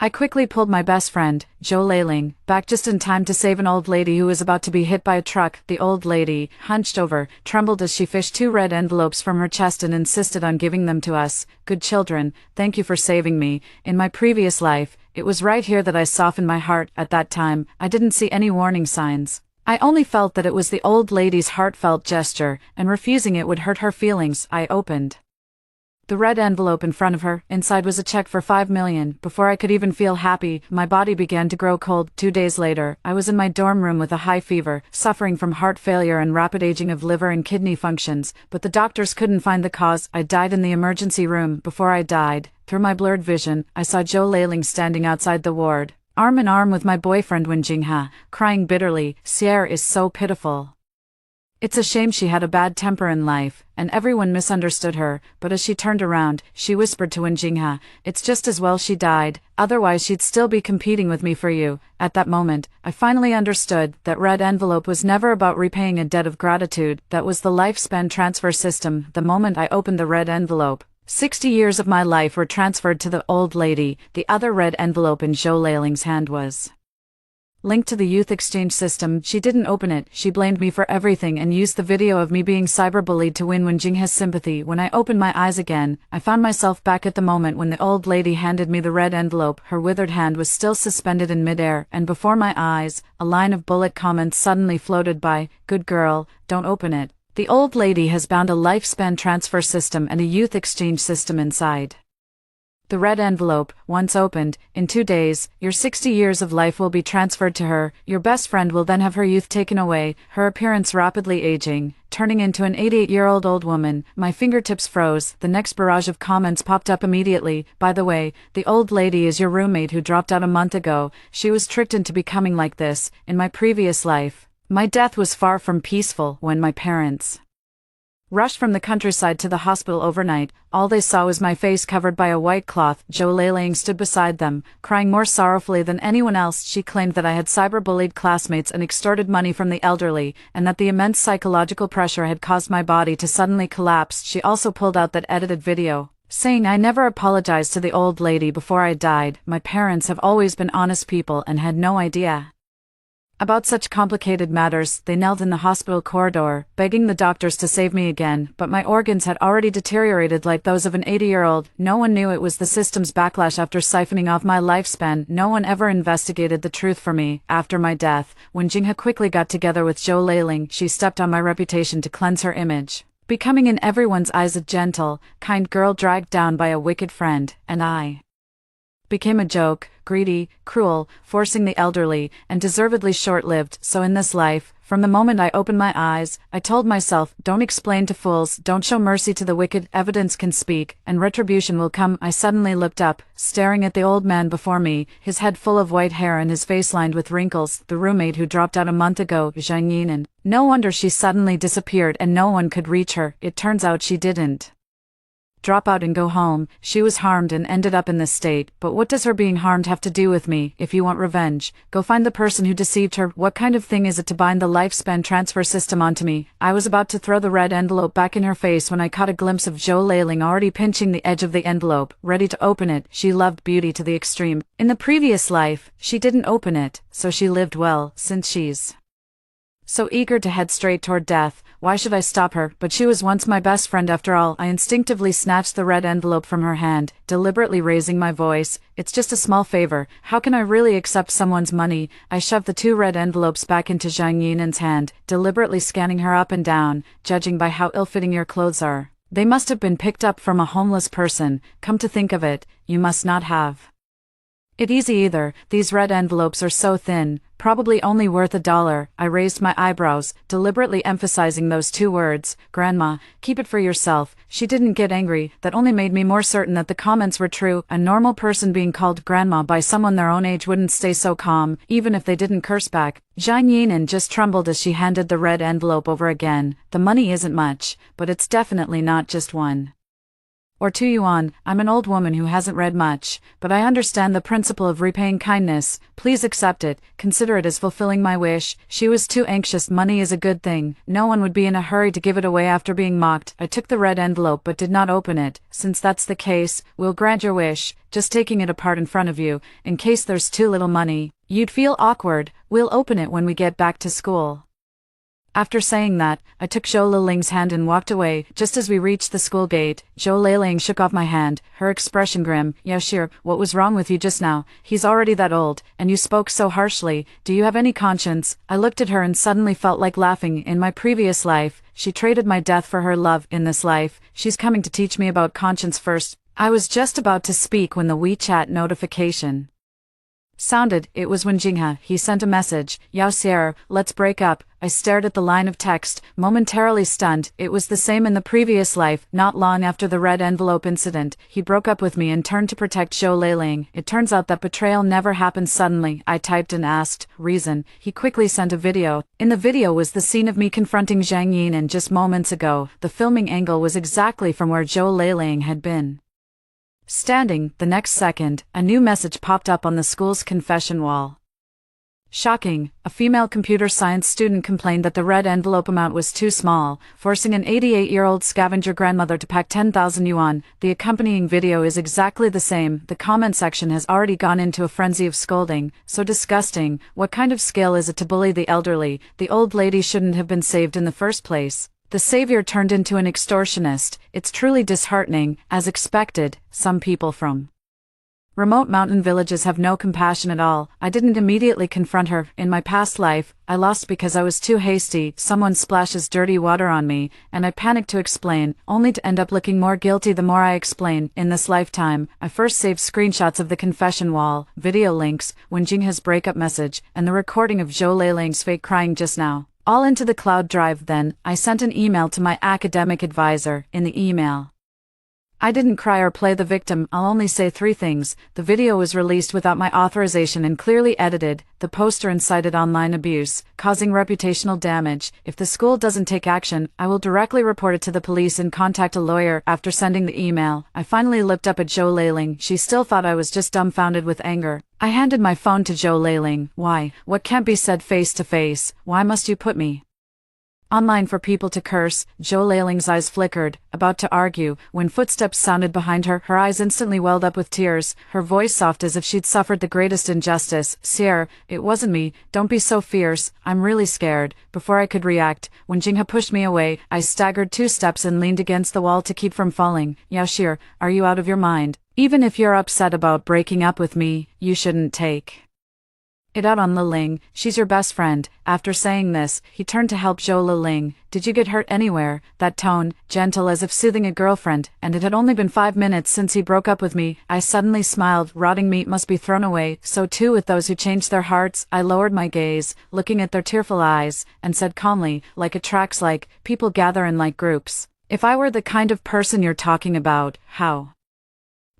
I quickly pulled my best friend, Joe Leiling, back just in time to save an old lady who was about to be hit by a truck. The old lady, hunched over, trembled as she fished 2 red envelopes from her chest and insisted on giving them to us. Good children, thank you for saving me. In my previous life, it was right here that I softened my heart. At that time, I didn't see any warning signs. I only felt that it was the old lady's heartfelt gesture, and refusing it would hurt her feelings. I opened the red envelope in front of her. Inside was a check for $5 million. Before I could even feel happy, my body began to grow cold. 2 days later, I was in my dorm room with a high fever, suffering from heart failure and rapid aging of liver and kidney functions, but the doctors couldn't find the cause. I died in the emergency room. Before I died, through my blurred vision, I saw Joe Leiling standing outside the ward, arm in arm with my boyfriend Wen Jingha, crying bitterly. Sierra is so pitiful. It's a shame she had a bad temper in life, and everyone misunderstood her, but as she turned around, she whispered to Wen Jingha, it's just as well she died, otherwise she'd still be competing with me for you. At that moment, I finally understood that red envelope was never about repaying a debt of gratitude. That was the lifespan transfer system. The moment I opened the red envelope, 60 years of my life were transferred to the old lady. The other red envelope in Joe Leiling's hand was linked to the youth exchange system. She didn't open it. She blamed me for everything and used the video of me being cyberbullied to win Wen Jingha's sympathy. When I opened my eyes again, I found myself back at the moment when the old lady handed me the red envelope. Her withered hand was still suspended in midair, and before my eyes, a line of bullet comments suddenly floated by. Good girl, don't open it. The old lady has bound a lifespan transfer system and a youth exchange system inside the red envelope. Once opened, in 2 days, your 60 years of life will be transferred to her. Your best friend will then have her youth taken away, her appearance rapidly aging, turning into an 88-year-old old woman. My fingertips froze. The next barrage of comments popped up immediately. By the way, the old lady is your roommate who dropped out a month ago. She was tricked into becoming like this. In my previous life, my death was far from peaceful. When my parents rushed from the countryside to the hospital overnight, all they saw was my face covered by a white cloth. Joe Leiling stood beside them, crying more sorrowfully than anyone else. She claimed that I had cyberbullied classmates and extorted money from the elderly, and that the immense psychological pressure had caused my body to suddenly collapse. She also pulled out that edited video, saying I never apologized to the old lady before I died. My parents have always been honest people and had no idea about such complicated matters. They knelt in the hospital corridor, begging the doctors to save me again, but my organs had already deteriorated like those of an 80-year-old. No one knew it was the system's backlash after siphoning off my lifespan. No one ever investigated the truth for me. After my death, when Jingha quickly got together with Joe Leiling, she stepped on my reputation to cleanse her image, becoming in everyone's eyes a gentle, kind girl dragged down by a wicked friend, and I became a joke, greedy, cruel, forcing the elderly, and deservedly short-lived. So in this life, from the moment I opened my eyes, I told myself, don't explain to fools, don't show mercy to the wicked, evidence can speak, and retribution will come. I suddenly looked up, staring at the old man before me, his head full of white hair and his face lined with wrinkles, the roommate who dropped out a month ago, Zhang Yinan. No wonder she suddenly disappeared and no one could reach her. It turns out she didn't drop out and go home. She was harmed and ended up in this state. But what does her being harmed have to do with me? If you want revenge, go find the person who deceived her. What kind of thing is it to bind the lifespan transfer system onto me? I was about to throw the red envelope back in her face when I caught a glimpse of Joe Leiling already pinching the edge of the envelope, ready to open it. She loved beauty to the extreme. In the previous life, she didn't open it, so she lived well. Since she's so eager to head straight toward death, why should I stop her? But she was once my best friend after all. I instinctively snatched the red envelope from her hand, deliberately raising my voice. It's just a small favor. How can I really accept someone's money? I shoved the 2 red envelopes back into Zhang Yinan's hand, deliberately scanning her up and down. Judging by how ill-fitting your clothes are, they must have been picked up from a homeless person. Come to think of it, you must not have it easy either. These red envelopes are so thin, probably only worth $1. I raised my eyebrows, deliberately emphasizing those 2 words. Grandma, keep it for yourself. She didn't get angry. That only made me more certain that the comments were true. A normal person being called grandma by someone their own age wouldn't stay so calm, even if they didn't curse back. Zhang Yinan just trembled as she handed the red envelope over again. The money isn't much, but it's definitely not just $1 Or 2 yuan. I'm an old woman who hasn't read much, but I understand the principle of repaying kindness. Please accept it, consider it as fulfilling my wish. She was too anxious. Money is a good thing. No one would be in a hurry to give it away after being mocked. I took the red envelope but did not open it. Since that's the case, we'll grant your wish, just taking it apart in front of you, in case there's too little money. You'd feel awkward. We'll open it when we get back to school. After saying that, I took Zhou Liling's hand and walked away. Just as we reached the school gate, Zhou Liling shook off my hand, her expression grim. Yashir, what was wrong with you just now? He's already that old, and you spoke so harshly. Do you have any conscience? I looked at her and suddenly felt like laughing. In my previous life, she traded my death for her love. In this life, she's coming to teach me about conscience first. I was just about to speak when the WeChat notification sounded. It was Wen Jinghe. He sent a message. Yao Xier, let's break up. I stared at the line of text, momentarily stunned. It was the same in the previous life. Not long after the red envelope incident, he broke up with me and turned to protect Zhou Liling. It turns out that betrayal never happened suddenly. I typed and asked, reason. He quickly sent a video. In the video was the scene of me confronting Zhang Yin just moments ago. The filming angle was exactly from where Zhou Liling had been standing. The next second, a new message popped up on the school's confession wall. Shocking, a female computer science student complained that the red envelope amount was too small, forcing an 88-year-old scavenger grandmother to pack 10,000 yuan. The accompanying video is exactly the same. The comment section has already gone into a frenzy of scolding. So disgusting. What kind of skill is it to bully the elderly? The old lady shouldn't have been saved in the first place. The savior turned into an extortionist. It's truly disheartening. As expected, some people from remote mountain villages have no compassion at all. I didn't immediately confront her. In my past life, I lost because I was too hasty. Someone splashes dirty water on me, and I panicked to explain, only to end up looking more guilty the more I explain. In this lifetime, I first saved screenshots of the confession wall, video links, Wen Jinghe's breakup message, and the recording of Zhou Liling's fake crying just now. All into the cloud drive. Then, I sent an email to my academic advisor. In the email, I didn't cry or play the victim. I'll only say 3 things. The video was released without my authorization and clearly edited. The poster incited online abuse, causing reputational damage. If the school doesn't take action, I will directly report it to the police and contact a lawyer. After sending the email, I finally looked up at Zhou Liling. She still thought I was just dumbfounded with anger. I handed my phone to Zhou Liling. Why? What can't be said face to face? Why must you put me online for people to curse? Zhou Liling's eyes flickered, about to argue, when footsteps sounded behind her. Her eyes instantly welled up with tears, her voice soft as if she'd suffered the greatest injustice. Sierra, it wasn't me. Don't be so fierce. I'm really scared. Before I could react, Wen Jinghe pushed me away. I staggered 2 steps and leaned against the wall to keep from falling. Yashir, are you out of your mind? Even if you're upset about breaking up with me, you shouldn't take it out on Liling. She's your best friend. After saying this, he turned to help Zhou Liling. Did you get hurt anywhere? That tone, gentle as if soothing a girlfriend, and it had only been 5 minutes since he broke up with me. I suddenly smiled. Rotting meat must be thrown away. So too with those who changed their hearts. I lowered my gaze, looking at their tearful eyes, and said calmly, like attracts like, people gather in like groups. If I were the kind of person you're talking about, how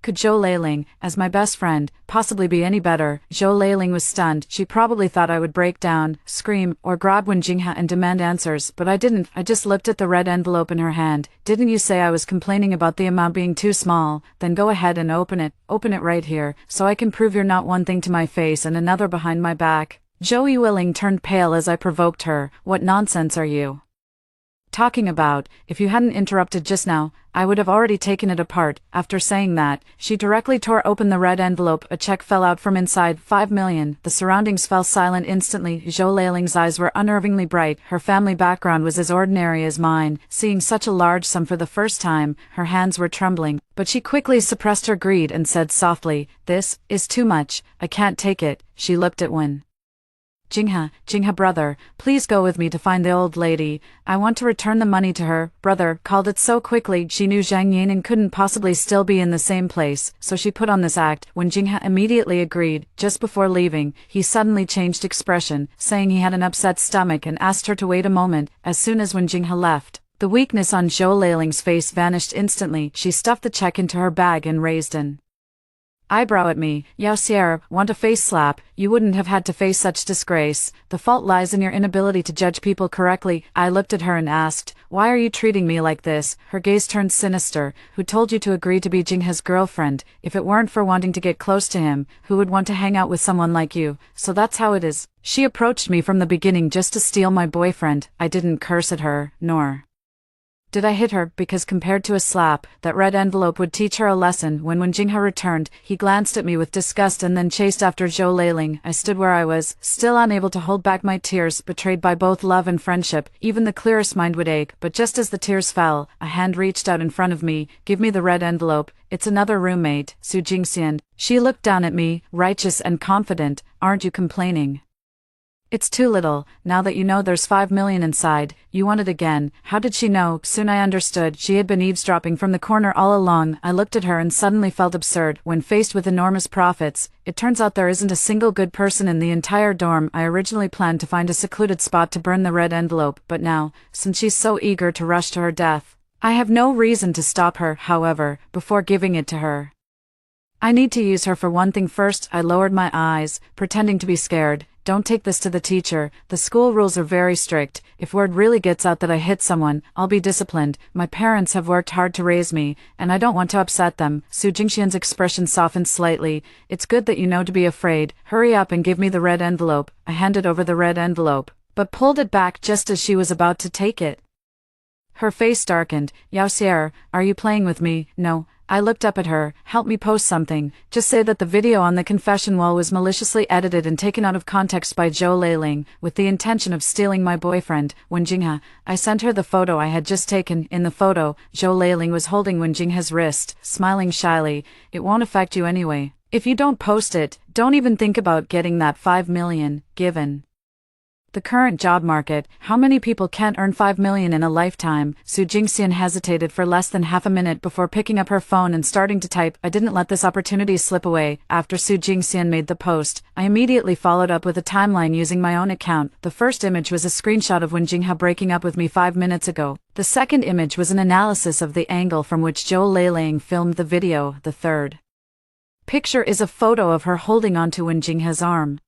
could Zhou Liling, as my best friend, possibly be any better? Zhou Liling was stunned. She probably thought I would break down, scream, or grab Wen Jinghe and demand answers, but I didn't. I just looked at the red envelope in her hand. Didn't you say I was complaining about the amount being too small? Then go ahead and open it. Open it right here, so I can prove you're not one thing to my face and another behind my back. Zhou Liling turned pale as I provoked her. What nonsense are you talking about? If you hadn't interrupted just now, I would have already taken it apart. After saying that, she directly tore open the red envelope. A check fell out from inside. 5 million. The surroundings fell silent instantly. Zhou Liling's eyes were unnervingly bright. Her family background was as ordinary as mine. Seeing such a large sum for the first time, her hands were trembling, but she quickly suppressed her greed and said softly, "This is too much. I can't take it." She looked at Wen Jinghe, brother, please go with me to find the old lady. I want to return the money to her. Brother called it so quickly. She knew Zhang Yin couldn't possibly still be in the same place, so she put on this act. Wen Jinghe immediately agreed. Just before leaving, he suddenly changed expression, saying he had an upset stomach and asked her to wait a moment. As soon as Wen Jinghe left, the weakness on Zhou Liling's face vanished instantly. She stuffed the check into her bag and raised an eyebrow at me. Yao Sierra, want a face slap? You wouldn't have had to face such disgrace. The fault lies in your inability to judge people correctly. I looked at her and asked, why are you treating me like this? Her gaze turned sinister. Who told you to agree to be Jinghe's girlfriend? If it weren't for wanting to get close to him, who would want to hang out with someone like you? So that's how it is. She approached me from the beginning just to steal my boyfriend. I didn't curse at her, nor did I hit her, because compared to a slap, that red envelope would teach her a lesson. When Jinghe returned, he glanced at me with disgust and then chased after Zhou Leiling. I stood where I was, still unable to hold back my tears, betrayed by both love and friendship. Even the clearest mind would ache, but just as the tears fell, a hand reached out in front of me. Give me the red envelope. It's another roommate, Su Jingxian. She looked down at me, righteous and confident. Aren't you complaining? It's too little. Now that you know there's 5 million inside, you want it again. How did she know? Soon I understood. She had been eavesdropping from the corner all along. I looked at her and suddenly felt absurd. When faced with enormous profits, it turns out there isn't a single good person in the entire dorm. I originally planned to find a secluded spot to burn the red envelope, but now, since she's so eager to rush to her death, I have no reason to stop her. However, before giving it to her, I need to use her for one thing first. I lowered my eyes, pretending to be scared. Don't take this to the teacher. The school rules are very strict. If word really gets out that I hit someone, I'll be disciplined. My parents have worked hard to raise me, and I don't want to upset them. Su Jingxian's expression softened slightly. It's good that you know to be afraid. Hurry up and give me the red envelope. I handed over the red envelope, but pulled it back just as she was about to take it. Her face darkened. Yao Sierra, are you playing with me? No. I looked up at her. Help me post something. Just say that the video on the confession wall was maliciously edited and taken out of context by Zhou Leiling, with the intention of stealing my boyfriend, Wen Jinghe. I sent her the photo I had just taken. In the photo, Zhou Leiling was holding Wen Jinghe's wrist, smiling shyly. It won't affect you anyway. If you don't post it, don't even think about getting that 5 million, given the current job market. How many people can't earn 5 million in a lifetime? Su Jingxian hesitated for less than half a minute before picking up her phone and starting to type. I didn't let this opportunity slip away. After Su Jingxian made the post, I immediately followed up with a timeline using my own account. The first image was a screenshot of Wen Jinghe breaking up with me 5 minutes ago. The second image was an analysis of the angle from which Zhou Leiling filmed the video. The third picture is a photo of her holding onto Wen Jinghe's arm.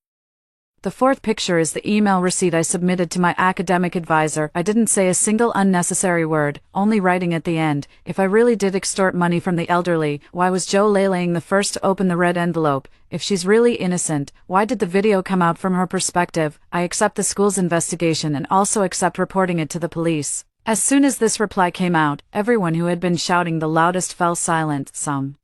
The fourth picture is the email receipt I submitted to my academic advisor. I didn't say a single unnecessary word, only writing at the end. If I really did extort money from the elderly, why was Zhou Leiling the first to open the red envelope? If she's really innocent, why did the video come out from her perspective? I accept the school's investigation and also accept reporting it to the police. As soon as this reply came out, everyone who had been shouting the loudest fell silent. Some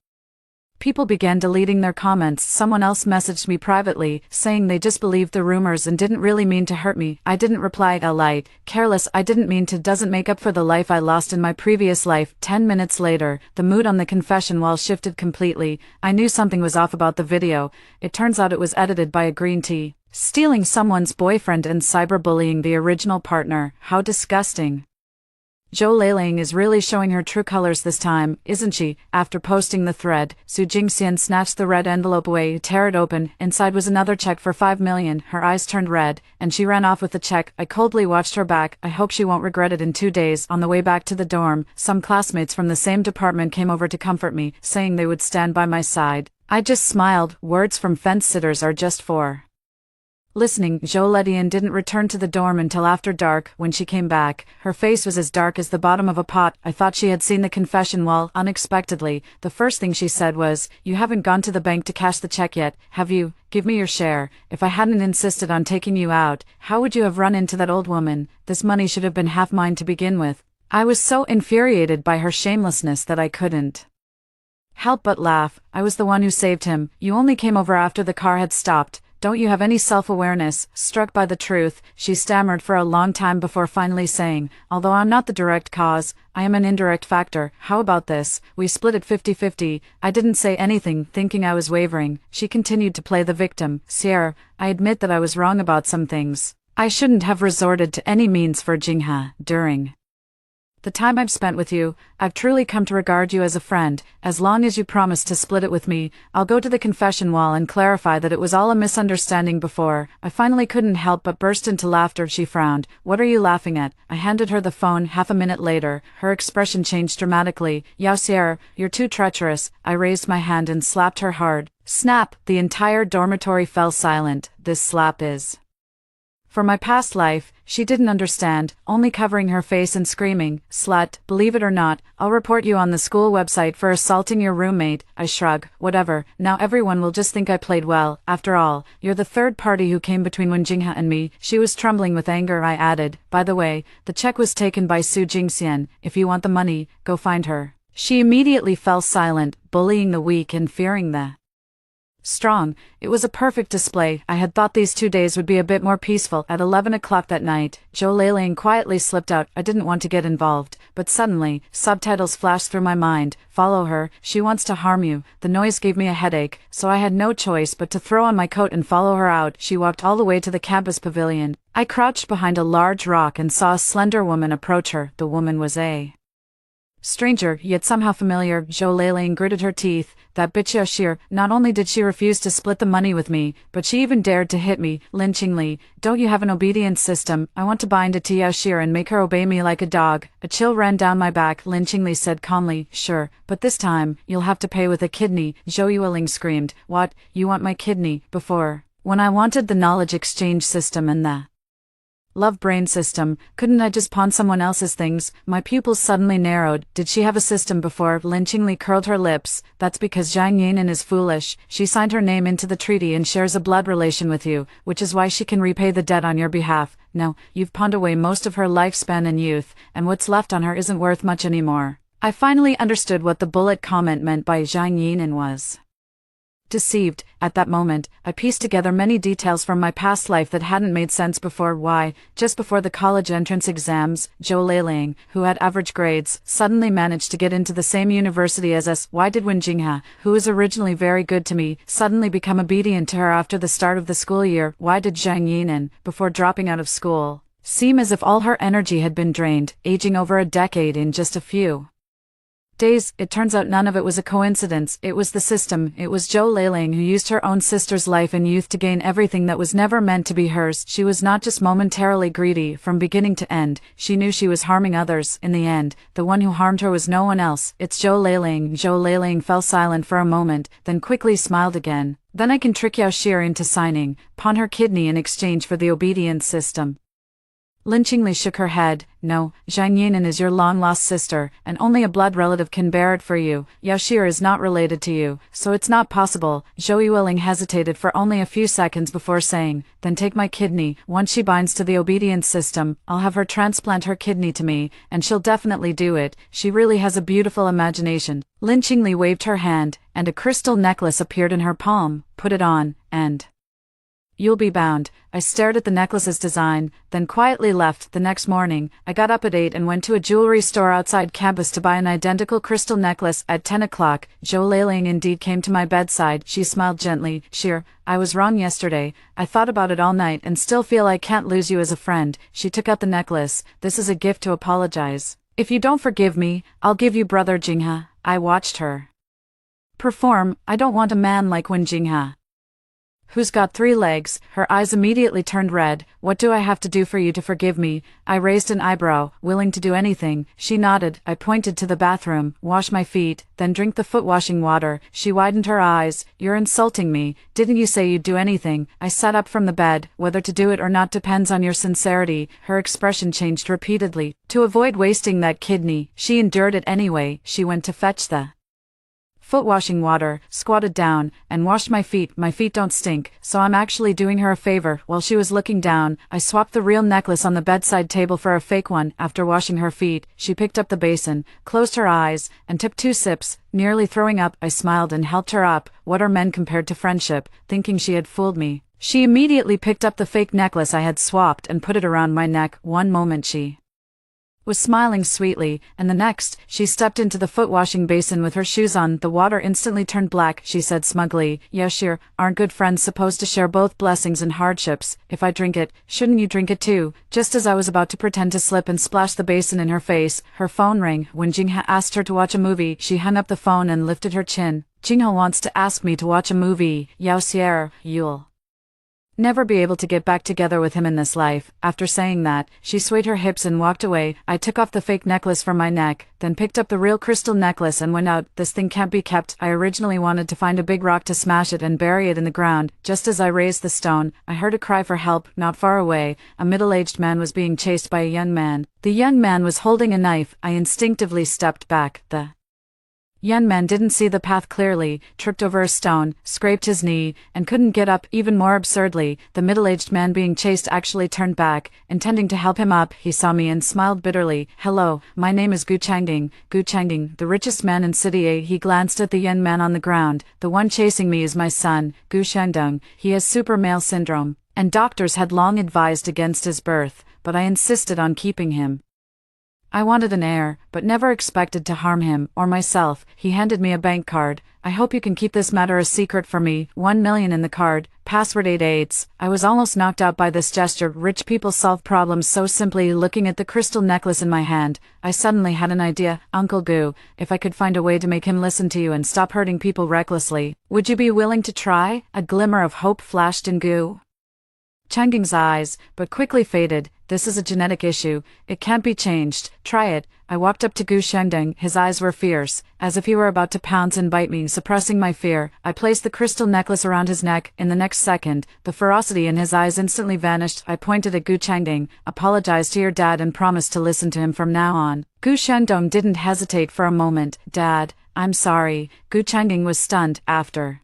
people began deleting their comments. Someone else messaged me privately, saying they just believed the rumors and didn't really mean to hurt me. I didn't reply. Light, careless. I didn't mean to. Doesn't make up for the life I lost in my previous life. 10 minutes later, the mood on the confession wall shifted completely. I knew something was off about the video. It turns out it was edited by a green tea. Stealing someone's boyfriend and cyberbullying the original partner. How disgusting. Zhou Leiling is really showing her true colors this time, isn't she? After posting the thread, Su Jingxian snatched the red envelope away, tear it open. Inside was another check for 5 million. Her eyes turned red, and she ran off with the check. I coldly watched her back. I hope she won't regret it in 2 days. On the way back to the dorm, some classmates from the same department came over to comfort me, saying they would stand by my side. I just smiled. Words from fence-sitters are just for listening. Zhou Leiling didn't return to the dorm until after dark. When she came back, her face was as dark as the bottom of a pot. I thought she had seen the confession wall. Unexpectedly, the first thing she said was, "You haven't gone to the bank to cash the check yet, have you? Give me your share. If I hadn't insisted on taking you out, how would you have run into that old woman? This money should have been half mine to begin with." I was so infuriated by her shamelessness that I couldn't help but laugh. I was the one who saved him. You only came over after the car had stopped. Don't you have any self-awareness? Struck by the truth, she stammered for a long time before finally saying, "Although I'm not the direct cause, I am an indirect factor. How about this? We split it 50-50. I didn't say anything, thinking I was wavering." She continued to play the victim. "Sierra, I admit that I was wrong about some things. I shouldn't have resorted to any means for Jinghe during The time I've spent with you, I've truly come to regard you as a friend. As long as you promise to split it with me, I'll go to the confession wall and clarify that it was all a misunderstanding before. I finally couldn't help but burst into laughter. She frowned. What are you laughing at? I handed her the phone. Half a minute later, her expression changed dramatically. Yao Sierra, you're too treacherous. I raised my hand and slapped her hard. Snap! The entire dormitory fell silent. This slap is for my past life. She didn't understand, only covering her face and screaming, "Slut, believe it or not, I'll report you on the school website for assaulting your roommate." I shrug. Whatever, now everyone will just think I played well. After all, you're the third party who came between Wenjinghe and me. She was trembling with anger. I added, by the way, the check was taken by Su Jingxian. If you want the money, go find her. She immediately fell silent, bullying the weak and fearing the strong. It was a perfect display. I had thought these 2 days would be a bit more peaceful. At 11 o'clock that night, Zhou Leiling quietly slipped out. I didn't want to get involved, but suddenly, subtitles flashed through my mind. Follow her, she wants to harm you. The noise gave me a headache, so I had no choice but to throw on my coat and follow her out. She walked all the way to the campus pavilion. I crouched behind a large rock and saw a slender woman approach her. The woman was a stranger, yet somehow familiar. Zhou Leiling gritted her teeth. That bitch Yashir, not only did she refuse to split the money with me, but she even dared to hit me, lynchingly. Don't you have an obedience system? I want to bind it to Yashir and make her obey me like a dog. A chill ran down my back. Lynchingly said calmly, sure, but this time, you'll have to pay with a kidney. Zhou Yueling screamed. What? You want my kidney? Before, when I wanted the knowledge exchange system and the love brain system, couldn't I just pawn someone else's things? My pupils suddenly narrowed. Did she have a system before? Lynchingly curled her lips. That's because Zhang Yinan is foolish. She signed her name into the treaty and shares a blood relation with you, which is why she can repay the debt on your behalf. No, you've pawned away most of her lifespan and youth, and what's left on her isn't worth much anymore. I finally understood what the bullet comment meant by Zhang Yinan was deceived. At that moment, I pieced together many details from my past life that hadn't made sense before. Why, just before the college entrance exams, Zhou Leiling, who had average grades, suddenly managed to get into the same university as us? Why did Wenjinghe, who was originally very good to me, suddenly become obedient to her after the start of the school year? Why did Zhang Yinan, before dropping out of school, seem as if all her energy had been drained, aging over a decade in just a few days? It turns out none of it was a coincidence. It was the system. It was Zhou Leiling who used her own sister's life and youth to gain everything that was never meant to be hers. She was not just momentarily greedy. From beginning to end, she knew she was harming others. In the end, the one who harmed her was no one else. It's Zhou Leiling. Zhou Leiling fell silent for a moment, then quickly smiled again. Then I can trick Yao Shir into signing, pawn her kidney in exchange for the obedience system. Lynchingly shook her head. No, Zhang Yinan is your long-lost sister, and only a blood relative can bear it for you. Yao Shir is not related to you, so it's not possible. Zhou Yueling hesitated for only a few seconds before saying, then take my kidney. Once she binds to the obedience system, I'll have her transplant her kidney to me, and she'll definitely do it. She really has a beautiful imagination. Lynchingly waved her hand, and a crystal necklace appeared in her palm. Put it on, and you'll be bound. I stared at the necklace's design, then quietly left. The next morning, I got up at 8 and went to a jewelry store outside campus to buy an identical crystal necklace. At 10 o'clock, Zhou Leiling indeed came to my bedside. She smiled gently. Shir, I was wrong yesterday. I thought about it all night and still feel I can't lose you as a friend. She took out the necklace. This is a gift to apologize. If you don't forgive me, I'll give you brother Jinghe. I watched her perform. I don't want a man like Wenjinghe, who's got 3 legs. Her eyes immediately turned red. What do I have to do for you to forgive me? I raised an eyebrow, willing to do anything. She nodded. I pointed to the bathroom. Wash my feet, then drink the foot washing water. She widened her eyes. You're insulting me. Didn't you say you'd do anything? I sat up from the bed. Whether to do it or not depends on your sincerity. Her expression changed repeatedly. To avoid wasting that kidney, she endured it anyway. She went to fetch the foot washing water, squatted down, and washed my feet. My feet don't stink, so I'm actually doing her a favor. While she was looking down, I swapped the real necklace on the bedside table for a fake one. After washing her feet, she picked up the basin, closed her eyes, and took 2 sips, nearly throwing up. I smiled and helped her up. What are men compared to friendship? Thinking she had fooled me, she immediately picked up the fake necklace I had swapped and put it around my neck. One moment she was smiling sweetly, and the next, she stepped into the foot-washing basin with her shoes on. The water instantly turned black. She said smugly, "Yeah, sure, aren't good friends supposed to share both blessings and hardships? If I drink it, shouldn't you drink it too?" Just as I was about to pretend to slip and splash the basin in her face, her phone rang. When Jingha asked her to watch a movie, she hung up the phone and lifted her chin. "Jingha wants to ask me to watch a movie. Yao Sierra, you'll never be able to get back together with him in this life." After saying that, she swayed her hips and walked away. I took off the fake necklace from my neck, then picked up the real crystal necklace and went out. This thing can't be kept. I originally wanted to find a big rock to smash it and bury it in the ground. Just as I raised the stone, I heard a cry for help. Not far away, a middle-aged man was being chased by a young man. The young man was holding a knife. I instinctively stepped back. The young man didn't see the path clearly, tripped over a stone, scraped his knee, and couldn't get up. Even more absurdly, the middle-aged man being chased actually turned back, intending to help him up. He saw me and smiled bitterly. "Hello, my name is Gu Changding, the richest man in City A." He glanced at the young man on the ground. "The one chasing me is my son, Gu Shandong. He has super male syndrome, and doctors had long advised against his birth, but I insisted on keeping him. I wanted an heir, but never expected to harm him, or myself." He handed me a bank card. "I hope you can keep this matter a secret for me. 1 million in the card, password 88. I was almost knocked out by this gesture. Rich people solve problems so simply. Looking at the crystal necklace in my hand, I suddenly had an idea. "Uncle Gu, if I could find a way to make him listen to you and stop hurting people recklessly, would you be willing to try?" A glimmer of hope flashed in Gu Changding's eyes, but quickly faded. "This is a genetic issue. It can't be changed. Try it." I walked up to Gu Shandong. His eyes were fierce, as if he were about to pounce and bite me. Suppressing my fear, I placed the crystal necklace around his neck. In the next second, the ferocity in his eyes instantly vanished. I pointed at Gu Changding. "Apologize to your dad and promise to listen to him from now on." Gu Shandong didn't hesitate for a moment. "Dad, I'm sorry." Gu Changding was stunned. After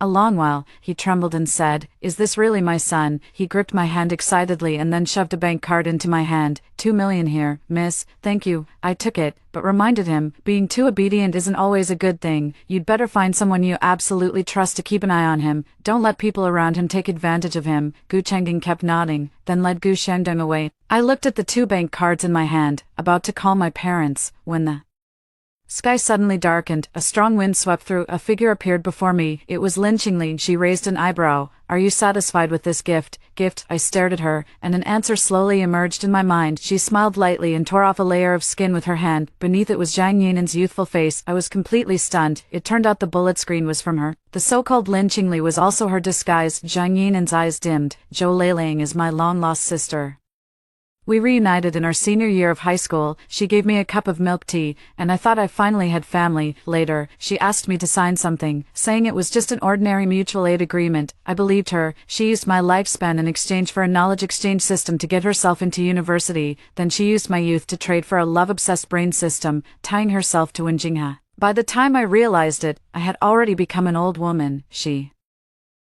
a long while, he trembled and said, "Is this really my son?" He gripped my hand excitedly and then shoved a bank card into my hand. 2 million here, miss. Thank you." I took it, but reminded him, being too obedient isn't always a good thing. You'd better find someone you absolutely trust to keep an eye on him. Don't let people around him take advantage of him. Gu Changding kept nodding, then led Gu Shandong away. I looked at the 2 bank cards in my hand, about to call my parents, when the sky suddenly darkened. A strong wind swept through. A figure appeared before me. It was Lin Qingli. She raised an eyebrow. "Are you satisfied with this gift?" I stared at her, and an answer slowly emerged in my mind. She smiled lightly and tore off a layer of skin with her hand. Beneath it was Zhang Yinan's youthful face. I was completely stunned. It turned out the bullet screen was from her. The so-called Lin Qingli was also her disguise. Zhang Yinan's eyes dimmed. "Zhou Leiling is my long-lost sister. We reunited in our senior year of high school. She gave me a cup of milk tea, and I thought I finally had family." Later, she asked me to sign something, saying it was just an ordinary mutual aid agreement. I believed her. She used my lifespan in exchange for a knowledge exchange system to get herself into university. Then she used my youth to trade for a love-obsessed brain system, tying herself to Wenjinghe. By the time I realized it, I had already become an old woman. She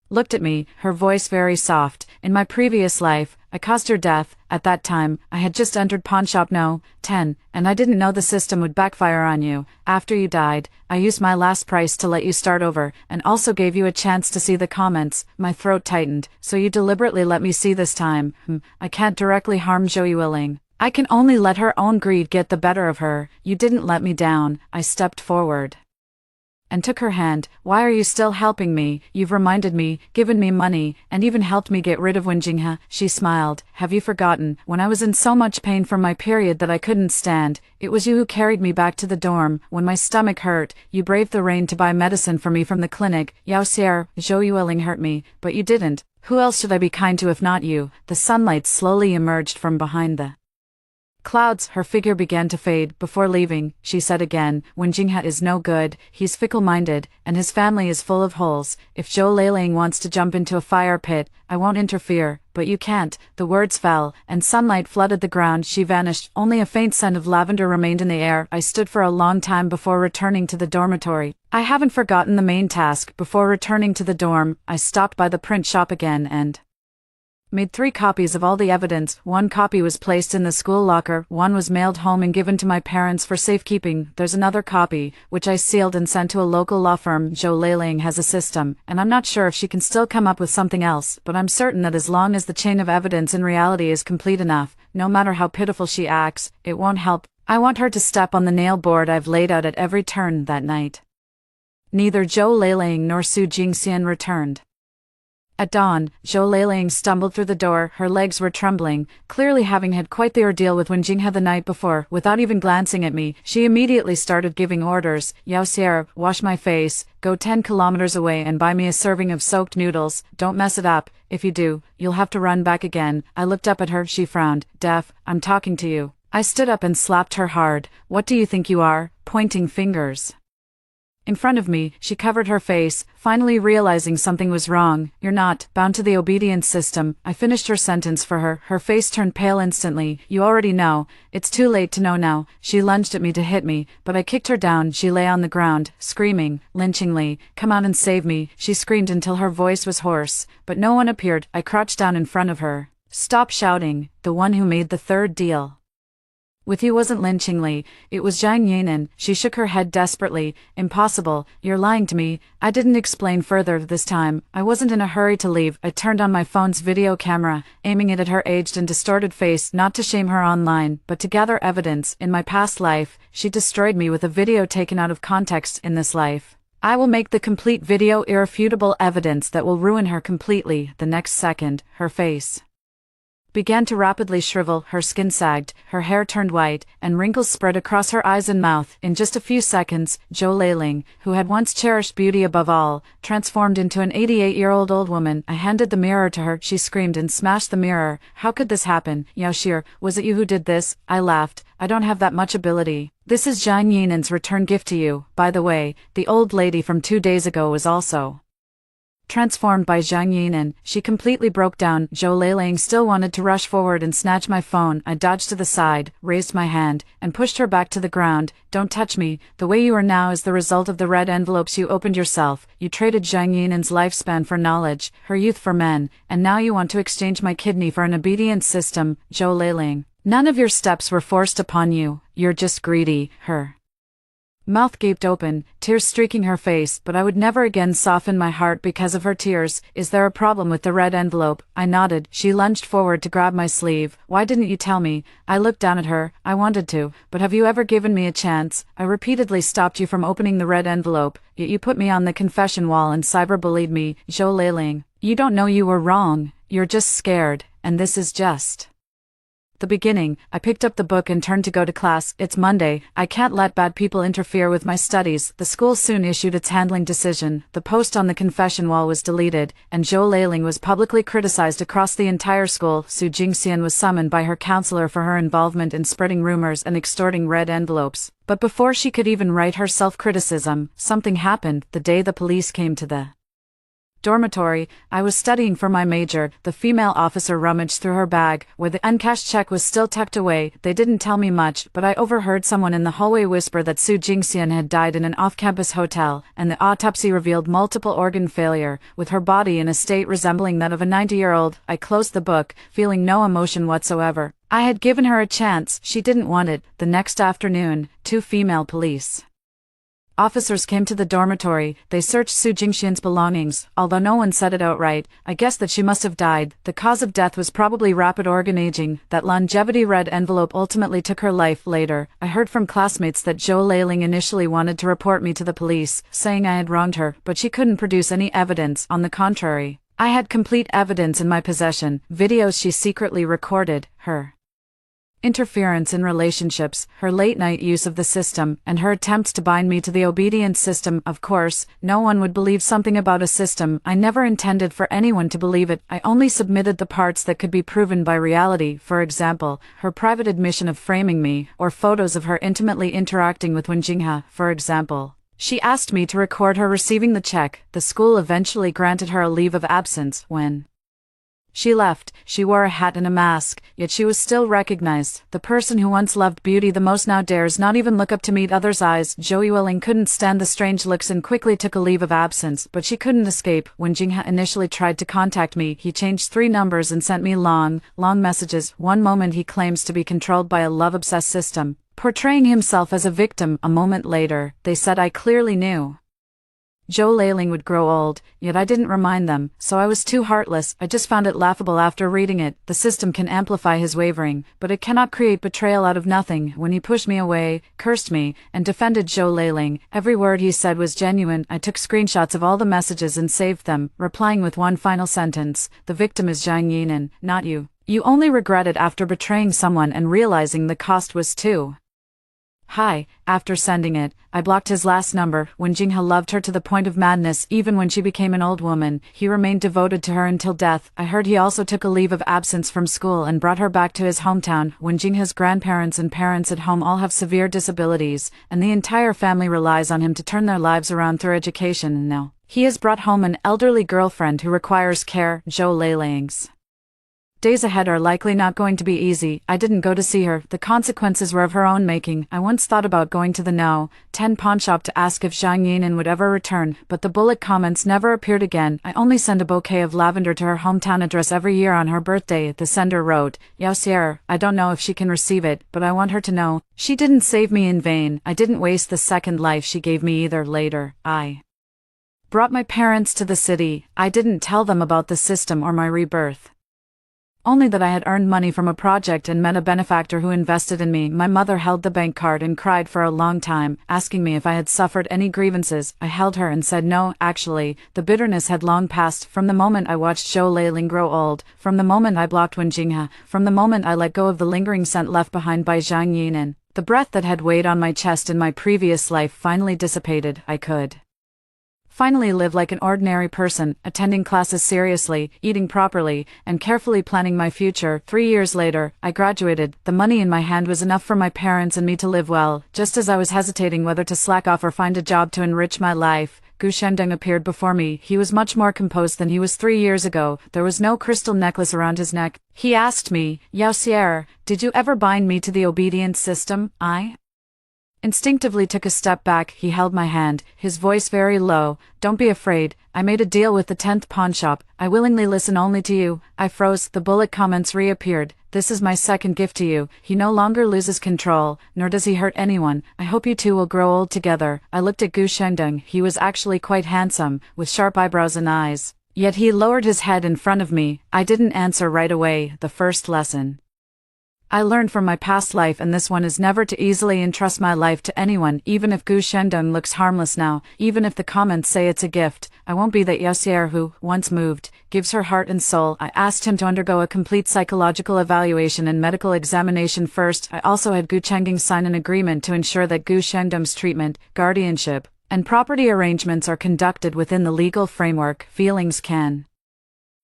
looked at me, her voice very soft. "In my previous life, I caused your death. At that time, I had just entered pawnshop No. 10, and I didn't know the system would backfire on you. After you died, I used my last price to let you start over, and also gave you a chance to see the comments." My throat tightened. "So you deliberately let me see this time." I can't directly harm Zhou Yuiling. I can only let her own greed get the better of her. You didn't let me down." I stepped forward and took her hand. "Why are you still helping me? You've reminded me, given me money, and even helped me get rid of Wenjinghe." She smiled. "Have you forgotten, when I was in so much pain from my period that I couldn't stand, it was you who carried me back to the dorm. When my stomach hurt, you braved the rain to buy medicine for me from the clinic. Yao Xier, Zhou Yuiling hurt me, but you didn't. Who else should I be kind to if not you?" The sunlight slowly emerged from behind the clouds. Her figure began to fade. "Before leaving," she said again, "Wenjinghe is no good. He's fickle-minded, and his family is full of holes. If Zhou Leiling wants to jump into a fire pit, I won't interfere, but you can't." The words fell, and sunlight flooded the ground. She vanished. Only a faint scent of lavender remained in the air. I stood for a long time before returning to the dormitory. I haven't forgotten the main task. Before returning to the dorm, I stopped by the print shop again and made 3 copies of all the evidence. 1 copy was placed in the school locker, 1 was mailed home and given to my parents for safekeeping. There's another copy, which I sealed and sent to a local law firm. Zhou Leiling has a system, and I'm not sure if she can still come up with something else, but I'm certain that as long as the chain of evidence in reality is complete enough, no matter how pitiful she acts, it won't help. I want her to step on the nail board I've laid out at every turn that night. Neither Zhou Leiling nor Su Jingxian returned. At dawn, Zhou Leiling stumbled through the door, her legs were trembling, clearly having had quite the ordeal with Wen Jinghe the night before. Without even glancing at me, she immediately started giving orders. Yao Sierra, wash my face, go 10 kilometers away and buy me a serving of soaked noodles, don't mess it up, if you do, you'll have to run back again. I looked up at her, she frowned. Deaf, I'm talking to you. I stood up and slapped her hard. What do you think you are? Pointing fingers. In front of me, she covered her face, finally realizing something was wrong. You're not bound to the obedience system. I finished her sentence for her. Her face turned pale instantly. You already know. It's too late to know now. She lunged at me to hit me, but I kicked her down. She lay on the ground, screaming, lynchingly. Come out and save me. She screamed until her voice was hoarse, but no one appeared. I crouched down in front of her. Stop shouting. The one who made the third deal with you wasn't lynchingly, it was Zhang Yinan. She shook her head desperately. Impossible, you're lying to me. I didn't explain further this time. I wasn't in a hurry to leave. I turned on my phone's video camera, aiming it at her aged and distorted face, not to shame her online, but to gather evidence. In my past life, she destroyed me with a video taken out of context. In this life, I will make the complete video irrefutable evidence that will ruin her completely. The next second, her face began to rapidly shrivel, her skin sagged, her hair turned white, and wrinkles spread across her eyes and mouth. In just a few seconds, Zhou Leiling, who had once cherished beauty above all, transformed into an 88-year-old old woman. I handed the mirror to her. She screamed and smashed the mirror. How could this happen? Yao Shir, was it you who did this? I laughed. I don't have that much ability. This is Zhang Yinan's return gift to you. By the way, the old lady from 2 days ago was also transformed by Zhang Yinan. She completely broke down. Zhou Leiling still wanted to rush forward and snatch my phone. I dodged to the side, raised my hand, and pushed her back to the ground. Don't touch me. The way you are now is the result of the red envelopes you opened yourself. You traded Zhang Yinan's lifespan for knowledge, her youth for men, and now you want to exchange my kidney for an obedience system. Zhou Leiling, none of your steps were forced upon you. You're just greedy. Her mouth gaped open, tears streaking her face, but I would never again soften my heart because of her tears. Is there a problem with the red envelope? I nodded. She lunged forward to grab my sleeve. Why didn't you tell me? I looked down at her. I wanted to, but have you ever given me a chance? I repeatedly stopped you from opening the red envelope, yet you put me on the confession wall and cyberbullied me. Zhou Leiling, you don't know you were wrong. You're just scared, and this is just the beginning. I picked up the book and turned to go to class. It's Monday. I can't let bad people interfere with my studies. The school soon issued its handling decision. The post on the confession wall was deleted, and Zhou Leiling was publicly criticized across the entire school. Su Jingxian was summoned by her counselor for her involvement in spreading rumors and extorting red envelopes. But before she could even write her self-criticism, something happened. The day the police came to the dormitory, I was studying for my major. The female officer rummaged through her bag, where the uncashed check was still tucked away. They didn't tell me much, but I overheard someone in the hallway whisper that Su Jingxian had died in an off-campus hotel, and the autopsy revealed multiple organ failure, with her body in a state resembling that of a 90-year-old. I closed the book, feeling no emotion whatsoever. I had given her a chance. She didn't want it. The next afternoon, 2 female police officers came to the dormitory. They searched Su Jingxian's belongings, although no one said it outright. I guessed that she must have died. The cause of death was probably rapid organ aging. That longevity red envelope ultimately took her life. Later, I heard from classmates that Zhou Leiling initially wanted to report me to the police, saying I had wronged her, but she couldn't produce any evidence. On the contrary, I had complete evidence in my possession, videos she secretly recorded, her interference in relationships, her late-night use of the system, and her attempts to bind me to the obedience system. Of course, no one would believe something about a system. I never intended for anyone to believe it. I only submitted the parts that could be proven by reality. For example, her private admission of framing me, or photos of her intimately interacting with Wen Jinghe, for example. She asked me to record her receiving the check. The school eventually granted her a leave of absence. When she left, she wore a hat and a mask, yet she was still recognized. The person who once loved beauty the most now dares not even look up to meet others' eyes. Zhou Leiling couldn't stand the strange looks and quickly took a leave of absence, but she couldn't escape. When Jinghe initially tried to contact me, he changed 3 numbers and sent me long messages. One moment he claims to be controlled by a love-obsessed system, portraying himself as a victim. A moment later, they said I clearly knew Zhou Leiling would grow old, yet I didn't remind them, so I was too heartless. I just found it laughable after reading it. The system can amplify his wavering, but it cannot create betrayal out of nothing. When he pushed me away, cursed me, and defended Zhou Leiling, every word he said was genuine. I took screenshots of all the messages and saved them, replying with one final sentence: the victim is Zhang Yinan, not you. You only regret it after betraying someone and realizing the cost was too high. After sending it, I blocked his last number. When Jinghe loved her to the point of madness, even when she became an old woman, he remained devoted to her until death. I heard he also took a leave of absence from school and brought her back to his hometown. When Jinghe's grandparents and parents at home all have severe disabilities, and the entire family relies on him to turn their lives around through education, and now he has brought home an elderly girlfriend who requires care. Zhou Leiling's days ahead are likely not going to be easy. I didn't go to see her. The consequences were of her own making. I once thought about going to the No. 10 pawnshop to ask if Zhang Yinan would ever return, but the bullet comments never appeared again. I only send a bouquet of lavender to her hometown address every year on her birthday. The sender wrote, Yao Sierra, I don't know if she can receive it, but I want her to know she didn't save me in vain. I didn't waste the second life she gave me either. Later, I brought my parents to the city. I didn't tell them about the system or my rebirth, only that I had earned money from a project and met a benefactor who invested in me. My mother held the bank card and cried for a long time, asking me if I had suffered any grievances. I held her and said no. Actually, the bitterness had long passed from the moment I watched Zhou Leiling grow old, from the moment I blocked Wen Jinghe, from the moment I let go of the lingering scent left behind by Zhang Yinan. The breath that had weighed on my chest in my previous life finally dissipated. I could finally live like an ordinary person, attending classes seriously, eating properly, and carefully planning my future. 3 years later, I graduated. The money in my hand was enough for my parents and me to live well. Just as I was hesitating whether to slack off or find a job to enrich my life, Gu Shendong appeared before me. He was much more composed than he was 3 years ago. There was no crystal necklace around his neck. He asked me, Yao Sierra, did you ever bind me to the obedience system? I instinctively took a step back. He held my hand, his voice very low. Don't be afraid. I made a deal with the 10th pawnshop. I willingly listen only to you. I froze. The bullet comments reappeared. This is my second gift to you. He no longer loses control, nor does he hurt anyone. I hope you two will grow old together. I looked at Gu Shendong. He was actually quite handsome, with sharp eyebrows and eyes. Yet he lowered his head in front of me. I didn't answer right away. The first lesson I learned from my past life, and this one, is never to easily entrust my life to anyone. Even if Gu Shendong looks harmless now, even if the comments say it's a gift, I won't be that Yao Sierra who, once moved, gives her heart and soul. I asked him to undergo a complete psychological evaluation and medical examination first. I also had Gu Chengging sign an agreement to ensure that Gu Shendong's treatment, guardianship, and property arrangements are conducted within the legal framework. Feelings can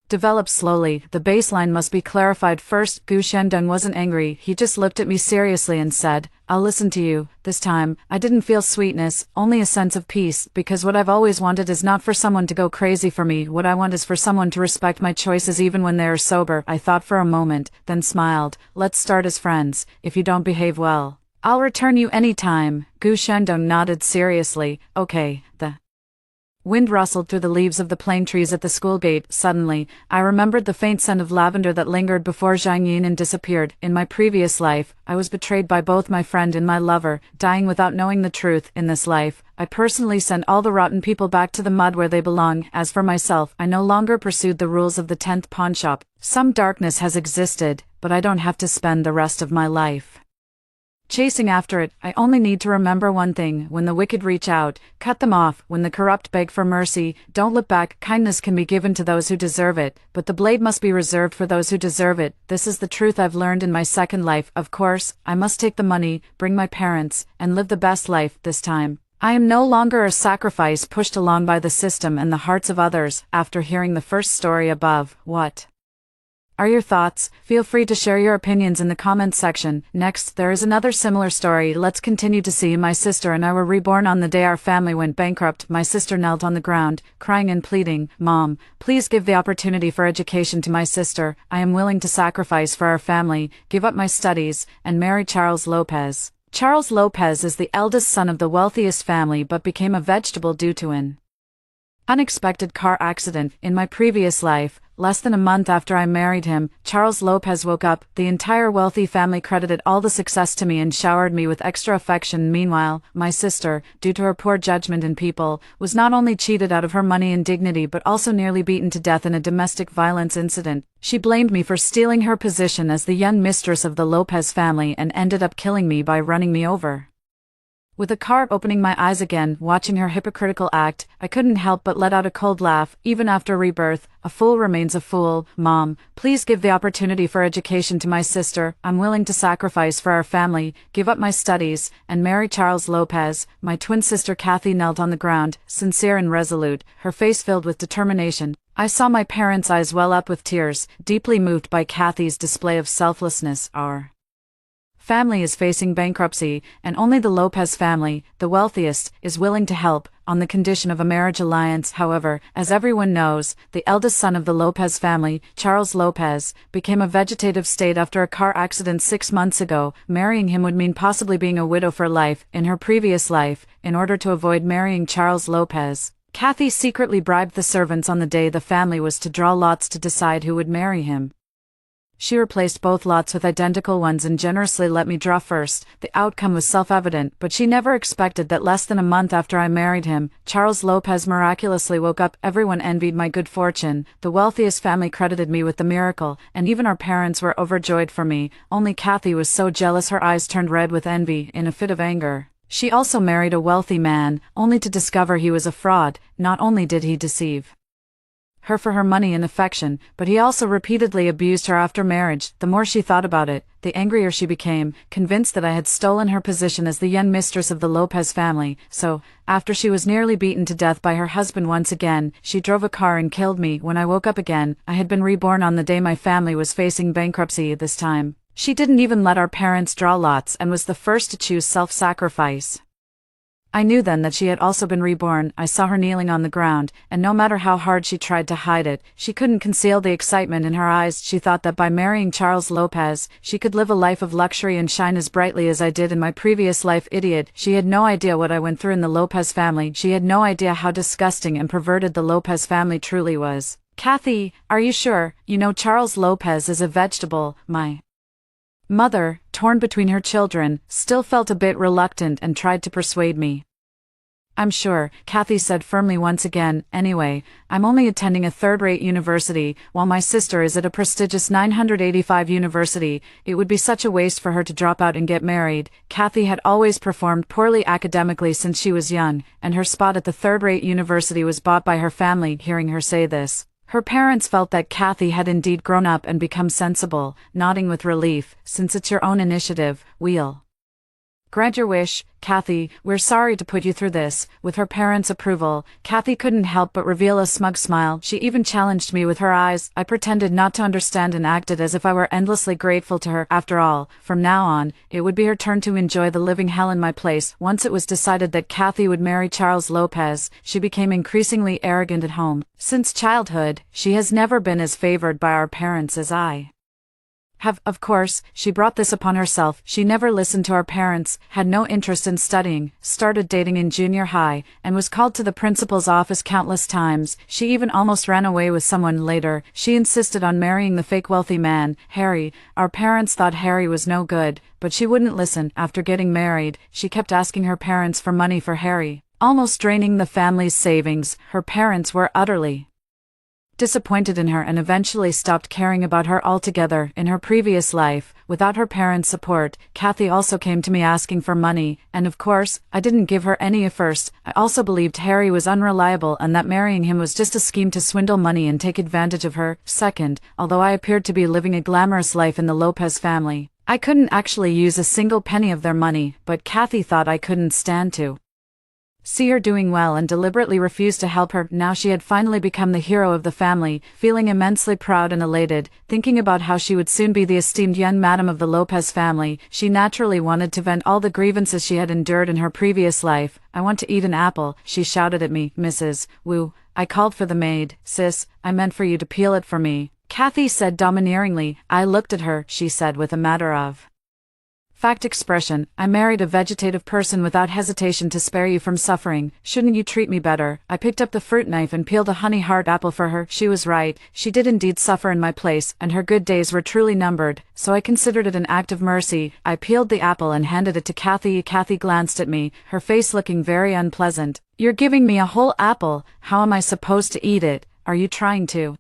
develop slowly. The baseline must be clarified first. Gu Shendong wasn't angry. He just looked at me seriously and said, I'll listen to you. This time, I didn't feel sweetness, only a sense of peace, because what I've always wanted is not for someone to go crazy for me. What I want is for someone to respect my choices even when they are sober. I thought for a moment, then smiled. Let's start as friends. If you don't behave well, I'll return you anytime. Gu Shendong nodded seriously. Okay. The wind rustled through the leaves of the plane trees at the school gate. Suddenly, I remembered the faint scent of lavender that lingered before Zhang Yinan disappeared. In my previous life, I was betrayed by both my friend and my lover, dying without knowing the truth. In this life, I personally sent all the rotten people back to the mud where they belong. As for myself, I no longer pursued the rules of the 10th pawnshop. Some darkness has existed, but I don't have to spend the rest of my life chasing after it. I only need to remember one thing: when the wicked reach out, cut them off. When the corrupt beg for mercy, don't look back. Kindness can be given to those who deserve it, but the blade must be reserved for those who deserve it. This is the truth I've learned in my second life. Of course, I must take the money, bring my parents, and live the best life this time. I am no longer a sacrifice pushed along by the system and the hearts of others. After hearing the first story above, what are your thoughts? Feel free to share your opinions in the comments section. Next, there is another similar story. Let's continue to see. My sister and I were reborn on the day our family went bankrupt. My sister knelt on the ground, crying and pleading, Mom, please give the opportunity for education to my sister. I am willing to sacrifice for our family, give up my studies, and marry Charles Lopez. Charles Lopez is the eldest son of the wealthiest family but became a vegetable due to an unexpected car accident. In my previous life, less than a month after I married him, Charles Lopez woke up. The entire wealthy family credited all the success to me and showered me with extra affection. Meanwhile, my sister, due to her poor judgment in people, was not only cheated out of her money and dignity but also nearly beaten to death in a domestic violence incident. She blamed me for stealing her position as the young mistress of the Lopez family and ended up killing me by running me over. With a car opening my eyes again, watching her hypocritical act, I couldn't help but let out a cold laugh. Even after rebirth, a fool remains a fool. Mom, please give the opportunity for education to my sister. I'm willing to sacrifice for our family, give up my studies, and marry Charles Lopez. My twin sister Kathy knelt on the ground, sincere and resolute, her face filled with determination. I saw my parents' eyes well up with tears, deeply moved by Kathy's display of selflessness. Our family is facing bankruptcy, and only the Lopez family, the wealthiest, is willing to help, on the condition of a marriage alliance. However, as everyone knows, the eldest son of the Lopez family, Charles Lopez, became a vegetative state after a car accident 6 months ago. Marrying him would mean possibly being a widow for life. In her previous life, in order to avoid marrying Charles Lopez, Kathy secretly bribed the servants on the day the family was to draw lots to decide who would marry him. She replaced both lots with identical ones and generously let me draw first. The outcome was self-evident, but she never expected that less than a month after I married him, Charles Lopez miraculously woke up. Everyone envied my good fortune. The wealthiest family credited me with the miracle, and even our parents were overjoyed for me. Only Kathy was so jealous her eyes turned red with envy. In a fit of anger, she also married a wealthy man, only to discover he was a fraud. Not only did he deceive her for her money and affection, but he also repeatedly abused her after marriage. The more she thought about it, the angrier she became, convinced that I had stolen her position as the young mistress of the Lopez family. So, after she was nearly beaten to death by her husband once again, she drove a car and killed me. When I woke up again, I had been reborn on the day my family was facing bankruptcy. This time, she didn't even let our parents draw lots and was the first to choose self-sacrifice. I knew then that she had also been reborn. I saw her kneeling on the ground, and no matter how hard she tried to hide it, she couldn't conceal the excitement in her eyes. She thought that by marrying Charles Lopez, she could live a life of luxury and shine as brightly as I did in my previous life. Idiot. She had no idea what I went through in the Lopez family. She had no idea how disgusting and perverted the Lopez family truly was. Kathy, are you sure? You know Charles Lopez is a vegetable. My mother, torn between her children, still felt a bit reluctant and tried to persuade me. I'm sure, Kathy said firmly once again. Anyway, I'm only attending a third-rate university, while my sister is at a prestigious 985 university. It would be such a waste for her to drop out and get married. Kathy had always performed poorly academically since she was young, and her spot at the third-rate university was bought by her family. Hearing her say this, her parents felt that Kathy had indeed grown up and become sensible, nodding with relief. Since it's your own initiative, we'll grant your wish, Kathy. We're sorry to put you through this. With her parents' approval, Kathy couldn't help but reveal a smug smile. She even challenged me with her eyes. I pretended not to understand and acted as if I were endlessly grateful to her. After all, from now on, it would be her turn to enjoy the living hell in my place. Once it was decided that Kathy would marry Charles Lopez, she became increasingly arrogant at home. Since childhood, she has never been as favored by our parents as I have. Of course, she brought this upon herself. She never listened to our parents, had no interest in studying, started dating in junior high, and was called to the principal's office countless times. She even almost ran away with someone later. She insisted on marrying the fake wealthy man, Harry. Our parents thought Harry was no good, but she wouldn't listen. After getting married, she kept asking her parents for money for Harry, almost draining the family's savings. Her parents were utterly disappointed in her and eventually stopped caring about her altogether. In her previous life, without her parents' support, Kathy also came to me asking for money, and of course, I didn't give her any at first. I also believed Harry was unreliable and that marrying him was just a scheme to swindle money and take advantage of her. Second, although I appeared to be living a glamorous life in the Lopez family, I couldn't actually use a single penny of their money, but Kathy thought I couldn't stand to see her doing well and deliberately refused to help her. Now she had finally become the hero of the family, feeling immensely proud and elated, thinking about how she would soon be the esteemed young madam of the Lopez family. She naturally wanted to vent all the grievances she had endured in her previous life. I want to eat an apple, she shouted at me. Mrs. Wu, I called for the maid. Sis, I meant for you to peel it for me, Kathy said domineeringly. I looked at her. She said with a matter of Fact expression, I married a vegetative person without hesitation to spare you from suffering. Shouldn't you treat me better? I picked up the fruit knife and peeled a honey heart apple for her. She was right. She did indeed suffer in my place, and her good days were truly numbered, so I considered it an act of mercy. I peeled the apple and handed it to Kathy. Kathy glanced at me, her face looking very unpleasant. You're giving me a whole apple. How am I supposed to eat it? Are you trying to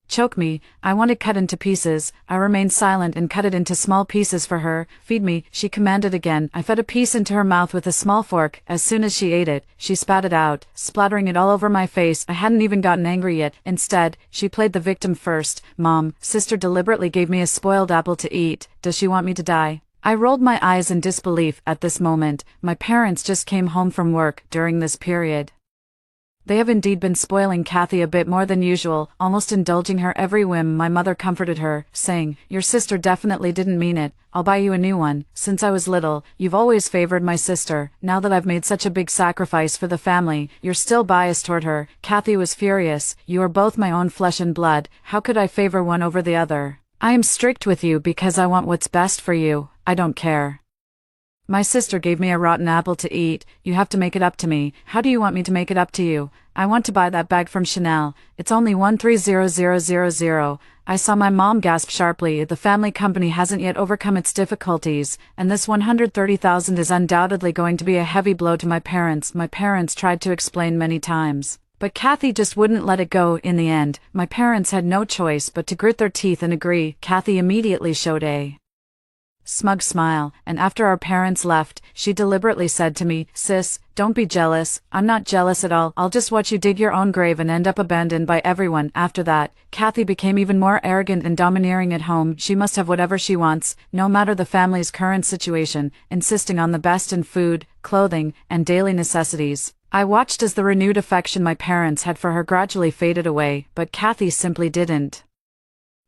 choke me? I wanted cut into pieces. I remained silent and cut it into small pieces for her. Feed me, she commanded again. I fed a piece into her mouth with a small fork. As soon as she ate it, she spat it out, splattering it all over my face. I hadn't even gotten angry yet. Instead, she played the victim first. Mom, sister deliberately gave me a spoiled apple to eat. Does she want me to die? I rolled my eyes in disbelief at this moment. My parents just came home from work during this period. They have indeed been spoiling Kathy a bit more than usual, almost indulging her every whim. My mother comforted her, saying, your sister definitely didn't mean it. I'll buy you a new one. Since I was little, you've always favored my sister. Now that I've made such a big sacrifice for the family, you're still biased toward her. Kathy was furious. You are both my own flesh and blood. How could I favor one over the other? I am strict with you because I want what's best for you. I don't care. My sister gave me a rotten apple to eat. You have to make it up to me. How do you want me to make it up to you? I want to buy that bag from Chanel. It's only 130000. I saw my mom gasp sharply. The family company hasn't yet overcome its difficulties, and this 130,000 is undoubtedly going to be a heavy blow to my parents. My parents tried to explain many times, but Kathy just wouldn't let it go. In the end, my parents had no choice but to grit their teeth and agree. Kathy immediately showed a smug smile, and after our parents left, she deliberately said to me, sis, don't be jealous. I'm not jealous at all. I'll just watch you dig your own grave and end up abandoned by everyone. After that, Kathy became even more arrogant and domineering at home. She must have whatever she wants, no matter the family's current situation, insisting on the best in food, clothing, and daily necessities. I watched as the renewed affection my parents had for her gradually faded away, but Kathy simply didn't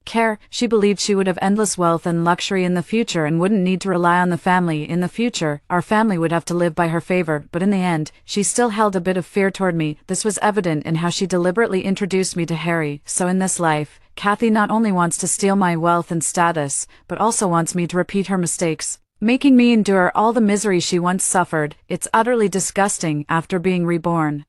care. She believed she would have endless wealth and luxury in the future and wouldn't need to rely on the family. In the future, our family would have to live by her favor, but in the end, she still held a bit of fear toward me. This was evident in how she deliberately introduced me to Harry. So in this life, Kathy not only wants to steal my wealth and status, but also wants me to repeat her mistakes, making me endure all the misery she once suffered. It's utterly disgusting. After being reborn,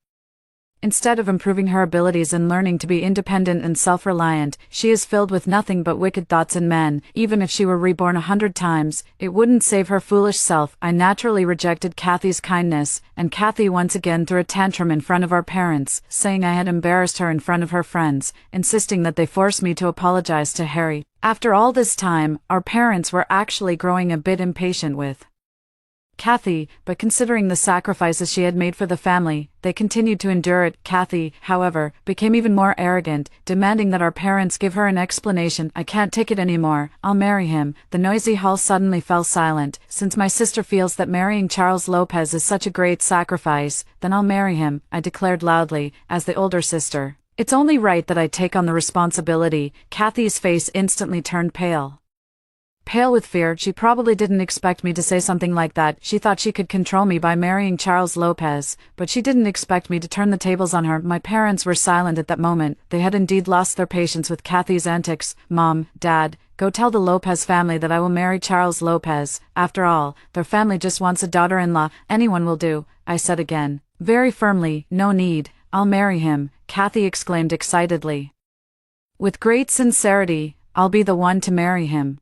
instead of improving her abilities and learning to be independent and self-reliant, she is filled with nothing but wicked thoughts and men. Even if she were reborn 100 times, it wouldn't save her foolish self. I naturally rejected Kathy's kindness, and Kathy once again threw a tantrum in front of our parents, saying I had embarrassed her in front of her friends, insisting that they force me to apologize to Harry. After all this time, our parents were actually growing a bit impatient with Kathy, but considering the sacrifices she had made for the family, they continued to endure it. Kathy, however, became even more arrogant, demanding that our parents give her an explanation. I can't take it anymore. I'll marry him. The noisy hall suddenly fell silent. Since my sister feels that marrying Charles Lopez is such a great sacrifice, then I'll marry him, I declared loudly, as the older sister. It's only right that I take on the responsibility. Kathy's face instantly turned pale. Pale with fear. She probably didn't expect me to say something like that. She thought she could control me by marrying Charles Lopez, but she didn't expect me to turn the tables on her. My parents were silent at that moment. They had indeed lost their patience with Kathy's antics. Mom, Dad, go tell the Lopez family that I will marry Charles Lopez. After all, their family just wants a daughter-in-law. Anyone will do, I said again, very firmly. No need. I'll marry him, Kathy exclaimed excitedly. With great sincerity, I'll be the one to marry him.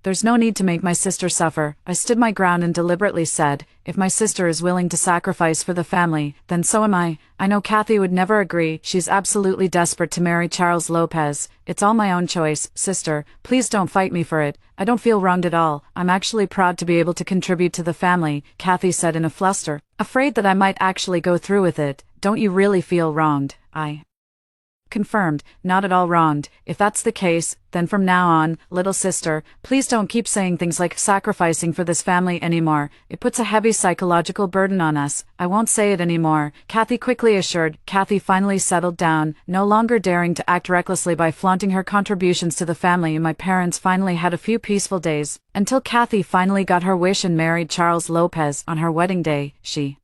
There's no need to make my sister suffer. I stood my ground and deliberately said, if my sister is willing to sacrifice for the family, then so am I. I know Kathy would never agree. She's absolutely desperate to marry Charles Lopez. It's all my own choice. Sister, please don't fight me for it. I don't feel wronged at all. I'm actually proud to be able to contribute to the family, Kathy said in a fluster, afraid that I might actually go through with it. Don't you really feel wronged? I confirmed, not at all wronged. If that's the case, then from now on, little sister, please don't keep saying things like sacrificing for this family anymore. It puts a heavy psychological burden on us. I won't say it anymore, Kathy quickly assured. Kathy finally settled down, no longer daring to act recklessly by flaunting her contributions to the family. My parents finally had a few peaceful days, until Kathy finally got her wish and married Charles Lopez. On her wedding day, she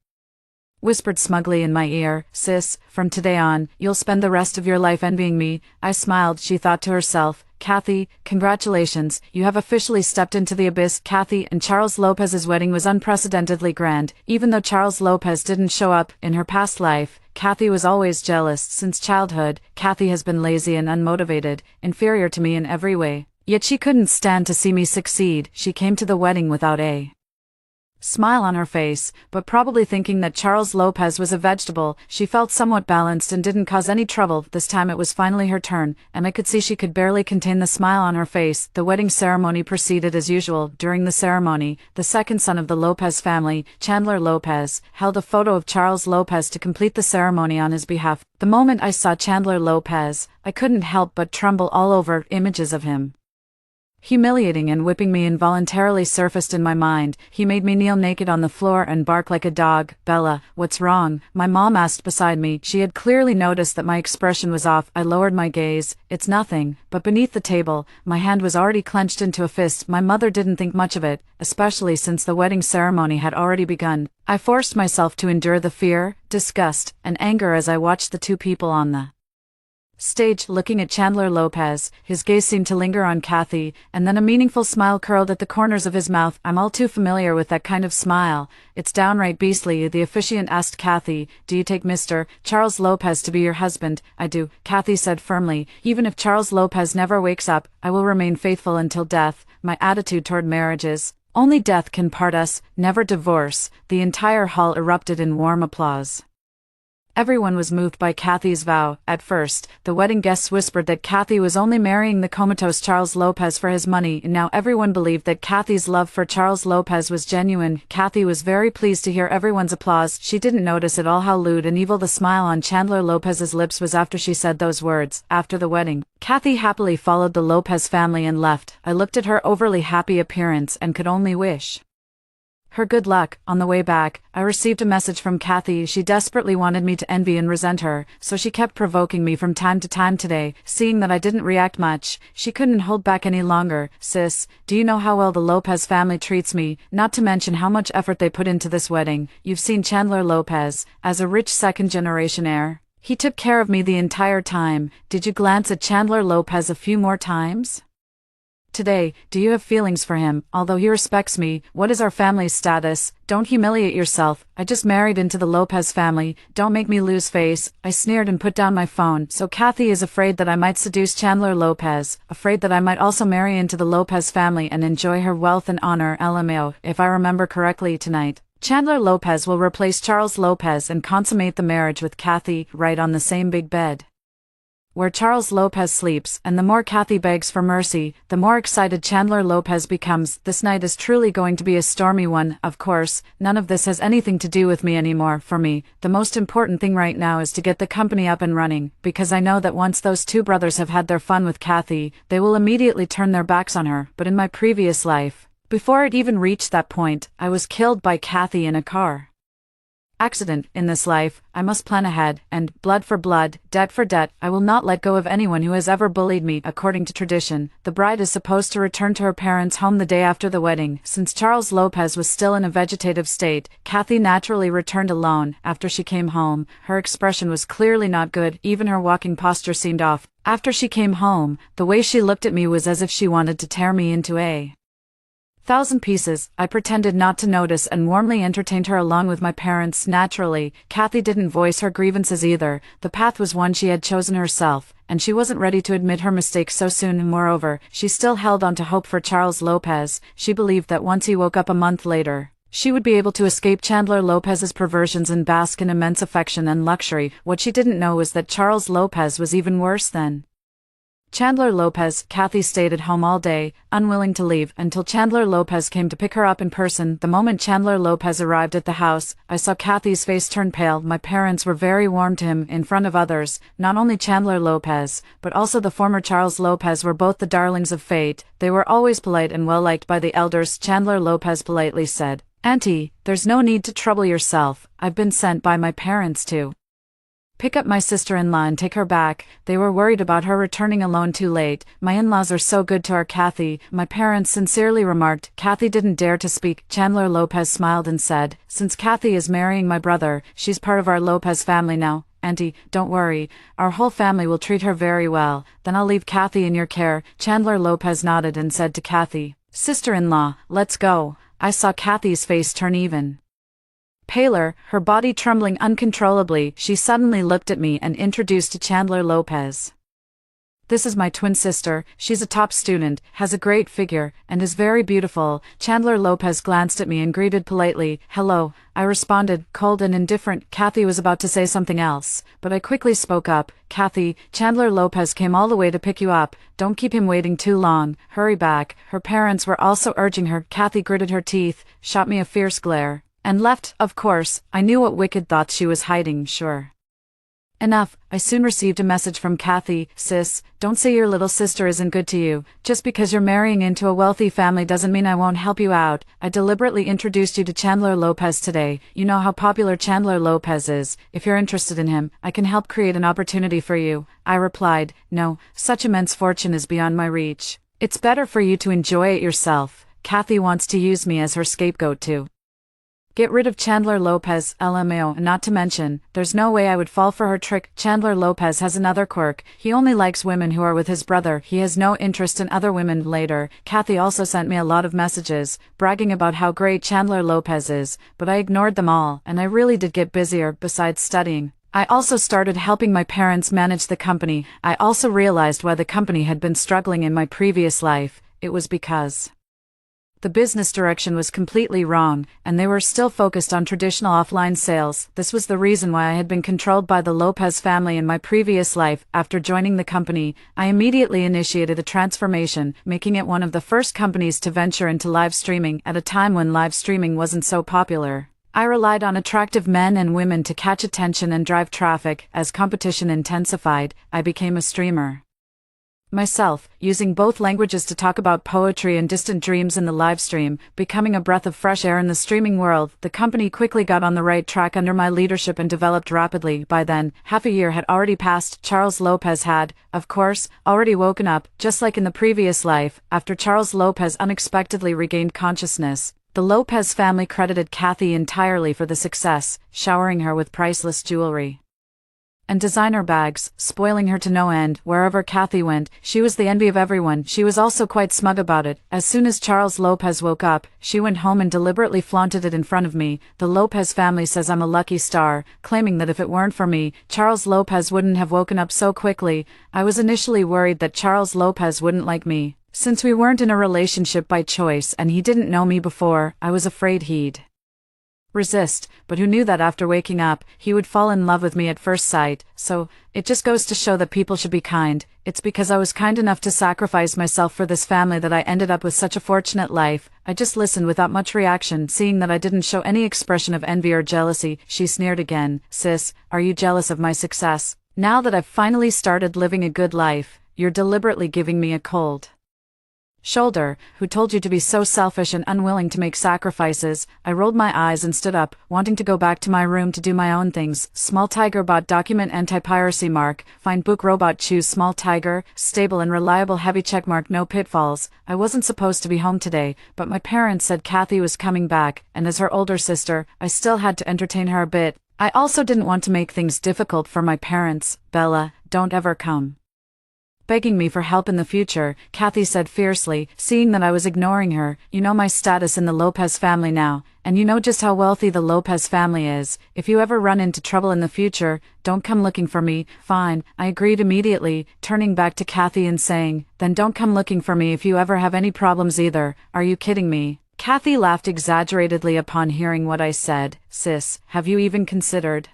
whispered smugly in my ear, sis, from today on, you'll spend the rest of your life envying me. I smiled. She thought to herself, Kathy, congratulations, you have officially stepped into the abyss. Kathy and Charles Lopez's wedding was unprecedentedly grand. Even though Charles Lopez didn't show up in her past life, Kathy was always jealous. Since childhood, Kathy has been lazy and unmotivated, inferior to me in every way. Yet she couldn't stand to see me succeed. She came to the wedding without a smile on her face, but probably thinking that Charles Lopez was a vegetable. She felt somewhat balanced and didn't cause any trouble. This time it was finally her turn, and I could see she could barely contain the smile on her face. The wedding ceremony proceeded as usual. During the ceremony, the second son of the Lopez family, Chandler Lopez, held a photo of Charles Lopez to complete the ceremony on his behalf. The moment I saw Chandler Lopez, I couldn't help but tremble all over. Images of him humiliating and whipping me involuntarily surfaced in my mind. He made me kneel naked on the floor and bark like a dog. Bella, what's wrong? My mom asked beside me. She had clearly noticed that my expression was off. I lowered my gaze. It's nothing. But beneath the table, my hand was already clenched into a fist. My mother didn't think much of it, especially since the wedding ceremony had already begun. I forced myself to endure the fear, disgust, and anger as I watched the two people on the stage looking at Chandler Lopez. His gaze seemed to linger on Kathy, and then a meaningful smile curled at the corners of his mouth. I'm all too familiar with that kind of smile. It's downright beastly. The officiant asked Kathy, do you take Mr. Charles Lopez to be your husband? I do, Kathy said firmly. Even if Charles Lopez never wakes up, I will remain faithful until death. My attitude toward marriage is, only death can part us, never divorce. The entire hall erupted in warm applause. Everyone was moved by Kathy's vow. At first, the wedding guests whispered that Kathy was only marrying the comatose Charles Lopez for his money, and now everyone believed that Kathy's love for Charles Lopez was genuine. Kathy was very pleased to hear everyone's applause. She didn't notice at all how lewd and evil the smile on Chandler Lopez's lips was after she said those words. After the wedding, Kathy happily followed the Lopez family and left. I looked at her overly happy appearance and could only wish her good luck. On the way back, I received a message from Kathy. She desperately wanted me to envy and resent her, so she kept provoking me from time to time. Today, seeing that I didn't react much, she couldn't hold back any longer. Sis, do you know how well the Lopez family treats me, not to mention how much effort they put into this wedding? You've seen Chandler Lopez, as a rich second-generation heir. He took care of me the entire time. Did you glance at Chandler Lopez a few more times today? Do you have feelings for him? Although he respects me, what is our family's status? Don't humiliate yourself. I just married into the Lopez family. Don't make me lose face. I sneered and put down my phone. So Kathy is afraid that I might seduce Chandler Lopez, afraid that I might also marry into the Lopez family and enjoy her wealth and honor. LMAO, if I remember correctly tonight, Chandler Lopez will replace Charles Lopez and consummate the marriage with Kathy, right on the same big bed where Charles Lopez sleeps. And the more Kathy begs for mercy, the more excited Chandler Lopez becomes. This night is truly going to be a stormy one. Of course, none of this has anything to do with me anymore. For me, the most important thing right now is to get the company up and running, because I know that once those two brothers have had their fun with Kathy, they will immediately turn their backs on her. But in my previous life, before it even reached that point, I was killed by Kathy in a car accident. In this life, I must plan ahead, and, blood for blood, debt for debt, I will not let go of anyone who has ever bullied me. According to tradition, the bride is supposed to return to her parents' home the day after the wedding. Since Charles Lopez was still in a vegetative state, Kathy naturally returned alone. After she came home, her expression was clearly not good. Even her walking posture seemed off. After she came home, the way she looked at me was as if she wanted to tear me into a thousand pieces. I pretended not to notice and warmly entertained her along with my parents. Naturally, Kathy didn't voice her grievances either. The path was one she had chosen herself, and she wasn't ready to admit her mistake so soon. Moreover, she still held on to hope for Charles Lopez. She believed that once he woke up a month later, she would be able to escape Chandler Lopez's perversions and bask in immense affection and luxury. What she didn't know was that Charles Lopez was even worse than Chandler Lopez. Kathy stayed at home all day, unwilling to leave, until Chandler Lopez came to pick her up in person. The moment Chandler Lopez arrived at the house, I saw Kathy's face turn pale. My parents were very warm to him in front of others. Not only Chandler Lopez, but also the former Charles Lopez were both the darlings of fate. They were always polite and well liked by the elders. Chandler Lopez politely said, "Auntie, there's no need to trouble yourself. I've been sent by my parents to pick up my sister-in-law and take her back. They were worried about her returning alone too late. My in-laws are so good to our Kathy," my parents sincerely remarked. Kathy didn't dare to speak. Chandler Lopez smiled and said, "Since Kathy is marrying my brother, she's part of our Lopez family now. Auntie, don't worry. Our whole family will treat her very well. Then I'll leave Kathy in your care." Chandler Lopez nodded and said to Kathy, "Sister-in-law, let's go." I saw Kathy's face turn even paler, her body trembling uncontrollably. She suddenly looked at me and introduced to Chandler Lopez. "This is my twin sister. She's a top student, has a great figure, and is very beautiful." Chandler Lopez glanced at me and greeted politely. "Hello," I responded, cold and indifferent. Kathy was about to say something else, but I quickly spoke up. "Kathy, Chandler Lopez came all the way to pick you up. Don't keep him waiting too long. Hurry back." Her parents were also urging her. Kathy gritted her teeth, shot me a fierce glare, and left. Of course, I knew what wicked thoughts she was hiding, sure enough. I soon received a message from Kathy. "Sis, don't say your little sister isn't good to you. Just because you're marrying into a wealthy family doesn't mean I won't help you out. I deliberately introduced you to Chandler Lopez today. You know how popular Chandler Lopez is. If you're interested in him, I can help create an opportunity for you." I replied, "No, such immense fortune is beyond my reach. It's better for you to enjoy it yourself." Kathy wants to use me as her scapegoat too. Get rid of Chandler Lopez, LMAO, and not to mention, there's no way I would fall for her trick. Chandler Lopez has another quirk. He only likes women who are with his brother. He has no interest in other women. Later, Kathy also sent me a lot of messages, bragging about how great Chandler Lopez is, but I ignored them all, and I really did get busier. Besides studying, I also started helping my parents manage the company. I also realized why the company had been struggling in my previous life. It was because the business direction was completely wrong, and they were still focused on traditional offline sales. This was the reason why I had been controlled by the Lopez family in my previous life. After joining the company, I immediately initiated a transformation, making it one of the first companies to venture into live streaming at a time when live streaming wasn't so popular. I relied on attractive men and women to catch attention and drive traffic. As competition intensified, I became a streamer myself, using both languages to talk about poetry and distant dreams in the live stream, becoming a breath of fresh air in the streaming world. The company quickly got on the right track under my leadership and developed rapidly. By then, half a year had already passed. Charles Lopez had, of course, already woken up, just like in the previous life. After Charles Lopez unexpectedly regained consciousness, the Lopez family credited Kathy entirely for the success, showering her with priceless jewelry and designer bags, spoiling her to no end. Wherever Kathy went, she was the envy of everyone. She was also quite smug about it. As soon as Charles Lopez woke up, she went home and deliberately flaunted it in front of me. The Lopez family says I'm a lucky star, claiming that if it weren't for me, Charles Lopez wouldn't have woken up so quickly. I was initially worried that Charles Lopez wouldn't like me, since we weren't in a relationship by choice and he didn't know me before. I was afraid he'd resist, but who knew that after waking up, he would fall in love with me at first sight. So, it just goes to show that people should be kind. It's because I was kind enough to sacrifice myself for this family that I ended up with such a fortunate life. I just listened without much reaction, seeing that I didn't show any expression of envy or jealousy. She sneered again. "Sis, are you jealous of my success? Now that I've finally started living a good life, you're deliberately giving me a cold shoulder. Who told you to be so selfish and unwilling to make sacrifices?" I rolled my eyes and stood up, wanting to go back to my room to do my own things. Small Tiger bot document anti-piracy mark. Find book robot choose Small Tiger, stable and reliable heavy check mark no pitfalls. I wasn't supposed to be home today, but my parents said Kathy was coming back, and as her older sister, I still had to entertain her a bit. I also didn't want to make things difficult for my parents. "Bella, don't ever come begging me for help in the future," Kathy said fiercely, seeing that I was ignoring her. "You know my status in the Lopez family now, and you know just how wealthy the Lopez family is. If you ever run into trouble in the future, don't come looking for me." "Fine," I agreed immediately, turning back to Kathy and saying, "Then don't come looking for me if you ever have any problems either." "Are you kidding me?" Kathy laughed exaggeratedly upon hearing what I said. "Sis, have you even considered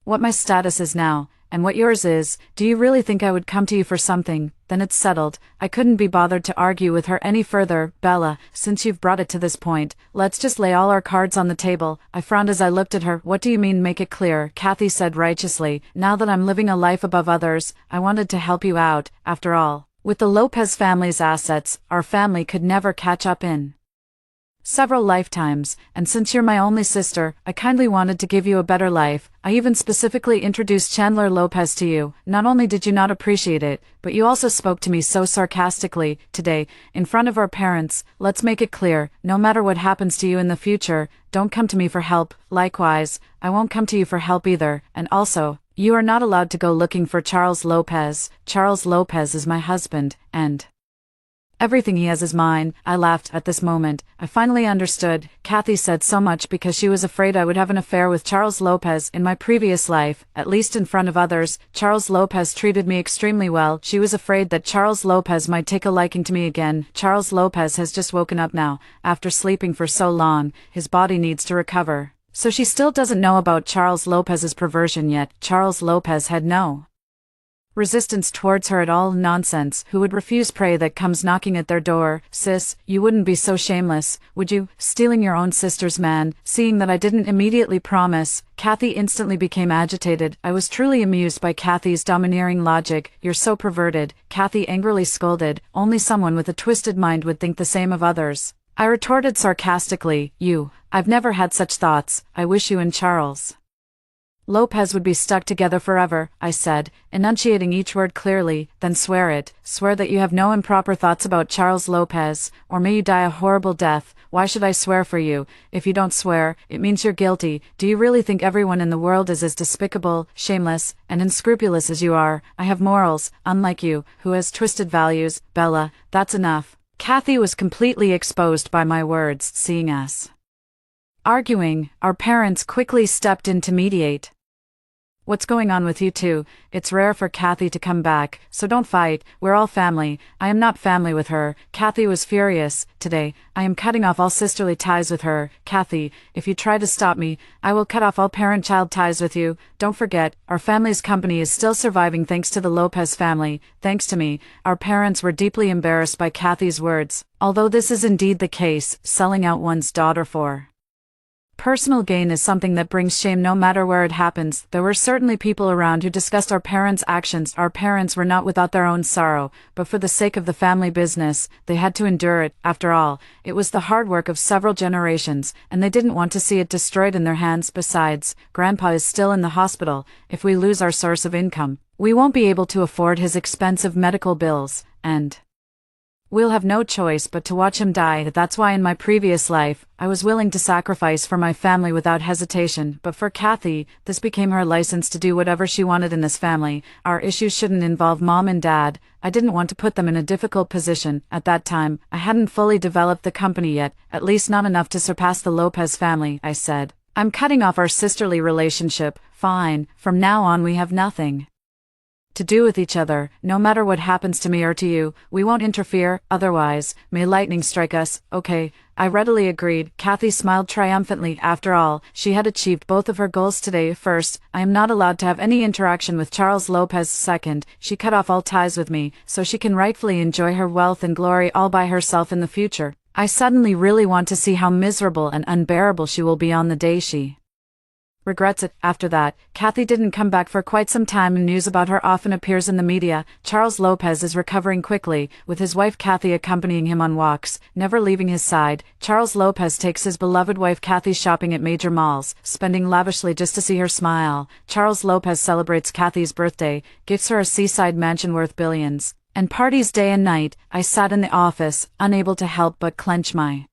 what my status is now, and what yours is? Do you really think I would come to you for something? Then it's settled." I couldn't be bothered to argue with her any further. "Bella, since you've brought it to this point, let's just lay all our cards on the table." I frowned as I looked at her. "What do you mean make it clear?" Kathy said righteously. "Now that I'm living a life above others, I wanted to help you out. After all, with the Lopez family's assets, our family could never catch up in several lifetimes, and since you're my only sister, I kindly wanted to give you a better life. I even specifically introduced Chandler Lopez to you. Not only did you not appreciate it, but you also spoke to me so sarcastically. Today, in front of our parents, let's make it clear, no matter what happens to you in the future, don't come to me for help. Likewise, I won't come to you for help either. And also, You are not allowed to go looking for Charles Lopez. Charles Lopez is my husband, and everything he has is mine. I laughed at this moment. I finally understood. Kathy said so much because she was afraid I would have an affair with Charles Lopez in my previous life, at least in front of others. Charles Lopez treated me extremely well. She was afraid that Charles Lopez might take a liking to me again. Charles Lopez has just woken up now, after sleeping for so long. His body needs to recover. So she still doesn't know about Charles Lopez's perversion yet. Charles Lopez had no resistance towards her at all. Nonsense. Who would refuse prey that comes knocking at their door? Sis, you wouldn't be so shameless, would you? Stealing your own sister's man. Seeing that I didn't immediately promise, Kathy instantly became agitated. I was truly amused by Kathy's domineering logic. You're so perverted, Kathy angrily scolded. Only someone with a twisted mind would think the same of others. I retorted sarcastically. I've never had such thoughts. I wish you and Charles Lopez would be stuck together forever, I said, enunciating each word clearly. Then swear it. Swear that you have no improper thoughts about Charles Lopez, or may you die a horrible death. Why should I swear for you? If you don't swear, it means you're guilty. Do you really think everyone in the world is as despicable, shameless, and unscrupulous as you are? I have morals, unlike you, who has twisted values. Bella, that's enough. Kathy was completely exposed by my words. Seeing us arguing, our parents quickly stepped in to mediate. What's going on with you two? It's rare for Kathy to come back, so don't fight. We're all family. I am not family with her. Kathy was furious. Today, I am cutting off all sisterly ties with her. Kathy, if you try to stop me, I will cut off all parent-child ties with you. Don't forget, our family's company is still surviving thanks to the Lopez family, thanks to me. Our parents were deeply embarrassed by Kathy's words. Although this is indeed the case, selling out one's daughter for personal gain is something that brings shame no matter where it happens. There were certainly people around who discussed our parents' actions. Our parents were not without their own sorrow, but for the sake of the family business, they had to endure it. After all, it was the hard work of several generations, and they didn't want to see it destroyed in their hands. Besides, Grandpa is still in the hospital. If we lose our source of income, we won't be able to afford his expensive medical bills, and we'll have no choice but to watch him die. That's why in my previous life, I was willing to sacrifice for my family without hesitation. But for Kathy, this became her license to do whatever she wanted in this family. Our issues shouldn't involve Mom and Dad. I didn't want to put them in a difficult position. At that time, I hadn't fully developed the company yet, at least not enough to surpass the Lopez family. I said, I'm cutting off our sisterly relationship. Fine, from now on we have nothing to do with each other. No matter what happens to me or to you, we won't interfere. Otherwise, may lightning strike us. Okay, I readily agreed. Kathy smiled triumphantly. After all, she had achieved both of her goals today. First, I am not allowed to have any interaction with Charles Lopez. Second, she cut off all ties with me, so she can rightfully enjoy her wealth and glory all by herself in the future. I suddenly really want to see how miserable and unbearable she will be on the day she regrets it. After that, Kathy didn't come back for quite some time, and news about her often appears in the media. Charles Lopez is recovering quickly, with his wife Kathy accompanying him on walks, never leaving his side. Charles Lopez takes his beloved wife Kathy shopping at major malls, spending lavishly just to see her smile. Charles Lopez celebrates Kathy's birthday, gifts her a seaside mansion worth billions, and parties day and night. I sat in the office, unable to help but clench my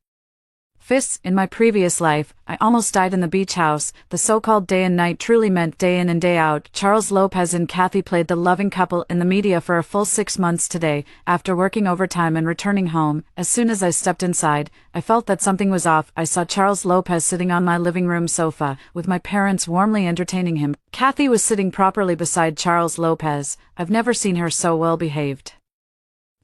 fists. In my previous life, I almost died in the beach house. The so-called day and night truly meant day in and day out. Charles Lopez and Kathy played the loving couple in the media for a full 6 months. Today, after working overtime and returning home, as soon as I stepped inside, I felt that something was off. I saw Charles Lopez sitting on my living room sofa, with my parents warmly entertaining him. Kathy was sitting properly beside Charles Lopez. I've never seen her so well behaved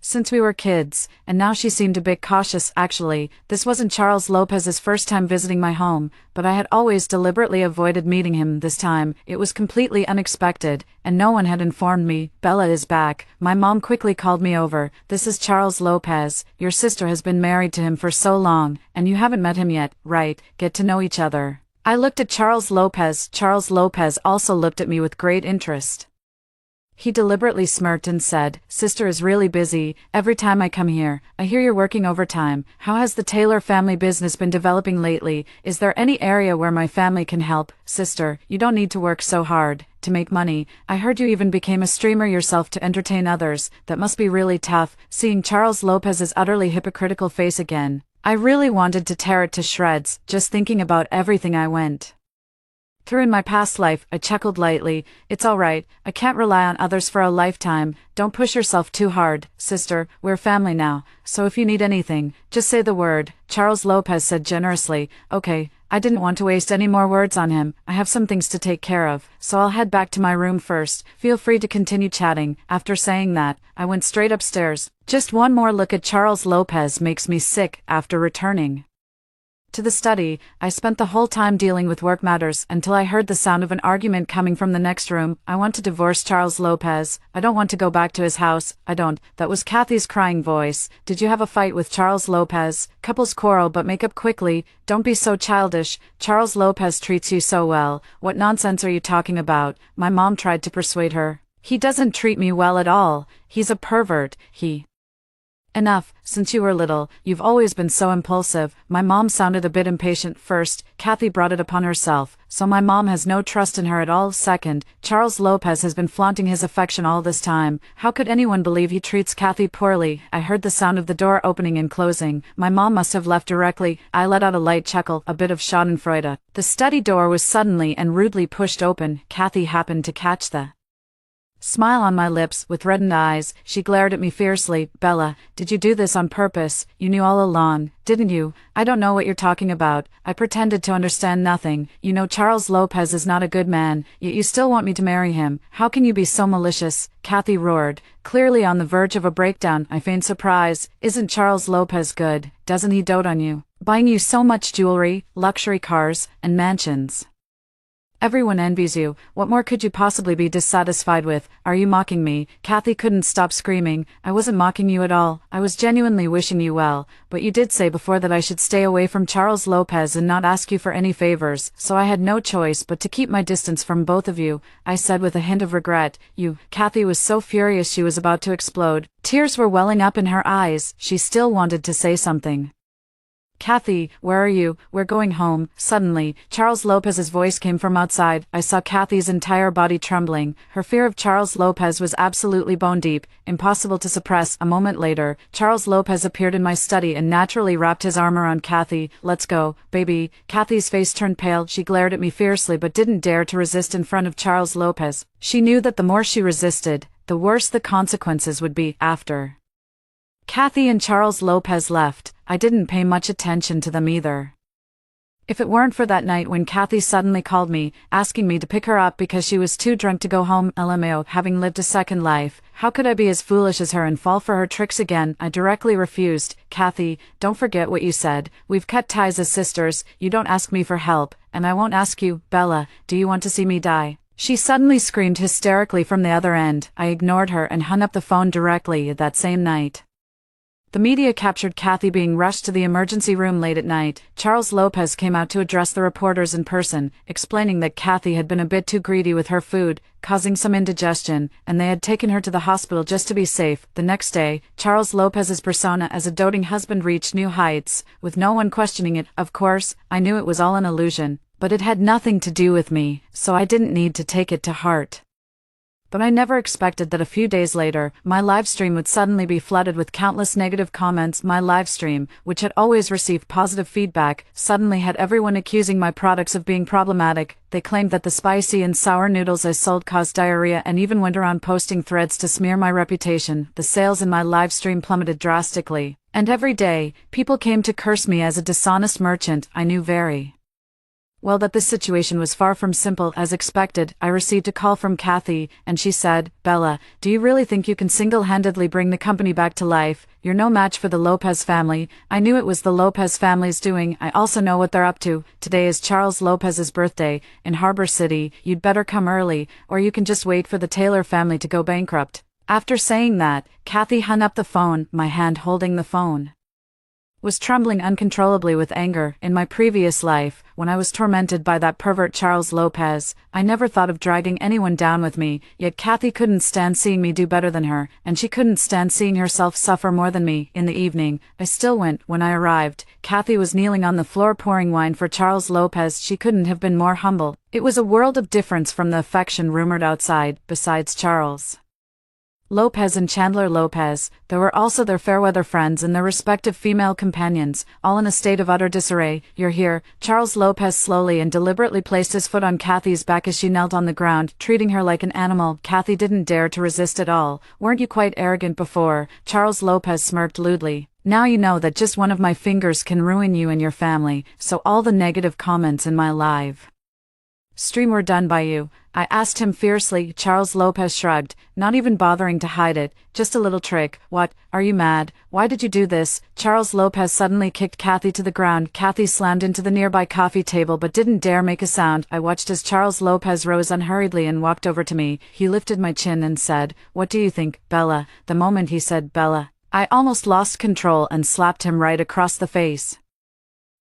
since we were kids, and now she seemed a bit cautious. Actually, this wasn't Charles Lopez's first time visiting my home, but I had always deliberately avoided meeting him. This time, it was completely unexpected, and no one had informed me. Bella is back. My mom quickly called me over. This is Charles Lopez. Your sister has been married to him for so long, and you haven't met him yet, right? Get to know each other. I looked at Charles Lopez. Charles Lopez also looked at me with great interest. He deliberately smirked and said, Sister is really busy. Every time I come here, I hear you're working overtime. How has the Taylor family business been developing lately? Is there any area where my family can help? Sister, you don't need to work so hard to make money. I heard you even became a streamer yourself to entertain others. That must be really tough. Seeing Charles Lopez's utterly hypocritical face again, I really wanted to tear it to shreds, just thinking about everything I went Through in my past life, I chuckled lightly. It's all right, I can't rely on others for a lifetime. Don't push yourself too hard, sister, we're family now, so if you need anything, just say the word, Charles Lopez said generously. Okay, I didn't want to waste any more words on him. I have some things to take care of, so I'll head back to my room first. Feel free to continue chatting. After saying that, I went straight upstairs. Just one more look at Charles Lopez makes me sick. After returning to the study, I spent the whole time dealing with work matters until I heard the sound of an argument coming from the next room. I want to divorce Charles Lopez. I don't want to go back to his house. I don't. That was Kathy's crying voice. Did you have a fight with Charles Lopez? Couples quarrel but make up quickly. Don't be so childish. Charles Lopez treats you so well. What nonsense are you talking about? My mom tried to persuade her. He doesn't treat me well at all. He's a pervert. Enough, since you were little, you've always been so impulsive. My mom sounded a bit impatient. First, Kathy brought it upon herself, so my mom has no trust in her at all. Second, Charles Lopez has been flaunting his affection all this time. How could anyone believe he treats Kathy poorly? I heard the sound of the door opening and closing. My mom must have left directly. I let out a light chuckle, a bit of schadenfreude. The study door was suddenly and rudely pushed open. Kathy happened to catch the smile on my lips. With reddened eyes, she glared at me fiercely. Bella, did you do this on purpose? You knew all along, didn't you? I don't know what you're talking about. I pretended to understand nothing. You know Charles Lopez is not a good man, yet you still want me to marry him. How can you be so malicious? Kathy roared, clearly on the verge of a breakdown. I feigned surprise. Isn't Charles Lopez good? Doesn't he dote on you? Buying you so much jewelry, luxury cars, and mansions? Everyone envies you. What more could you possibly be dissatisfied with? Are you mocking me? Kathy couldn't stop screaming. I wasn't mocking you at all. I was genuinely wishing you well, but you did say before that I should stay away from Charles Lopez and not ask you for any favors, so I had no choice but to keep my distance from both of you, I said with a hint of regret. Kathy was so furious she was about to explode. Tears were welling up in her eyes. She still wanted to say something. Kathy, where are you? We're going home. Suddenly, Charles Lopez's voice came from outside. I saw Kathy's entire body trembling. Her fear of Charles Lopez was absolutely bone deep, impossible to suppress. A moment later, Charles Lopez appeared in my study and naturally wrapped his arm around Kathy. Let's go, baby. Kathy's face turned pale. She glared at me fiercely but didn't dare to resist in front of Charles Lopez. She knew that the more she resisted, the worse the consequences would be. After Kathy and Charles Lopez left, I didn't pay much attention to them either. If it weren't for that night when Kathy suddenly called me, asking me to pick her up because she was too drunk to go home, LMAO, having lived a second life, how could I be as foolish as her and fall for her tricks again? I directly refused. Kathy, don't forget what you said. We've cut ties as sisters. You don't ask me for help, and I won't ask you. Bella, do you want to see me die? She suddenly screamed hysterically from the other end. I ignored her and hung up the phone directly that same night. The media captured Kathy being rushed to the emergency room late at night. Charles Lopez came out to address the reporters in person, explaining that Kathy had been a bit too greedy with her food, causing some indigestion, and they had taken her to the hospital just to be safe. The next day, Charles Lopez's persona as a doting husband reached new heights, with no one questioning it. Of course, I knew it was all an illusion, but it had nothing to do with me, so I didn't need to take it to heart. But I never expected that a few days later, my livestream would suddenly be flooded with countless negative comments. My livestream, which had always received positive feedback, suddenly had everyone accusing my products of being problematic. They claimed that the spicy and sour noodles I sold caused diarrhea and even went around posting threads to smear my reputation. The sales in my livestream plummeted drastically, and every day, people came to curse me as a dishonest merchant. I knew very well that this situation was far from simple. As expected, I received a call from Kathy, and she said, Bella, do you really think you can single-handedly bring the company back to life? You're no match for the Lopez family. I knew it was the Lopez family's doing. I also know what they're up to. Today is Charles Lopez's birthday, in Harbor City. You'd better come early, or you can just wait for the Taylor family to go bankrupt. After saying that, Kathy hung up the phone. My hand holding the phone was trembling uncontrollably with anger. In my previous life, when I was tormented by that pervert Charles Lopez, I never thought of dragging anyone down with me, yet Kathy couldn't stand seeing me do better than her, and she couldn't stand seeing herself suffer more than me. In the evening, I still went. When I arrived, Kathy was kneeling on the floor pouring wine for Charles Lopez. She couldn't have been more humble. It was a world of difference from the affection rumored outside. Besides Charles Lopez and Chandler Lopez. There were also their fairweather friends and their respective female companions, all in a state of utter disarray. "You're here." Charles Lopez slowly and deliberately placed his foot on Kathy's back as she knelt on the ground, treating her like an animal. Kathy didn't dare to resist at all. "Weren't you quite arrogant before?" Charles Lopez smirked lewdly. "Now you know that just one of my fingers can ruin you and your family, so all the negative comments in my live stream were done by you." I asked him fiercely. Charles Lopez shrugged, not even bothering to hide it. "Just a little trick." "What? Are you mad? Why did you do this?" Charles Lopez suddenly kicked Kathy to the ground. Kathy slammed into the nearby coffee table but didn't dare make a sound. I watched as Charles Lopez rose unhurriedly and walked over to me. He lifted my chin and said, "What do you think, Bella?" The moment he said Bella, I almost lost control and slapped him right across the face.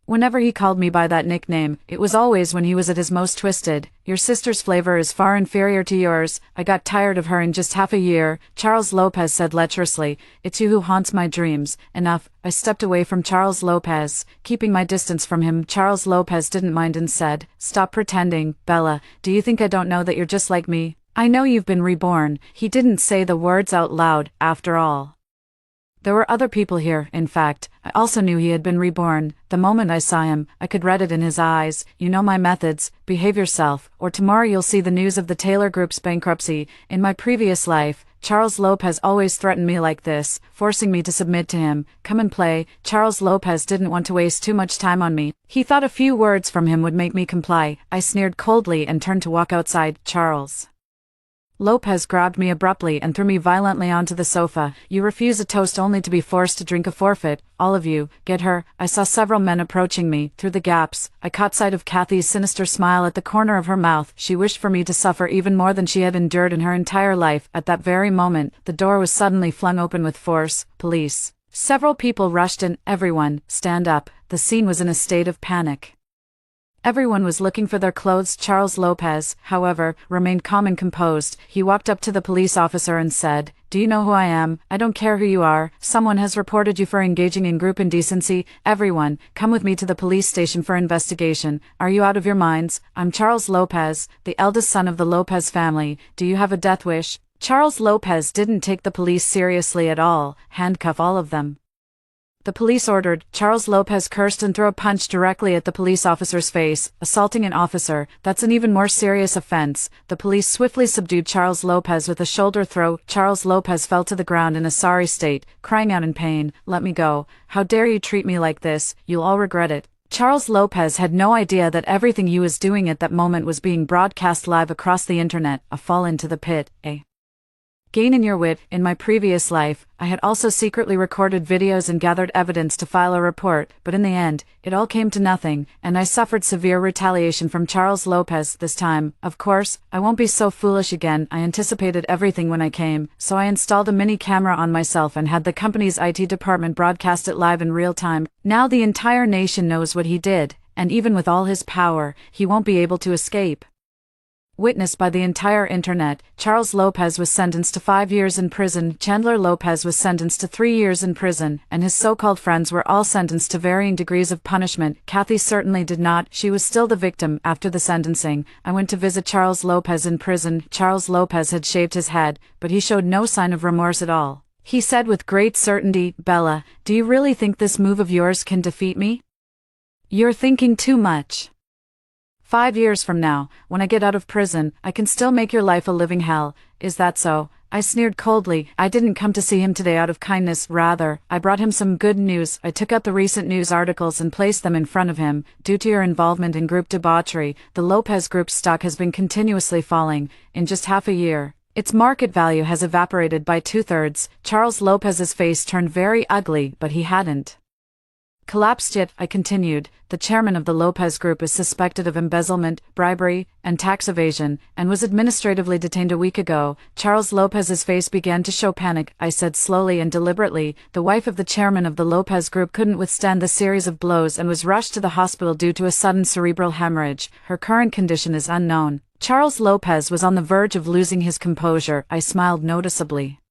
Whenever he called me by that nickname, it was always when he was at his most twisted. "Your sister's flavor is far inferior to yours. I got tired of her in just half a year," Charles Lopez said lecherously. "It's you who haunts my dreams." Enough. I stepped away from Charles Lopez, keeping my distance from him. Charles Lopez didn't mind and said, "Stop pretending, Bella. Do you think I don't know that you're just like me? I know you've been reborn." He didn't say the words out loud, after all. There were other people here. In fact, I also knew he had been reborn. The moment I saw him, I could read it in his eyes. "You know my methods. Behave yourself, or tomorrow you'll see the news of the Taylor Group's bankruptcy." In my previous life, Charles Lopez always threatened me like this, forcing me to submit to him. "Come and play." Charles Lopez didn't want to waste too much time on me. He thought a few words from him would make me comply. I sneered coldly and turned to walk outside. Charles Lopez grabbed me abruptly and threw me violently onto the sofa. "You refuse a toast only to be forced to drink a forfeit. All of you, get her." I saw several men approaching me. Through the gaps, I caught sight of Kathy's sinister smile at the corner of her mouth. She wished for me to suffer even more than she had endured in her entire life. At that very moment, the door was suddenly flung open with force. "Police." Several people rushed in. "Everyone, stand up." The scene was in a state of panic. Everyone was looking for their clothes. Charles Lopez, however, remained calm and composed. He walked up to the police officer and said, "Do you know who I am? I don't care who you are. Someone has reported you for engaging in group indecency. Everyone, come with me to the police station for investigation." "Are you out of your minds? I'm Charles Lopez, the eldest son of the Lopez family. Do you have a death wish?" Charles Lopez didn't take the police seriously at all. "Handcuff all of them," the police ordered. Charles Lopez cursed and threw a punch directly at the police officer's face. "Assaulting an officer, that's an even more serious offense." The police swiftly subdued Charles Lopez with a shoulder throw. Charles Lopez fell to the ground in a sorry state, crying out in pain, "Let me go. How dare you treat me like this? You'll all regret it." Charles Lopez had no idea that everything he was doing at that moment was being broadcast live across the internet. A fall into the pit, gain in your wit. In my previous life, I had also secretly recorded videos and gathered evidence to file a report, but in the end, it all came to nothing, and I suffered severe retaliation from Charles Lopez this time. Of course, I won't be so foolish again. I anticipated everything when I came, so I installed a mini camera on myself and had the company's IT department broadcast it live in real time. Now the entire nation knows what he did, and even with all his power, he won't be able to escape. Witnessed by the entire internet, Charles Lopez was sentenced to 5 years in prison, Chandler Lopez was sentenced to 3 years in prison, and his so-called friends were all sentenced to varying degrees of punishment. Kathy certainly did not. She was still the victim. After the sentencing, I went to visit Charles Lopez in prison. Charles Lopez had shaved his head, but he showed no sign of remorse at all. He said with great certainty, "Bella, do you really think this move of yours can defeat me? You're thinking too much. 5 years from now, when I get out of prison, I can still make your life a living hell. Is that so?" I sneered coldly. "I didn't come to see him today out of kindness. Rather, I brought him some good news." I took out the recent news articles and placed them in front of him. "Due to your involvement in group debauchery, the Lopez Group's stock has been continuously falling. In just half a year, its market value has evaporated by 2/3. Charles Lopez's face turned very ugly, but he hadn't collapsed yet. I continued. "The chairman of the Lopez Group is suspected of embezzlement, bribery, and tax evasion, and was administratively detained a week ago." Charles Lopez's face began to show panic. I said slowly and deliberately, "The wife of the chairman of the Lopez Group couldn't withstand the series of blows and was rushed to the hospital due to a sudden cerebral hemorrhage. Her current condition is unknown." Charles Lopez was on the verge of losing his composure. I smiled noticeably.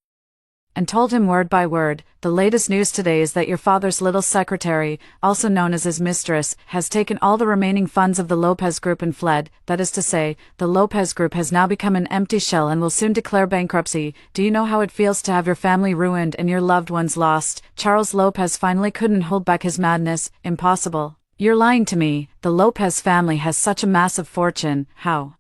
and told him word by word, "The latest news today is that your father's little secretary, also known as his mistress, has taken all the remaining funds of the Lopez Group and fled. That is to say, the Lopez Group has now become an empty shell and will soon declare bankruptcy. Do you know how it feels to have your family ruined and your loved ones lost?" Charles Lopez finally couldn't hold back his madness. "Impossible. You're lying to me. The Lopez family has such a massive fortune. How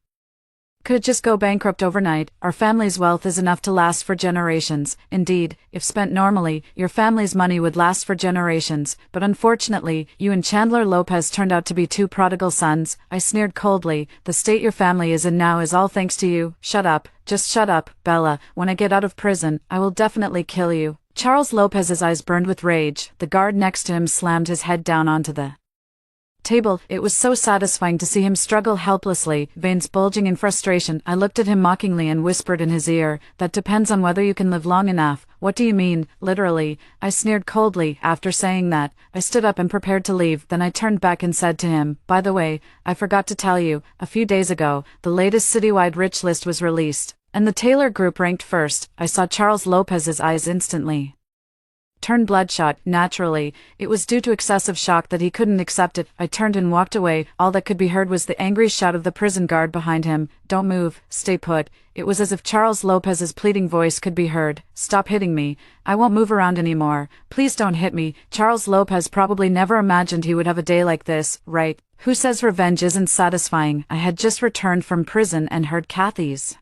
could just go bankrupt overnight? Our family's wealth is enough to last for generations. Indeed, if spent normally, your family's money would last for generations. But unfortunately, you and Chandler Lopez turned out to be two prodigal sons." I sneered coldly. "The state your family is in now is all thanks to you." "Shut up. Just shut up, Bella. When I get out of prison, I will definitely kill you." Charles Lopez's eyes burned with rage. The guard next to him slammed his head down onto the table. It was so satisfying to see him struggle helplessly, veins bulging in frustration. I looked at him mockingly and whispered in his ear, "That depends on whether you can live long enough." "What do you mean, literally?" I sneered coldly. After saying that, I stood up and prepared to leave. Then I turned back and said to him, "By the way, I forgot to tell you, a few days ago, the latest citywide rich list was released, and the Taylor Group ranked first." I saw Charles Lopez's eyes instantly turned bloodshot. Naturally, it was due to excessive shock that he couldn't accept it. I turned and walked away. All that could be heard was the angry shout of the prison guard behind him. "Don't move, stay put." It was as if Charles Lopez's pleading voice could be heard. "Stop hitting me. I won't move around anymore. Please don't hit me." Charles Lopez probably never imagined he would have a day like this, right? Who says revenge isn't satisfying? I had just returned from prison and heard Kathy's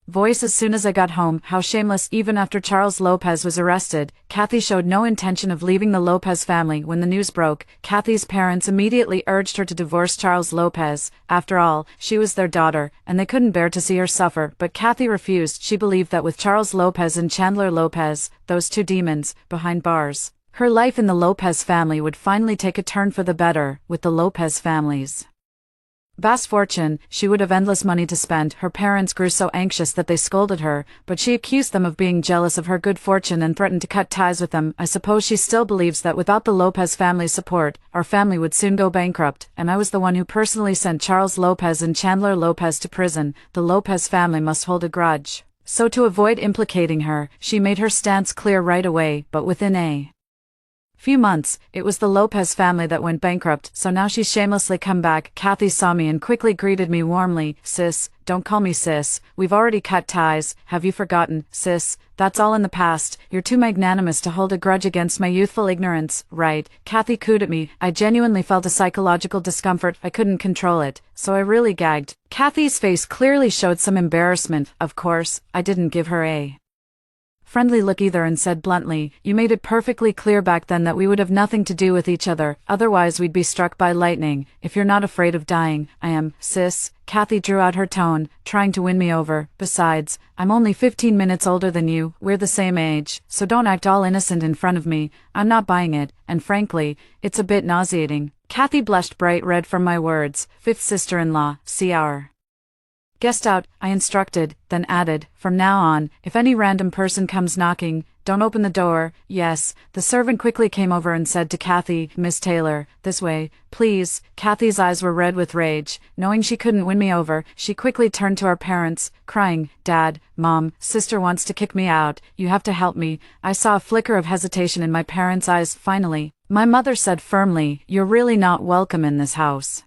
voice as soon as I got home. How shameless. Even after Charles Lopez was arrested, Kathy showed no intention of leaving the Lopez family. When the news broke, Kathy's parents immediately urged her to divorce Charles Lopez. After all, she was their daughter, and they couldn't bear to see her suffer. But Kathy refused. She believed that with Charles Lopez and Chandler Lopez, those two demons, behind bars, her life in the Lopez family would finally take a turn for the better. With the Lopez family's vast fortune, she would have endless money to spend. Her parents grew so anxious that they scolded her, but she accused them of being jealous of her good fortune and threatened to cut ties with them. I suppose she still believes that without the Lopez family's support, our family would soon go bankrupt, and I was the one who personally sent Charles Lopez and Chandler Lopez to prison. The Lopez family must hold a grudge. So to avoid implicating her, she made her stance clear right away. But within a few months, it was the Lopez family that went bankrupt, so now she's shamelessly come back. Kathy saw me and quickly greeted me warmly. "Sis, don't call me sis. We've already cut ties. Have you forgotten, sis? That's all in the past. You're too magnanimous to hold a grudge against my youthful ignorance, right?" Kathy cooed at me. I genuinely felt a psychological discomfort. I couldn't control it, so I really gagged. Kathy's face clearly showed some embarrassment. Of course, I didn't give her a friendly look either and said bluntly, "You made it perfectly clear back then that we would have nothing to do with each other, otherwise we'd be struck by lightning. If you're not afraid of dying, I am, sis." Kathy drew out her tone, trying to win me over. "Besides, I'm only 15 minutes older than you. We're the same age, so don't act all innocent in front of me. I'm not buying it, and frankly, it's a bit nauseating." Kathy blushed bright red from my words. "Fifth sister-in-law, see our guest out," I instructed, then added, "From now on, if any random person comes knocking, don't open the door." "Yes." The servant quickly came over and said to Kathy, "Miss Taylor, this way, please." Kathy's eyes were red with rage. Knowing she couldn't win me over, she quickly turned to our parents, crying, "Dad, Mom, Sister wants to kick me out. You have to help me." I saw a flicker of hesitation in my parents' eyes. Finally, my mother said firmly, "You're really not welcome in this house.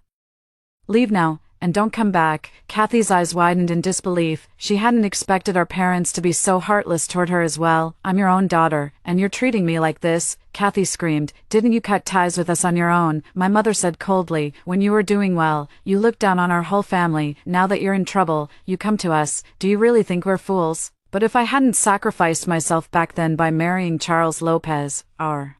Leave now, and don't come back." Kathy's eyes widened in disbelief. She hadn't expected our parents to be so heartless toward her as well. "I'm your own daughter, and you're treating me like this?" Kathy screamed. "Didn't you cut ties with us on your own?" My mother said coldly. "When you were doing well, you looked down on our whole family. Now that you're in trouble, you come to us. Do you really think we're fools?" But if I hadn't sacrificed myself back then by marrying Charles Lopez, our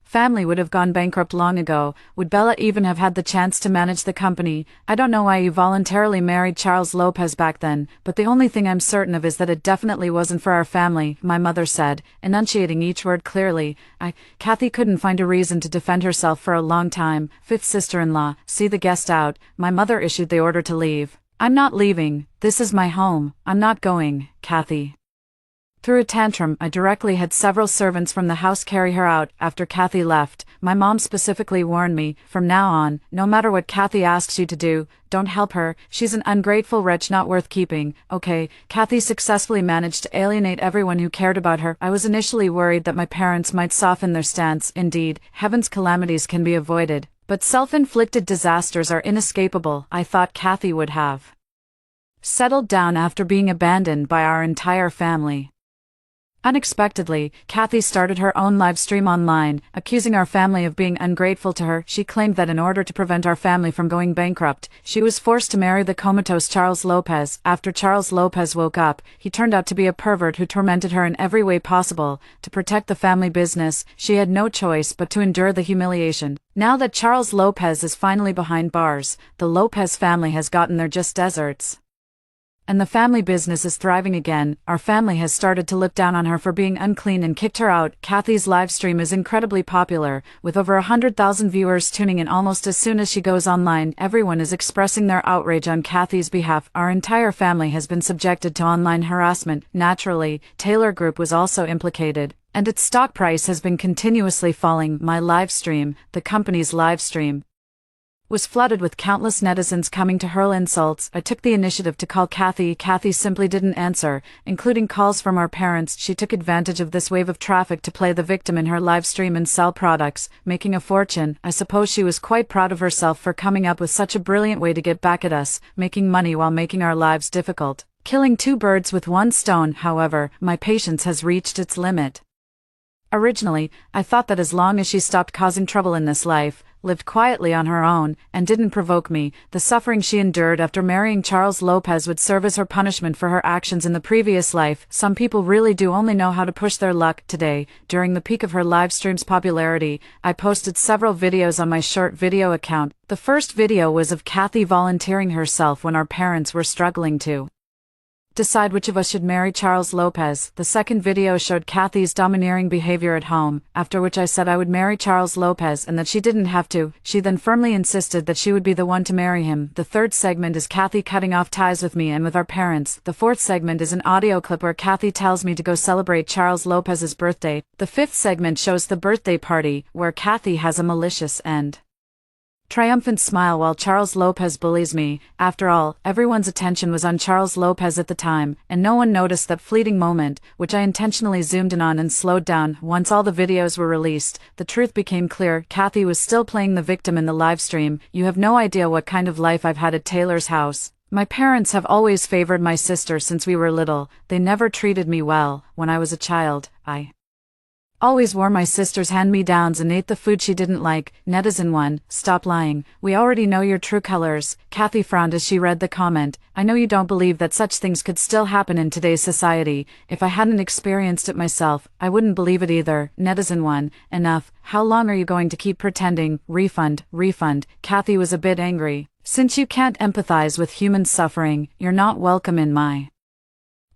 family would have gone bankrupt long ago. Would Bella even have had the chance to manage the company? I don't know why you voluntarily married Charles Lopez back then, but the only thing I'm certain of is that it definitely wasn't for our family, my mother said, enunciating each word clearly. Kathy couldn't find a reason to defend herself for a long time. "Fifth sister-in-law, see the guest out." My mother issued the order to leave. "I'm not leaving. This is my home. I'm not going." Kathy threw a tantrum. I directly had several servants from the house carry her out. After Kathy left, My mom specifically warned me, from now on, no matter what Kathy asks you to do, don't help her, she's an ungrateful wretch not worth keeping. Okay, Kathy successfully managed to alienate everyone who cared about her. I was initially worried that my parents might soften their stance. Indeed, heaven's calamities can be avoided, but self-inflicted disasters are inescapable. I thought Kathy would have settled down after being abandoned by our entire family. Unexpectedly, Kathy started her own live stream online, accusing our family of being ungrateful to her. She claimed that in order to prevent our family from going bankrupt, she was forced to marry the comatose Charles Lopez. After Charles Lopez woke up, he turned out to be a pervert who tormented her in every way possible. To protect the family business, she had no choice but to endure the humiliation. Now that Charles Lopez is finally behind bars, the Lopez family has gotten their just desserts, and the family business is thriving again. Our family has started to look down on her for being unclean and kicked her out. Kathy's live stream is incredibly popular, with over 100,000 viewers tuning in almost as soon as she goes online. Everyone is expressing their outrage on Kathy's behalf. Our entire family has been subjected to online harassment. Naturally, Taylor Group was also implicated, and its stock price has been continuously falling. My live stream, the company's live stream, was flooded with countless netizens coming to hurl insults. I took the initiative to call Kathy. Kathy simply didn't answer, including calls from our parents. She took advantage of this wave of traffic to play the victim in her live stream and sell products, making a fortune. I suppose she was quite proud of herself for coming up with such a brilliant way to get back at us, making money while making our lives difficult. Killing two birds with one stone. However, my patience has reached its limit. Originally, I thought that as long as she stopped causing trouble in this life, lived quietly on her own, and didn't provoke me, the suffering she endured after marrying Charles Lopez would serve as her punishment for her actions in the previous life. Some people really do only know how to push their luck. Today, during the peak of her live stream's popularity, I posted several videos on my short video account. The first video was of Kathy volunteering herself when our parents were struggling to decide which of us should marry Charles Lopez. The second video showed Kathy's domineering behavior at home, after which I said I would marry Charles Lopez and that she didn't have to. She then firmly insisted that she would be the one to marry him. The third segment is Kathy cutting off ties with me and with our parents. The fourth segment is an audio clip where Kathy tells me to go celebrate Charles Lopez's birthday. The fifth segment shows the birthday party, where Kathy has a malicious and triumphant smile while Charles Lopez bullies me. After all, everyone's attention was on Charles Lopez at the time, and no one noticed that fleeting moment, which I intentionally zoomed in on and slowed down. Once all the videos were released, the truth became clear. Kathy was still playing the victim in the live stream. You have no idea what kind of life I've had at Taylor's house. My parents have always favored my sister since we were little. They never treated me well. When I was a child, I always wore my sister's hand-me-downs and ate the food she didn't like. Netizen 1, stop lying. We already know your true colors. Kathy frowned as she read the comment. I know you don't believe that such things could still happen in today's society. If I hadn't experienced it myself, I wouldn't believe it either. Netizen 1, enough. How long are you going to keep pretending? Refund, refund. Kathy was a bit angry. Since you can't empathize with human suffering, you're not welcome in my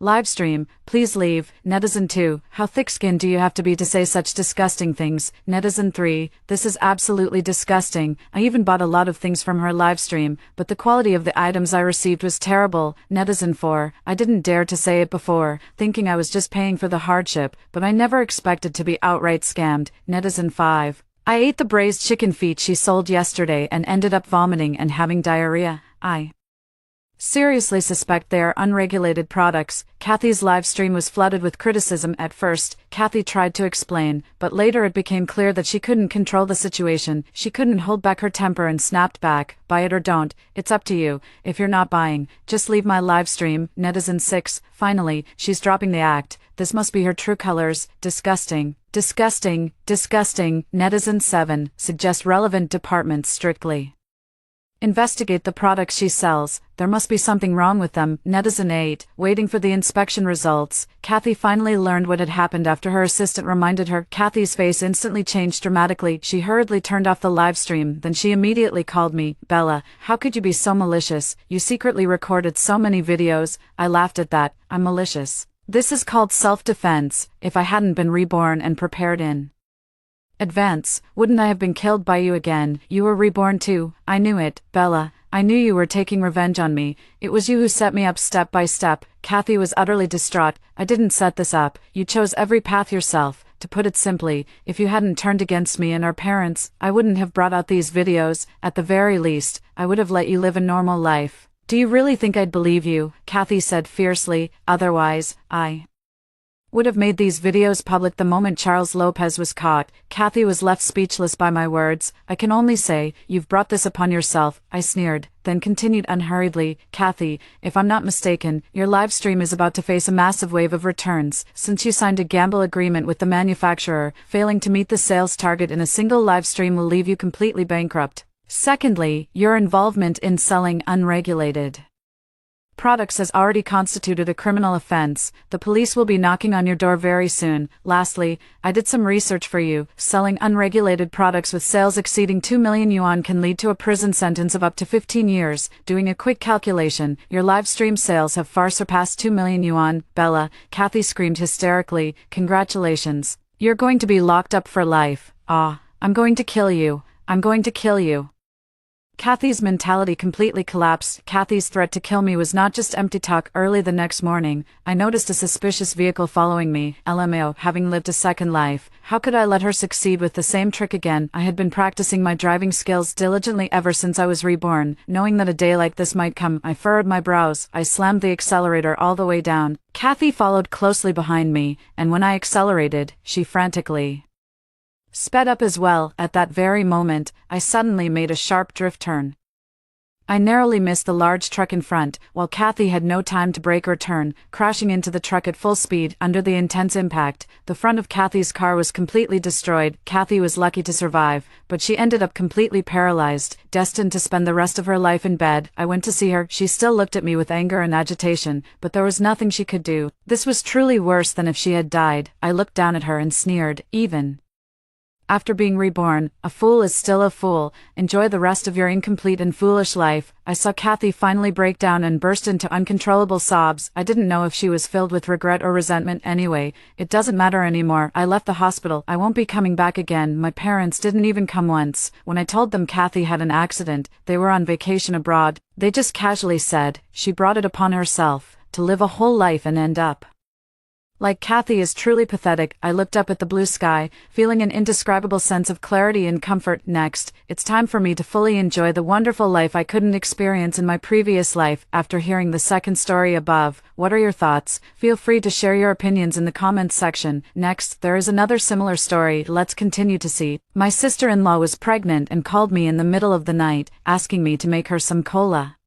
livestream. Please leave. Netizen 2, how thick-skinned do you have to be to say such disgusting things? Netizen 3, this is absolutely disgusting. I even bought a lot of things from her livestream, but the quality of the items I received was terrible. Netizen 4, I didn't dare to say it before, thinking I was just paying for the hardship, but I never expected to be outright scammed. Netizen 5, I ate the braised chicken feet she sold yesterday and ended up vomiting and having diarrhea. I seriously suspect they are unregulated products. Kathy's live stream was flooded with criticism. At first, Kathy tried to explain, but later it became clear that she couldn't control the situation. She couldn't hold back her temper and snapped back. Buy it or don't. It's up to you. If you're not buying, just leave my live stream. Netizen 6, finally, she's dropping the act. This must be her true colors. Disgusting. Disgusting. Disgusting. Netizen 7, suggest relevant departments strictly investigate the products she sells. There must be something wrong with them. Netizen 8, waiting for the inspection results. Kathy finally learned what had happened after her assistant reminded her. Kathy's face instantly changed dramatically. She hurriedly turned off the live stream. Then she immediately called me. Bella, how could you be so malicious? You secretly recorded so many videos. I laughed at that. I'm malicious. This is called self-defense. If I hadn't been reborn and prepared in advance, wouldn't I have been killed by you again? You were reborn too. I knew it, Bella. I knew you were taking revenge on me. It was you who set me up step by step. Kathy was utterly distraught. I didn't set this up. You chose every path yourself. To put it simply, if you hadn't turned against me and our parents, I wouldn't have brought out these videos. At the very least, I would have let you live a normal life. Do you really think I'd believe you? Kathy said fiercely. Otherwise, I would have made these videos public the moment Charles Lopez was caught. Kathy was left speechless by my words. I can only say, you've brought this upon yourself, I sneered, then continued unhurriedly. Kathy, if I'm not mistaken, your live stream is about to face a massive wave of returns, since you signed a gamble agreement with the manufacturer. Failing to meet the sales target in a single live stream will leave you completely bankrupt. Secondly, your involvement in selling unregulated products has already constituted a criminal offense. The police will be knocking on your door very soon. Lastly, I did some research for you. Selling unregulated products with sales exceeding 2 million yuan can lead to a prison sentence of up to 15 years. Doing a quick calculation, your live stream sales have far surpassed 2 million yuan. Bella, Kathy screamed hysterically. Congratulations. You're going to be locked up for life. Ah, I'm going to kill you. I'm going to kill you. Kathy's mentality completely collapsed. Kathy's threat to kill me was not just empty talk. Early the next morning, I noticed a suspicious vehicle following me. LMAO, having lived a second life, how could I let her succeed with the same trick again? I had been practicing my driving skills diligently ever since I was reborn. Knowing that a day like this might come, I furrowed my brows. I slammed the accelerator all the way down. Kathy followed closely behind me, and when I accelerated, she frantically sped up as well. At that very moment, I suddenly made a sharp drift turn. I narrowly missed the large truck in front, while Kathy had no time to brake or turn, crashing into the truck at full speed. Under the intense impact, the front of Kathy's car was completely destroyed. Kathy was lucky to survive, but she ended up completely paralyzed, destined to spend the rest of her life in bed. I went to see her. She still looked at me with anger and agitation, but there was nothing she could do. This was truly worse than if she had died. I looked down at her and sneered. Even after being reborn, a fool is still a fool. Enjoy the rest of your incomplete and foolish life. I saw Kathy finally break down and burst into uncontrollable sobs. I didn't know if she was filled with regret or resentment. Anyway, it doesn't matter anymore. I left the hospital. I won't be coming back again. My parents didn't even come once. When I told them Kathy had an accident, they were on vacation abroad, they just casually said, she brought it upon herself to live a whole life and end up like Kathy is truly pathetic. I looked up at the blue sky, feeling an indescribable sense of clarity and comfort. Next, it's time for me to fully enjoy the wonderful life I couldn't experience in my previous life. After hearing the second story above, what are your thoughts? Feel free to share your opinions in the comments section. Next, there is another similar story. Let's continue to see. My sister-in-law was pregnant and called me in the middle of the night, asking me to make her some cola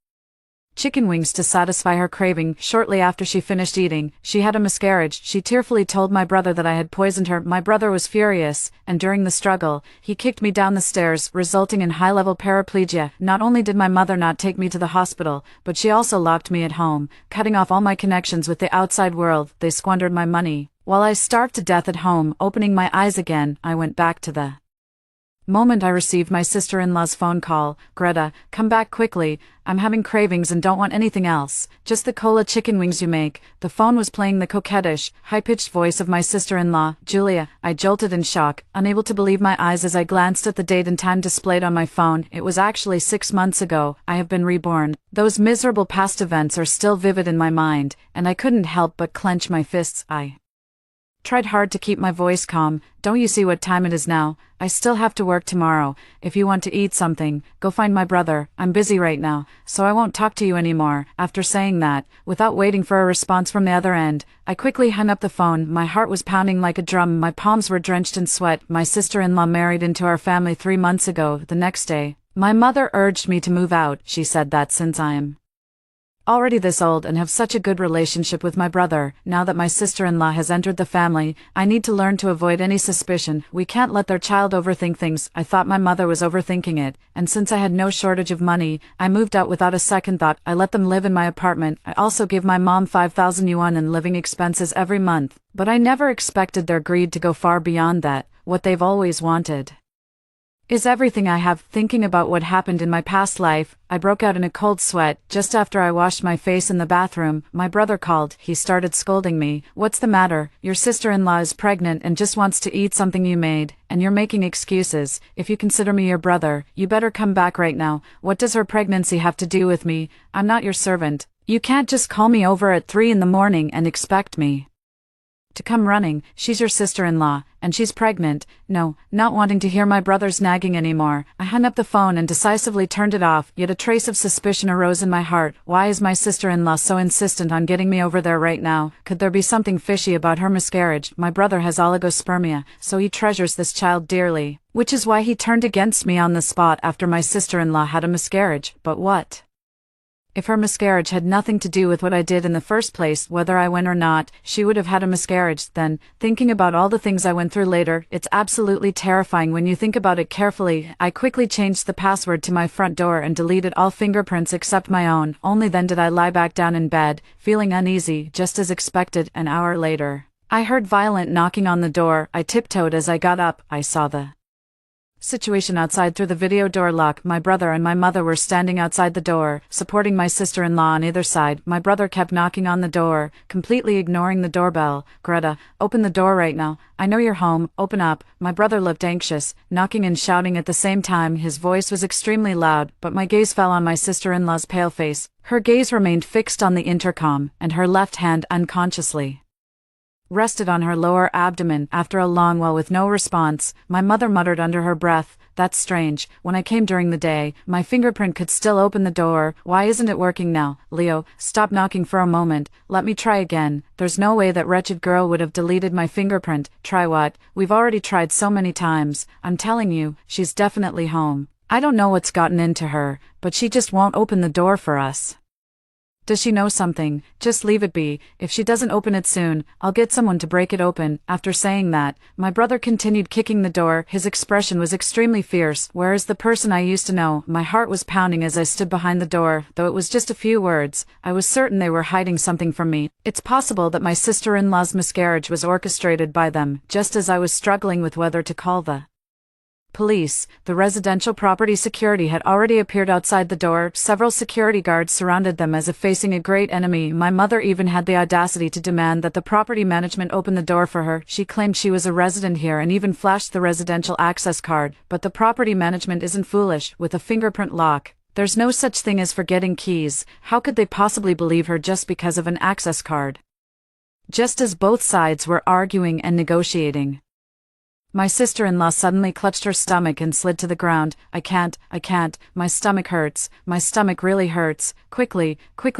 chicken wings to satisfy her craving. Shortly after she finished eating, she had a miscarriage. She tearfully told my brother that I had poisoned her. My brother was furious, and during the struggle, he kicked me down the stairs, resulting in high-level paraplegia. Not only did my mother not take me to the hospital, but she also locked me at home, cutting off all my connections with the outside world. They squandered my money. While I starved to death at home, opening my eyes again, I went back to the moment I received my sister-in-law's phone call. Greta, come back quickly. I'm having cravings and don't want anything else. Just the cola chicken wings you make. The phone was playing the coquettish, high-pitched voice of my sister-in-law, Julia. I jolted in shock, unable to believe my eyes as I glanced at the date and time displayed on my phone. It was actually 6 months ago. I have been reborn. Those miserable past events are still vivid in my mind, and I couldn't help but clench my fists. I tried hard to keep my voice calm. Don't you see what time it is now? I still have to work tomorrow. If you want to eat something, go find my brother. I'm busy right now, so I won't talk to you anymore. After saying that, without waiting for a response from the other end, I quickly hung up the phone. My heart was pounding like a drum. My palms were drenched in sweat. My sister-in-law married into our family 3 months ago. The next day, my mother urged me to move out. She said that since I'm already this old and have such a good relationship with my brother, now that my sister-in-law has entered the family, I need to learn to avoid any suspicion. We can't let their child overthink things. I thought my mother was overthinking it, and since I had no shortage of money, I moved out without a second thought. I let them live in my apartment. I also give my mom 5,000 yuan in living expenses every month, but I never expected their greed to go far beyond that. What they've always wanted is everything I have. Thinking about what happened in my past life, I broke out in a cold sweat. Just after I washed my face in the bathroom, my brother called. He started scolding me. What's the matter? Your sister-in-law is pregnant and just wants to eat something you made, and you're making excuses. If you consider me your brother, you better come back right now. What does her pregnancy have to do with me? I'm not your servant. You can't just call me over at 3 in the morning and expect me to come running. She's your sister-in-law, and she's pregnant. No, not wanting to hear my brother's nagging anymore, I hung up the phone and decisively turned it off, yet a trace of suspicion arose in my heart. Why is my sister-in-law so insistent on getting me over there right now? Could there be something fishy about her miscarriage? My brother has oligospermia, so he treasures this child dearly, which is why he turned against me on the spot after my sister-in-law had a miscarriage. But what if her miscarriage had nothing to do with what I did in the first place? Whether I win or not, she would have had a miscarriage. Then, thinking about all the things I went through later, it's absolutely terrifying when you think about it carefully. I quickly changed the password to my front door and deleted all fingerprints except my own. Only then did I lie back down in bed, feeling uneasy, just as expected. An hour later, I heard violent knocking on the door. I tiptoed as I got up. I saw the situation outside through the video door lock. My brother and my mother were standing outside the door, supporting my sister-in-law on either side. My brother kept knocking on the door, completely ignoring the doorbell. "Greta, open the door right now. I know you're home. Open up." My brother looked anxious, knocking and shouting at the same time. His voice was extremely loud, but my gaze fell on my sister-in-law's pale face. Her gaze remained fixed on the intercom, and her left hand unconsciously rested on her lower abdomen. After a long while with no response, my mother muttered under her breath, "That's strange. When I came during the day, my fingerprint could still open the door. Why isn't it working now?" "Leo, stop knocking for a moment. Let me try again. There's no way that wretched girl would have deleted my fingerprint." "Try what? We've already tried so many times. I'm telling you, she's definitely home. I don't know what's gotten into her, but she just won't open the door for us. Does she know something? Just leave it be. If she doesn't open it soon, I'll get someone to break it open." After saying that, my brother continued kicking the door. His expression was extremely fierce. "Where is the person I used to know?" My heart was pounding as I stood behind the door. Though it was just a few words, I was certain they were hiding something from me. It's possible that my sister-in-law's miscarriage was orchestrated by them. Just as I was struggling with whether to call the police, the residential property security had already appeared outside the door. Several security guards surrounded them as if facing a great enemy. My mother even had the audacity to demand that the property management open the door for her. She claimed she was a resident here and even flashed the residential access card. But the property management isn't foolish. With a fingerprint lock, there's no such thing as forgetting keys. How could they possibly believe her just because of an access card? Just as both sides were arguing and negotiating, my sister-in-law suddenly clutched her stomach and slid to the ground. I can't. My stomach hurts. My stomach really hurts. Quickly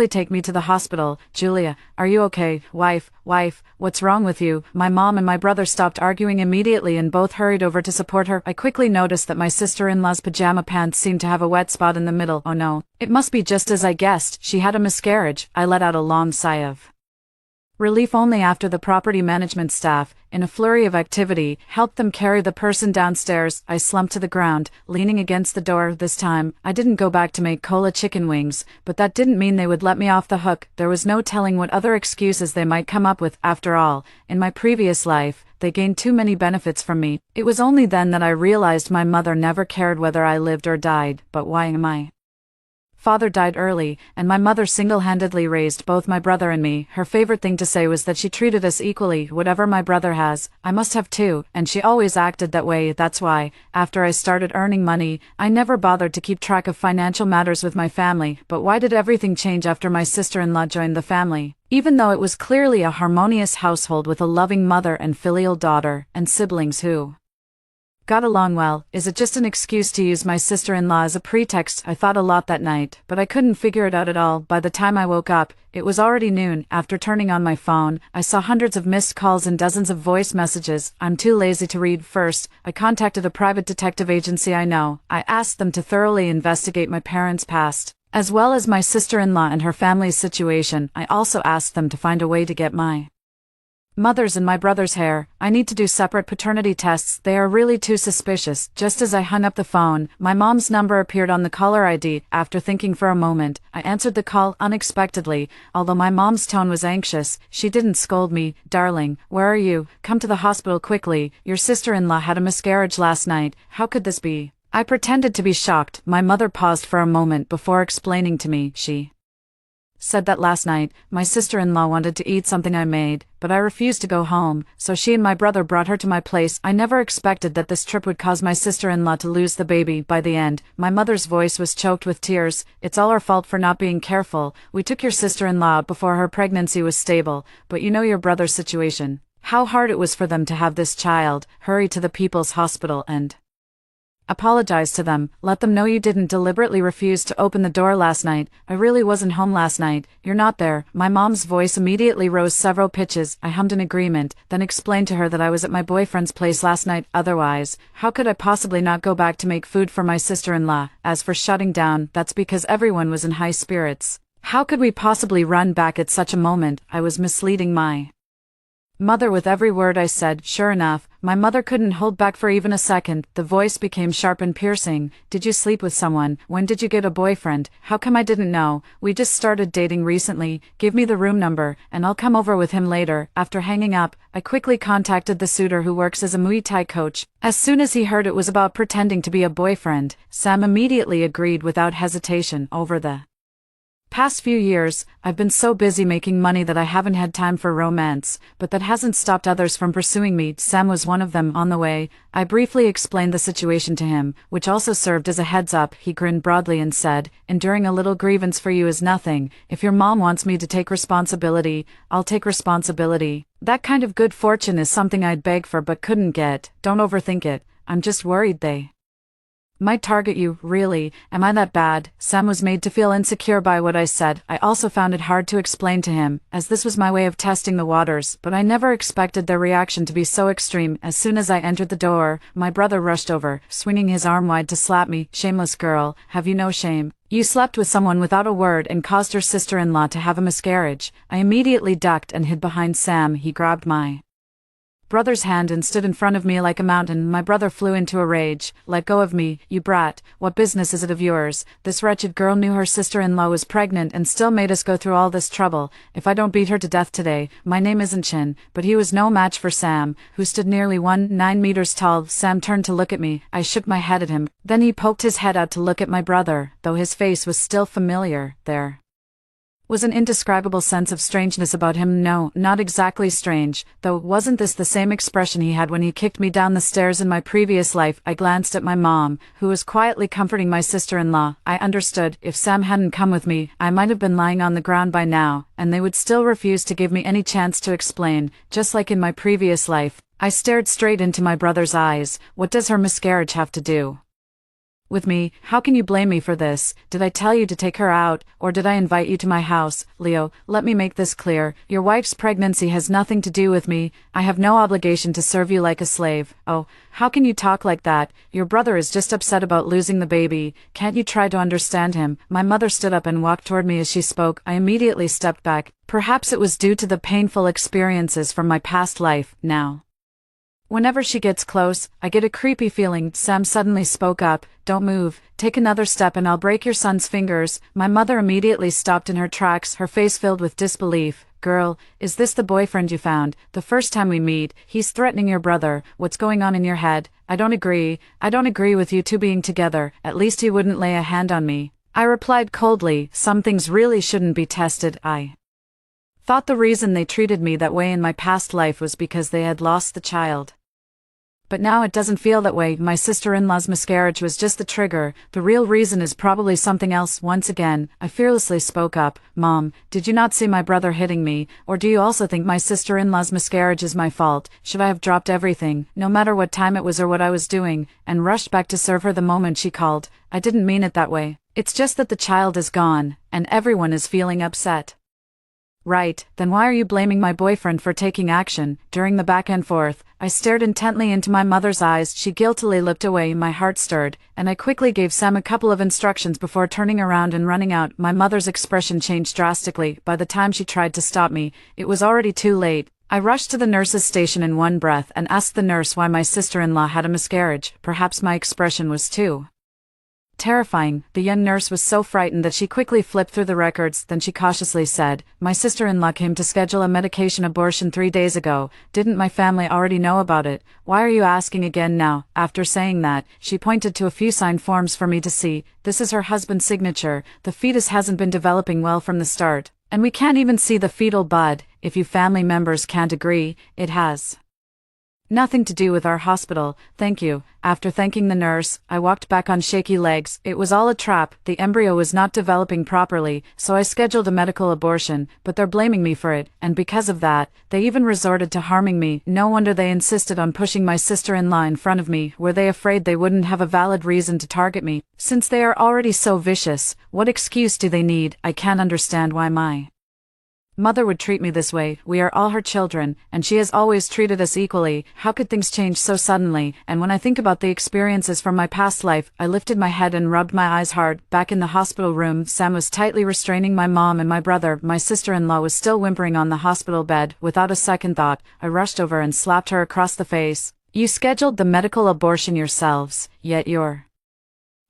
take me to the hospital. Julia, are you okay? Wife, what's wrong with you?" My mom and my brother stopped arguing immediately and both hurried over to support her. I quickly noticed that my sister-in-law's pajama pants seemed to have a wet spot in the middle. Oh no. It must be just as I guessed. She had a miscarriage. I let out a long sigh of relief. Only after the property management staff, in a flurry of activity, helped them carry the person downstairs, I slumped to the ground, leaning against the door. This time, I didn't go back to make cola chicken wings, but that didn't mean they would let me off the hook. There was no telling what other excuses they might come up with. After all, in my previous life, they gained too many benefits from me. It was only then that I realized my mother never cared whether I lived or died. But why am I? Father died early, and my mother single-handedly raised both my brother and me. Her favorite thing to say was that she treated us equally. Whatever my brother has, I must have too, and she always acted that way. That's why, after I started earning money, I never bothered to keep track of financial matters with my family. But why did everything change after my sister-in-law joined the family? Even though it was clearly a harmonious household with a loving mother and filial daughter, and siblings who got along well, is it just an excuse to use my sister-in-law as a pretext? I thought a lot that night, but I couldn't figure it out at all. By the time I woke up, it was already noon. After turning on my phone, I saw hundreds of missed calls and dozens of voice messages. I'm too lazy to read. First, I contacted a private detective agency I know. I asked them to thoroughly investigate my parents' past, as well as my sister-in-law and her family's situation. I also asked them to find a way to get my mother's and my brother's hair. I need to do separate paternity tests. They are really too suspicious. Just as I hung up the phone, my mom's number appeared on the caller ID. After thinking for a moment, I answered the call unexpectedly. Although my mom's tone was anxious, she didn't scold me. "Darling, where are you? Come to the hospital quickly. Your sister-in-law had a miscarriage last night." How could this be? I pretended to be shocked. My mother paused for a moment before explaining to me. She said that last night, my sister-in-law wanted to eat something I made, but I refused to go home, so she and my brother brought her to my place. I never expected that this trip would cause my sister-in-law to lose the baby. By the end, my mother's voice was choked with tears. "It's all our fault for not being careful. We took your sister-in-law out before her pregnancy was stable, but you know your brother's situation. How hard it was for them to have this child, hurry to the people's hospital and apologize to them, let them know you didn't deliberately refuse to open the door last night. I really wasn't home last night, you're not there. My mom's voice immediately rose several pitches. I hummed in agreement, then explained to her that I was at my boyfriend's place last night. Otherwise, how could I possibly not go back to make food for my sister-in-law? As for shutting down, that's because everyone was in high spirits. How could we possibly run back at such a moment? I was misleading my mother with every word I said. Sure enough, my mother couldn't hold back for even a second. The voice became sharp and piercing. Did you sleep with someone? When did you get a boyfriend? How come I didn't know? We just started dating recently. Give me the room number, and I'll come over with him later. After hanging up, I quickly contacted the suitor who works as a Muay Thai coach. As soon as he heard it was about pretending to be a boyfriend, Sam immediately agreed without hesitation. Over the past few years, I've been so busy making money that I haven't had time for romance, but that hasn't stopped others from pursuing me. Sam was one of them. On the way, I briefly explained the situation to him, which also served as a heads up. He grinned broadly and said, enduring a little grievance for you is nothing. If your mom wants me to take responsibility, I'll take responsibility. That kind of good fortune is something I'd beg for but couldn't get. Don't overthink it. I'm just worried they might target you. Really? Am I that bad? Sam was made to feel insecure by what I said. I also found it hard to explain to him, as this was my way of testing the waters, but I never expected their reaction to be so extreme. As soon as I entered the door, my brother rushed over, swinging his arm wide to slap me. Shameless girl, have you no shame? You slept with someone without a word and caused her sister-in-law to have a miscarriage. I immediately ducked and hid behind Sam. He grabbed my brother's hand and stood in front of me like a mountain. My brother flew into a rage. Let go of me, you brat. What business is it of yours? This wretched girl knew her sister-in-law was pregnant and still made us go through all this trouble. If I don't beat her to death today, my name isn't Chin. But he was no match for Sam, who stood nearly 9 meters tall. Sam turned to look at me. I shook my head at him. Then he poked his head out to look at my brother, though his face was still familiar. There was an indescribable sense of strangeness about him. No, not exactly strange, though. Wasn't this the same expression he had when he kicked me down the stairs in my previous life? I glanced at my mom, who was quietly comforting my sister-in-law. I understood. If Sam hadn't come with me, I might have been lying on the ground by now, and they would still refuse to give me any chance to explain, just like in my previous life. I stared straight into my brother's eyes. What does her miscarriage have to do with me? How can you blame me for this? Did I tell you to take her out, or did I invite you to my house? Leo, let me make this clear. Your wife's pregnancy has nothing to do with me. I have no obligation to serve you like a slave. Oh, how can you talk like that? Your brother is just upset about losing the baby. Can't you try to understand him? My mother stood up and walked toward me as she spoke. I immediately stepped back. Perhaps it was due to the painful experiences from my past life. Now, whenever she gets close, I get a creepy feeling. Sam suddenly spoke up. Don't move. Take another step and I'll break your son's fingers. My mother immediately stopped in her tracks, her face filled with disbelief. Girl, is this the boyfriend you found? The first time we meet, he's threatening your brother. What's going on in your head? I don't agree with you two being together. At least he wouldn't lay a hand on me. I replied coldly. Some things really shouldn't be tested. I thought the reason they treated me that way in my past life was because they had lost the child. But now it doesn't feel that way. My sister-in-law's miscarriage was just the trigger. The real reason is probably something else. Once again, I fearlessly spoke up. Mom, did you not see my brother hitting me? Or do you also think my sister-in-law's miscarriage is my fault? Should I have dropped everything, no matter what time it was or what I was doing, and rushed back to serve her the moment she called? I didn't mean it that way. It's just that the child is gone, and everyone is feeling upset. Right, then why are you blaming my boyfriend for taking action? During the back and forth, I stared intently into my mother's eyes. She guiltily looked away. My heart stirred, and I quickly gave Sam a couple of instructions before turning around and running out. My mother's expression changed drastically. By the time she tried to stop me, it was already too late. I rushed to the nurse's station in one breath and asked the nurse why my sister-in-law had a miscarriage. Perhaps my expression was too terrifying. The young nurse was so frightened that she quickly flipped through the records. Then she cautiously said, my sister-in-law came to schedule a medication abortion 3 days ago. Didn't my family already know about it? Why are you asking again now? After saying that, she pointed to a few signed forms for me to see. This is her husband's signature. The fetus hasn't been developing well from the start, and we can't even see the fetal bud. If you family members can't agree, it has Nothing to do with our hospital, thank you. After thanking the nurse, I walked back on shaky legs. It was all a trap, the embryo was not developing properly, so I scheduled a medical abortion, but they're blaming me for it, and because of that, they even resorted to harming me. No wonder they insisted on pushing my sister-in-law in front of me. Were they afraid they wouldn't have a valid reason to target me? Since they are already so vicious, what excuse do they need? I can't understand why my mother would treat me this way. We are all her children, and she has always treated us equally. How could things change so suddenly? And when I think about the experiences from my past life, I lifted my head and rubbed my eyes hard. Back in the hospital room, Sam was tightly restraining my mom and my brother. My sister-in-law was still whimpering on the hospital bed. Without a second thought, I rushed over and slapped her across the face. You scheduled the medical abortion yourselves, yet you're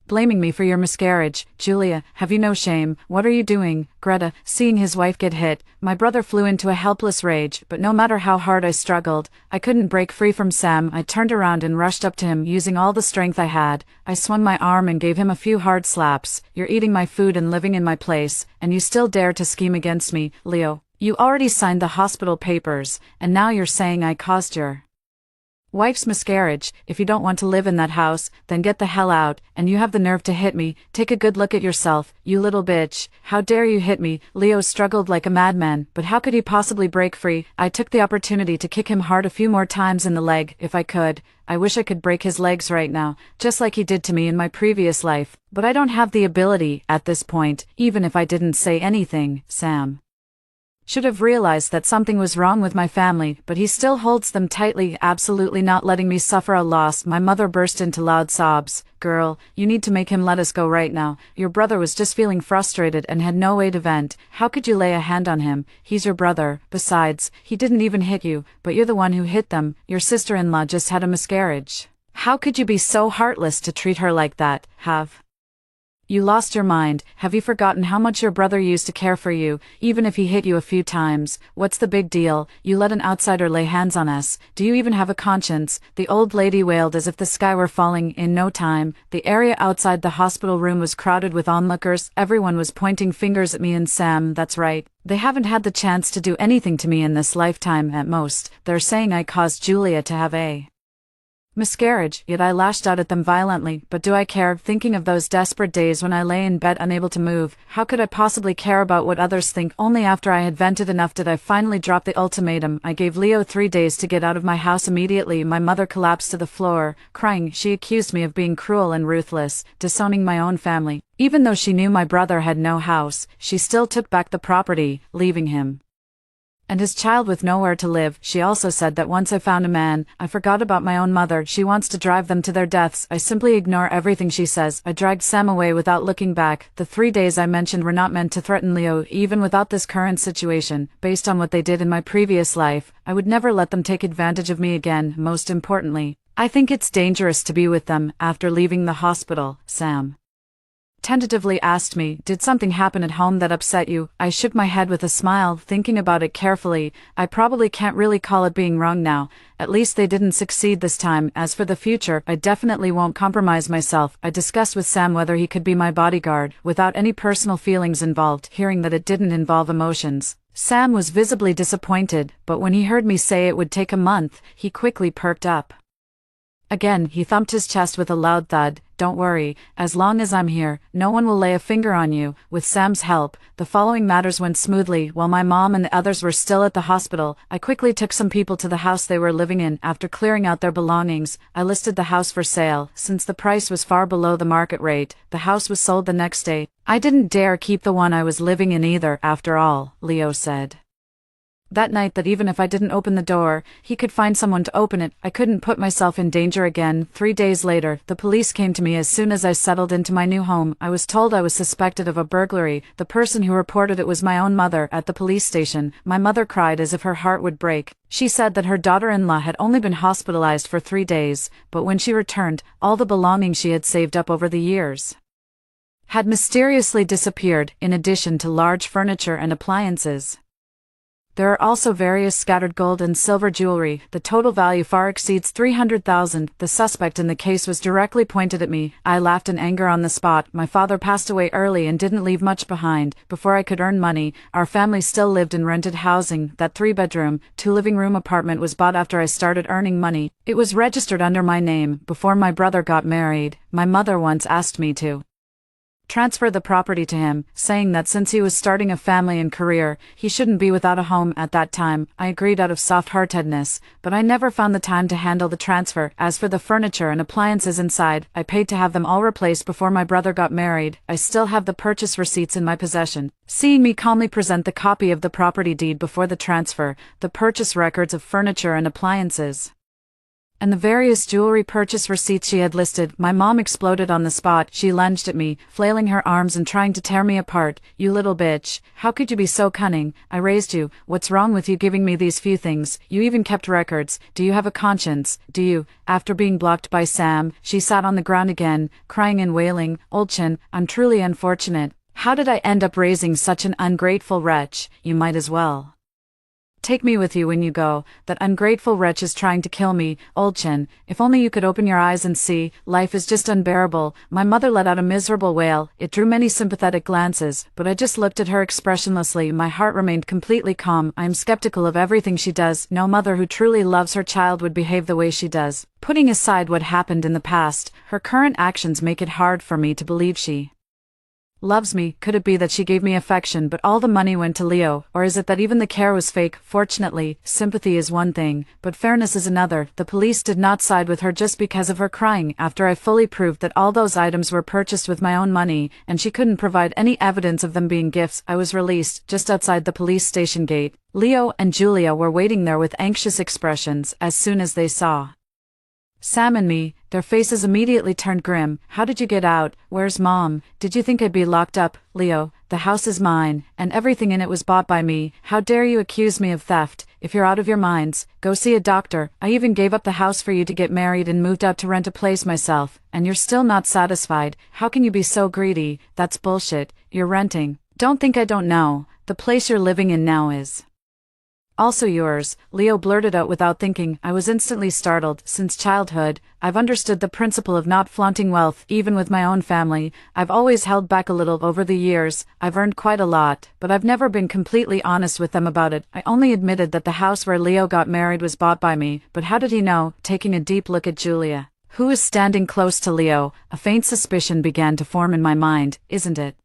blaming me for your miscarriage. Julia, have you no shame? What are you doing? Greta, seeing his wife get hit, my brother flew into a helpless rage, but no matter how hard I struggled, I couldn't break free from Sam. I turned around and rushed up to him using all the strength I had. I swung my arm and gave him a few hard slaps. You're eating my food and living in my place, and you still dare to scheme against me, Leo. You already signed the hospital papers, and now you're saying I caused your wife's miscarriage. If you don't want to live in that house, then get the hell out. And you have the nerve to hit me. Take a good look at yourself, you little bitch. How dare you hit me? Leo struggled like a madman, but how could he possibly break free? I took the opportunity to kick him hard a few more times in the leg, if I could. I wish I could break his legs right now, just like he did to me in my previous life, but I don't have the ability at this point, even if I didn't say anything. Sam should have realized that something was wrong with my family, but he still holds them tightly, absolutely not letting me suffer a loss. My mother burst into loud sobs. Girl, you need to make him let us go right now. Your brother was just feeling frustrated and had no way to vent. How could you lay a hand on him? He's your brother. Besides, he didn't even hit you, but you're the one who hit them. Your sister-in-law just had a miscarriage. How could you be so heartless to treat her like that? Have you lost your mind? Have you forgotten how much your brother used to care for you, even if he hit you a few times? What's the big deal? You let an outsider lay hands on us. Do you even have a conscience? The old lady wailed as if the sky were falling. In no time, the area outside the hospital room was crowded with onlookers. Everyone was pointing fingers at me and Sam. That's right. They haven't had the chance to do anything to me in this lifetime. At most, they're saying I caused Julia to have a miscarriage, yet I lashed out at them violently. But do I care? Thinking of those desperate days when I lay in bed unable to move, how could I possibly care about what others think? Only after I had vented enough did I finally drop the ultimatum. I gave Leo 3 days to get out of my house immediately. My mother collapsed to the floor, crying. She accused me of being cruel and ruthless, disowning my own family. Even though she knew my brother had no house, she still took back the property, leaving him and his child with nowhere to live. She also said that once I found a man, I forgot about my own mother. She wants to drive them to their deaths. I simply ignore everything she says. I dragged Sam away without looking back. The 3 days I mentioned were not meant to threaten Leo. Even without this current situation, based on what they did in my previous life, I would never let them take advantage of me again. Most importantly, I think it's dangerous to be with them after leaving the hospital. Sam tentatively asked me, did something happen at home that upset you? I shook my head with a smile, thinking about it carefully. I probably can't really call it being wrong now. At least they didn't succeed this time. As for the future, I definitely won't compromise myself. I discussed with Sam whether he could be my bodyguard, without any personal feelings involved. Hearing that it didn't involve emotions, Sam was visibly disappointed, but when he heard me say it would take a month, he quickly perked up. Again, he thumped his chest with a loud thud. Don't worry, as long as I'm here, no one will lay a finger on you. With Sam's help, the following matters went smoothly. While my mom and the others were still at the hospital, I quickly took some people to the house they were living in. After clearing out their belongings, I listed the house for sale. Since the price was far below the market rate, the house was sold the next day. I didn't dare keep the one I was living in either, after all, Leo said that night that even if I didn't open the door, he could find someone to open it. I couldn't put myself in danger again. 3 days later, the police came to me as soon as I settled into my new home. I was told I was suspected of a burglary. The person who reported it was my own mother. At the police station, my mother cried as if her heart would break. She said that her daughter-in-law had only been hospitalized for 3 days, but when she returned, all the belongings she had saved up over the years had mysteriously disappeared, in addition to large furniture and appliances. There are also various scattered gold and silver jewelry. The total value far exceeds 300,000. The suspect in the case was directly pointed at me. I laughed in anger on the spot. My father passed away early and didn't leave much behind. Before I could earn money, our family still lived in rented housing. That 3-bedroom, 2-living-room apartment was bought after I started earning money. It was registered under my name before my brother got married. My mother once asked me to transfer the property to him, saying that since he was starting a family and career, he shouldn't be without a home at that time. I agreed out of soft-heartedness, but I never found the time to handle the transfer. As for the furniture and appliances inside, I paid to have them all replaced before my brother got married. I still have the purchase receipts in my possession. Seeing me calmly present the copy of the property deed before the transfer, the purchase records of furniture and appliances, and the various jewelry purchase receipts she had listed, my mom exploded on the spot. She lunged at me, flailing her arms and trying to tear me apart. You little bitch. How could you be so cunning? I raised you. What's wrong with you giving me these few things? You even kept records. Do you have a conscience? Do you? After being blocked by Sam, she sat on the ground again, crying and wailing. Oldchin, I'm truly unfortunate. How did I end up raising such an ungrateful wretch? You might as well take me with you when you go. That ungrateful wretch is trying to kill me. Oldchin, if only you could open your eyes and see. Life is just unbearable. My mother let out a miserable wail. It drew many sympathetic glances, but I just looked at her expressionlessly. My heart remained completely calm. I am skeptical of everything she does. No mother who truly loves her child would behave the way she does. Putting aside what happened in the past, her current actions make it hard for me to believe she loves me. Could it be that she gave me affection but all the money went to Leo, or is it that even the care was fake? Fortunately, sympathy is one thing, but fairness is another. The police did not side with her just because of her crying. After I fully proved that all those items were purchased with my own money, and she couldn't provide any evidence of them being gifts, I was released. Just outside the police station gate, Leo and Julia were waiting there with anxious expressions. As soon as they saw Sam and me, their faces immediately turned grim. How did you get out? Where's Mom? Did you think I'd be locked up? Leo, the house is mine, and everything in it was bought by me. How dare you accuse me of theft? If you're out of your minds, go see a doctor. I even gave up the house for you to get married and moved out to rent a place myself, and you're still not satisfied. How can you be so greedy? That's bullshit. You're renting. Don't think I don't know. The place you're living in now is also yours, Leo blurted out without thinking. I was instantly startled. Since childhood, I've understood the principle of not flaunting wealth, even with my own family. I've always held back a little over the years. I've earned quite a lot, but I've never been completely honest with them about it. I only admitted that the house where Leo got married was bought by me, but how did he know? Taking a deep look at Julia, who was standing close to Leo, a faint suspicion began to form in my mind. Isn't it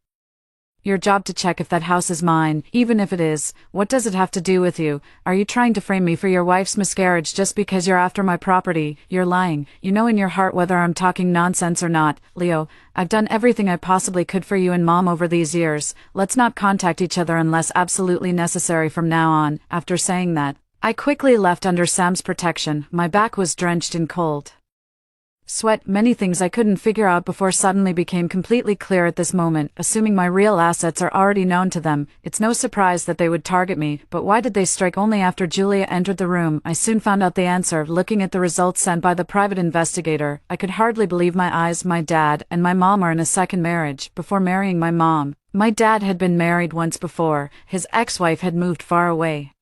your job to check if that house is mine? Even if it is, what does it have to do with you? Are you trying to frame me for your wife's miscarriage just because you're after my property? You're lying. You know in your heart whether I'm talking nonsense or not. Leo, I've done everything I possibly could for you and Mom over these years. Let's not contact each other unless absolutely necessary from now on. After saying that, I quickly left under Sam's protection. My back was drenched in cold sweat. Many things I couldn't figure out before suddenly became completely clear at this moment. Assuming my real assets are already known to them, it's no surprise that they would target me. But why did they strike only after Julia entered the room? I soon found out the answer, looking at the results sent by the private investigator. I could hardly believe my eyes. My dad and my mom are in a second marriage. Before marrying my mom, my dad had been married once before. His ex-wife had moved far away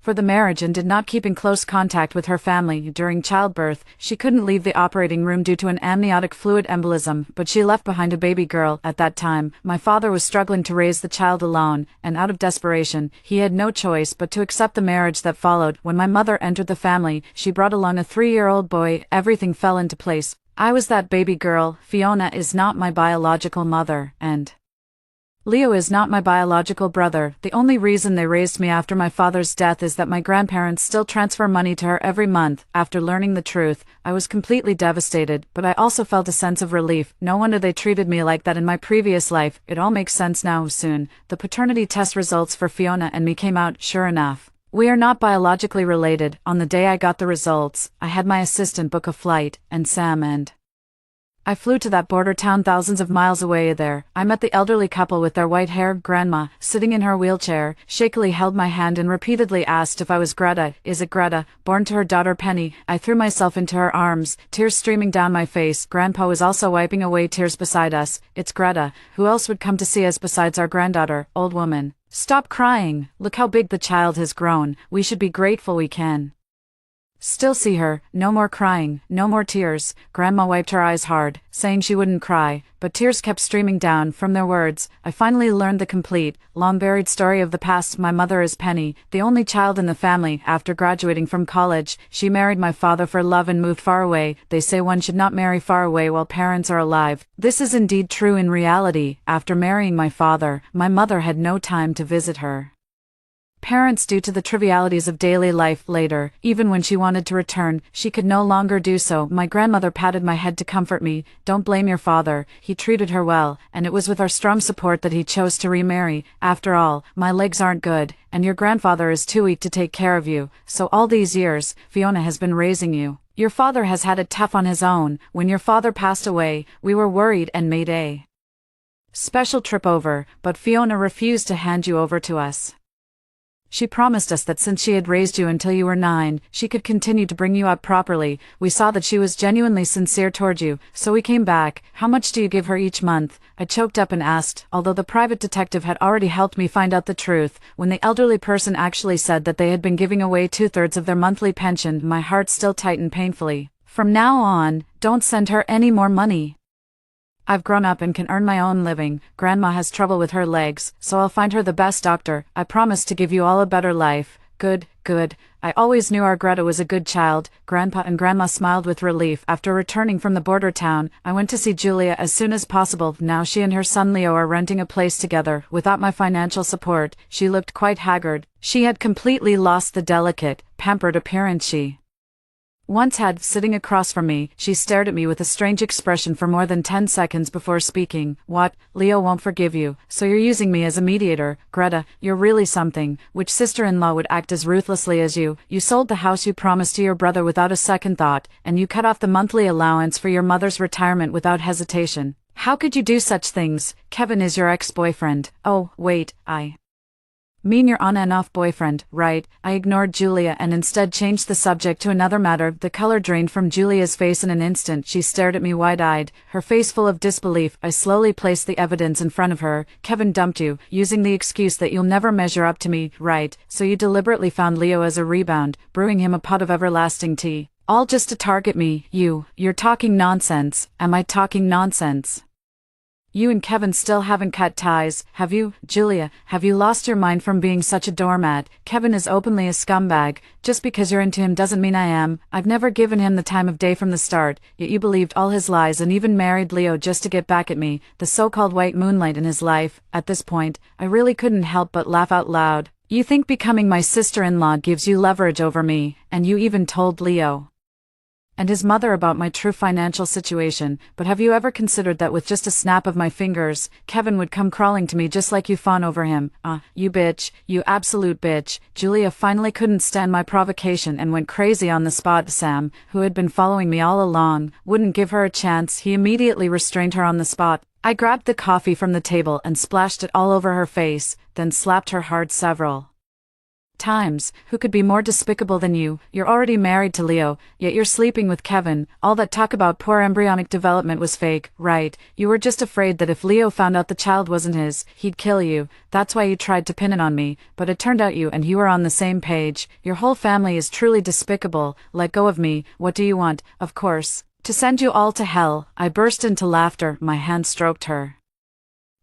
for the marriage and did not keep in close contact with her family. During childbirth, she couldn't leave the operating room due to an amniotic fluid embolism, but she left behind a baby girl. At that time, my father was struggling to raise the child alone, and out of desperation, he had no choice but to accept the marriage that followed. When my mother entered the family, she brought along a 3-year-old boy. Everything fell into place. I was that baby girl. Fiona is not my biological mother, and Leo is not my biological brother. The only reason they raised me after my father's death is that my grandparents still transfer money to her every month. After learning the truth, I was completely devastated, but I also felt a sense of relief. No wonder they treated me like that in my previous life. It all makes sense now. Soon, the paternity test results for Fiona and me came out. Sure enough, we are not biologically related. On the day I got the results, I had my assistant book a flight, and Sam and I flew to that border town thousands of miles away. There, I met the elderly couple with their white-haired grandma, sitting in her wheelchair, shakily held my hand and repeatedly asked if I was Greta. Is it Greta, born to her daughter Penny? I threw myself into her arms, tears streaming down my face. Grandpa was also wiping away tears beside us. It's Greta. Who else would come to see us besides our granddaughter? Old woman, Stop crying, look how big the child has grown, we should be grateful we can still see her. No more crying, no more tears. Grandma wiped her eyes hard, saying she wouldn't cry, but tears kept streaming down from their words. I finally learned the complete, long-buried story of the past. My mother is Penny, the only child in the family. After graduating from college, she married my father for love and moved far away. They say one should not marry far away while parents are alive. This is indeed true in reality. After marrying my father, my mother had no time to visit her parents due to the trivialities of daily life. Later, even when she wanted to return, she could no longer do so. My grandmother patted my head to comfort me. Don't blame your father, he treated her well, and it was with our strong support that he chose to remarry. After all, my legs aren't good, and your grandfather is too weak to take care of you, so all these years, Fiona has been raising you. Your father has had it tough on his own. When your father passed away, we were worried and made a special trip over, but Fiona refused to hand you over to us. She promised us that since she had raised you until you were 9, she could continue to bring you up properly. We saw that she was genuinely sincere toward you, so we came back. How much do you give her each month? I choked up and asked, although the private detective had already helped me find out the truth. When the elderly person actually said that they had been giving away 2/3 of their monthly pension, my heart still tightened painfully. From now on, don't send her any more money. I've grown up and can earn my own living. Grandma has trouble with her legs, so I'll find her the best doctor. I promise to give you all a better life. Good, good. I always knew our Greta was a good child. Grandpa and Grandma smiled with relief. After returning from the border town, I went to see Julia as soon as possible. Now she and her son Leo are renting a place together. Without my financial support, she looked quite haggard. She had completely lost the delicate, pampered appearance she once had. Sitting across from me, she stared at me with a strange expression for more than 10 seconds before speaking. What? Leo won't forgive you, so you're using me as a mediator? Greta, you're really something. Which sister-in-law would act as ruthlessly as you? You sold the house you promised to your brother without a second thought, and you cut off the monthly allowance for your mother's retirement without hesitation. How could you do such things? Kevin is your ex-boyfriend. Oh, wait, I mean your on and off boyfriend, right? I ignored Julia and instead changed the subject to another matter. The color drained from Julia's face in an instant. She stared at me wide-eyed, her face full of disbelief. I slowly placed the evidence in front of her. Kevin dumped you, using the excuse that you'll never measure up to me, right? So you deliberately found Leo as a rebound, brewing him a pot of everlasting tea. All just to target me. You're talking nonsense. Am I talking nonsense? You and Kevin still haven't cut ties, have you? Julia, have you lost your mind from being such a doormat? Kevin is openly a scumbag. Just because you're into him doesn't mean I am. I've never given him the time of day from the start, yet you believed all his lies and even married Leo just to get back at me, the so-called white moonlight in his life. At this point, I really couldn't help but laugh out loud. You think becoming my sister-in-law gives you leverage over me, and you even told Leo and his mother about my true financial situation, but have you ever considered that with just a snap of my fingers, Kevin would come crawling to me just like you fawn over him? You bitch, you absolute bitch. Julia finally couldn't stand my provocation and went crazy on the spot. Sam, who had been following me all along, wouldn't give her a chance. He immediately restrained her on the spot. I grabbed the coffee from the table and splashed it all over her face, then slapped her hard several times. Who could be more despicable than you? You're already married to Leo, yet you're sleeping with Kevin. All that talk about poor embryonic development was fake, right? You were just afraid that if Leo found out the child wasn't his, he'd kill you. That's why you tried to pin it on me, but it turned out you and he were on the same page. Your whole family is truly despicable. Let go of me. What do you want? Of course, to send you all to hell. I burst into laughter. My hand stroked her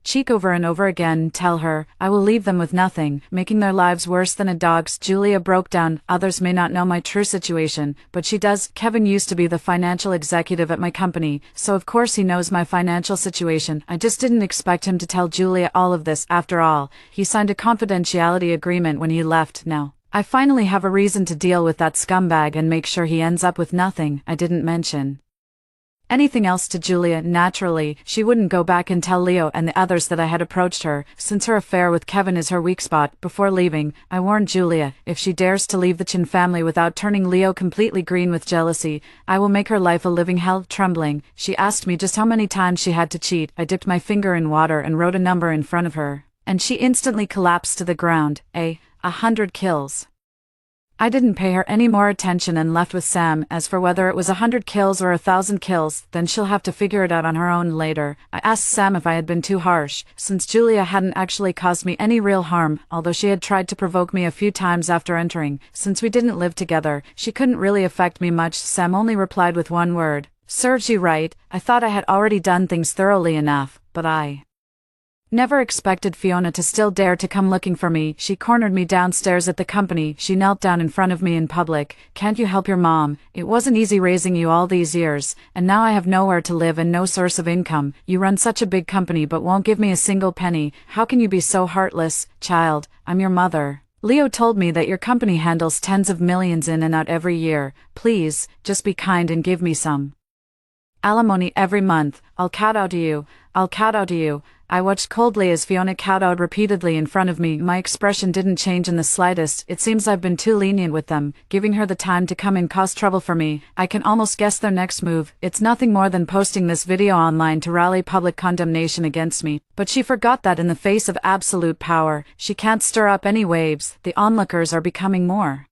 cheek over and over again. Tell her, I will leave them with nothing, making their lives worse than a dog's. Julia broke down. Others may not know my true situation, but she does. Kevin used to be the financial executive at my company, so of course he knows my financial situation. I just didn't expect him to tell Julia all of this. After all, he signed a confidentiality agreement when he left. Now, I finally have a reason to deal with that scumbag and make sure he ends up with nothing. I didn't mention anything else to Julia. Naturally, she wouldn't go back and tell Leo and the others that I had approached her, since her affair with Kevin is her weak spot. Before leaving, I warned Julia, if she dares to leave the Chin family without turning Leo completely green with jealousy, I will make her life a living hell. Trembling, she asked me just how many times she had to cheat. I dipped my finger in water and wrote a number in front of her, and she instantly collapsed to the ground. 100 kills. I didn't pay her any more attention and left with Sam. As for whether it was 100 kills or 1,000 kills, then she'll have to figure it out on her own later. I asked Sam if I had been too harsh, since Julia hadn't actually caused me any real harm, although she had tried to provoke me a few times after entering. Since we didn't live together, she couldn't really affect me much. Sam only replied with one word: "Serves you right." I thought I had already done things thoroughly enough, but I never expected Fiona to still dare to come looking for me. She cornered me downstairs at the company. She knelt down in front of me in public. "Can't you help your mom? It wasn't easy raising you all these years, and now I have nowhere to live and no source of income. You run such a big company but won't give me a single penny. How can you be so heartless? Child, I'm your mother. Leo told me that your company handles tens of millions in and out every year. Please, just be kind and give me some alimony every month. I'll kowtow to you. I'll kowtow to you." I watched coldly as Fiona kowtowed repeatedly in front of me. My expression didn't change in the slightest. It seems I've been too lenient with them, giving her the time to come and cause trouble for me. I can almost guess their next move. It's nothing more than posting this video online to rally public condemnation against me. But she forgot that in the face of absolute power, she can't stir up any waves. The onlookers are becoming more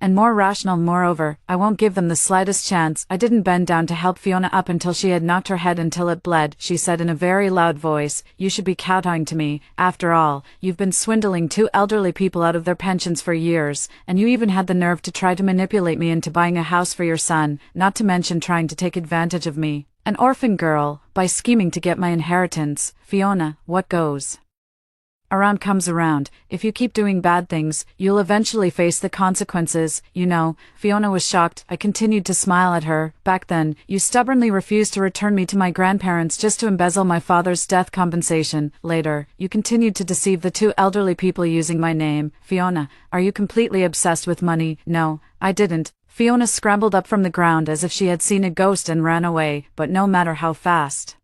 and more rational. Moreover, I won't give them the slightest chance. I didn't bend down to help Fiona up until she had knocked her head until it bled. She said in a very loud voice, "You should be kowtowing to me. After all, you've been swindling two elderly people out of their pensions for years, and you even had the nerve to try to manipulate me into buying a house for your son, not to mention trying to take advantage of me, an orphan girl, by scheming to get my inheritance. Fiona, what goes around comes around. If you keep doing bad things, you'll eventually face the consequences, you know." Fiona was shocked. I continued to smile at her. "Back then, you stubbornly refused to return me to my grandparents just to embezzle my father's death compensation. Later, you continued to deceive the two elderly people using my name. Fiona, are you completely obsessed with money?" "No, I didn't." Fiona scrambled up from the ground as if she had seen a ghost and ran away, but no matter how fast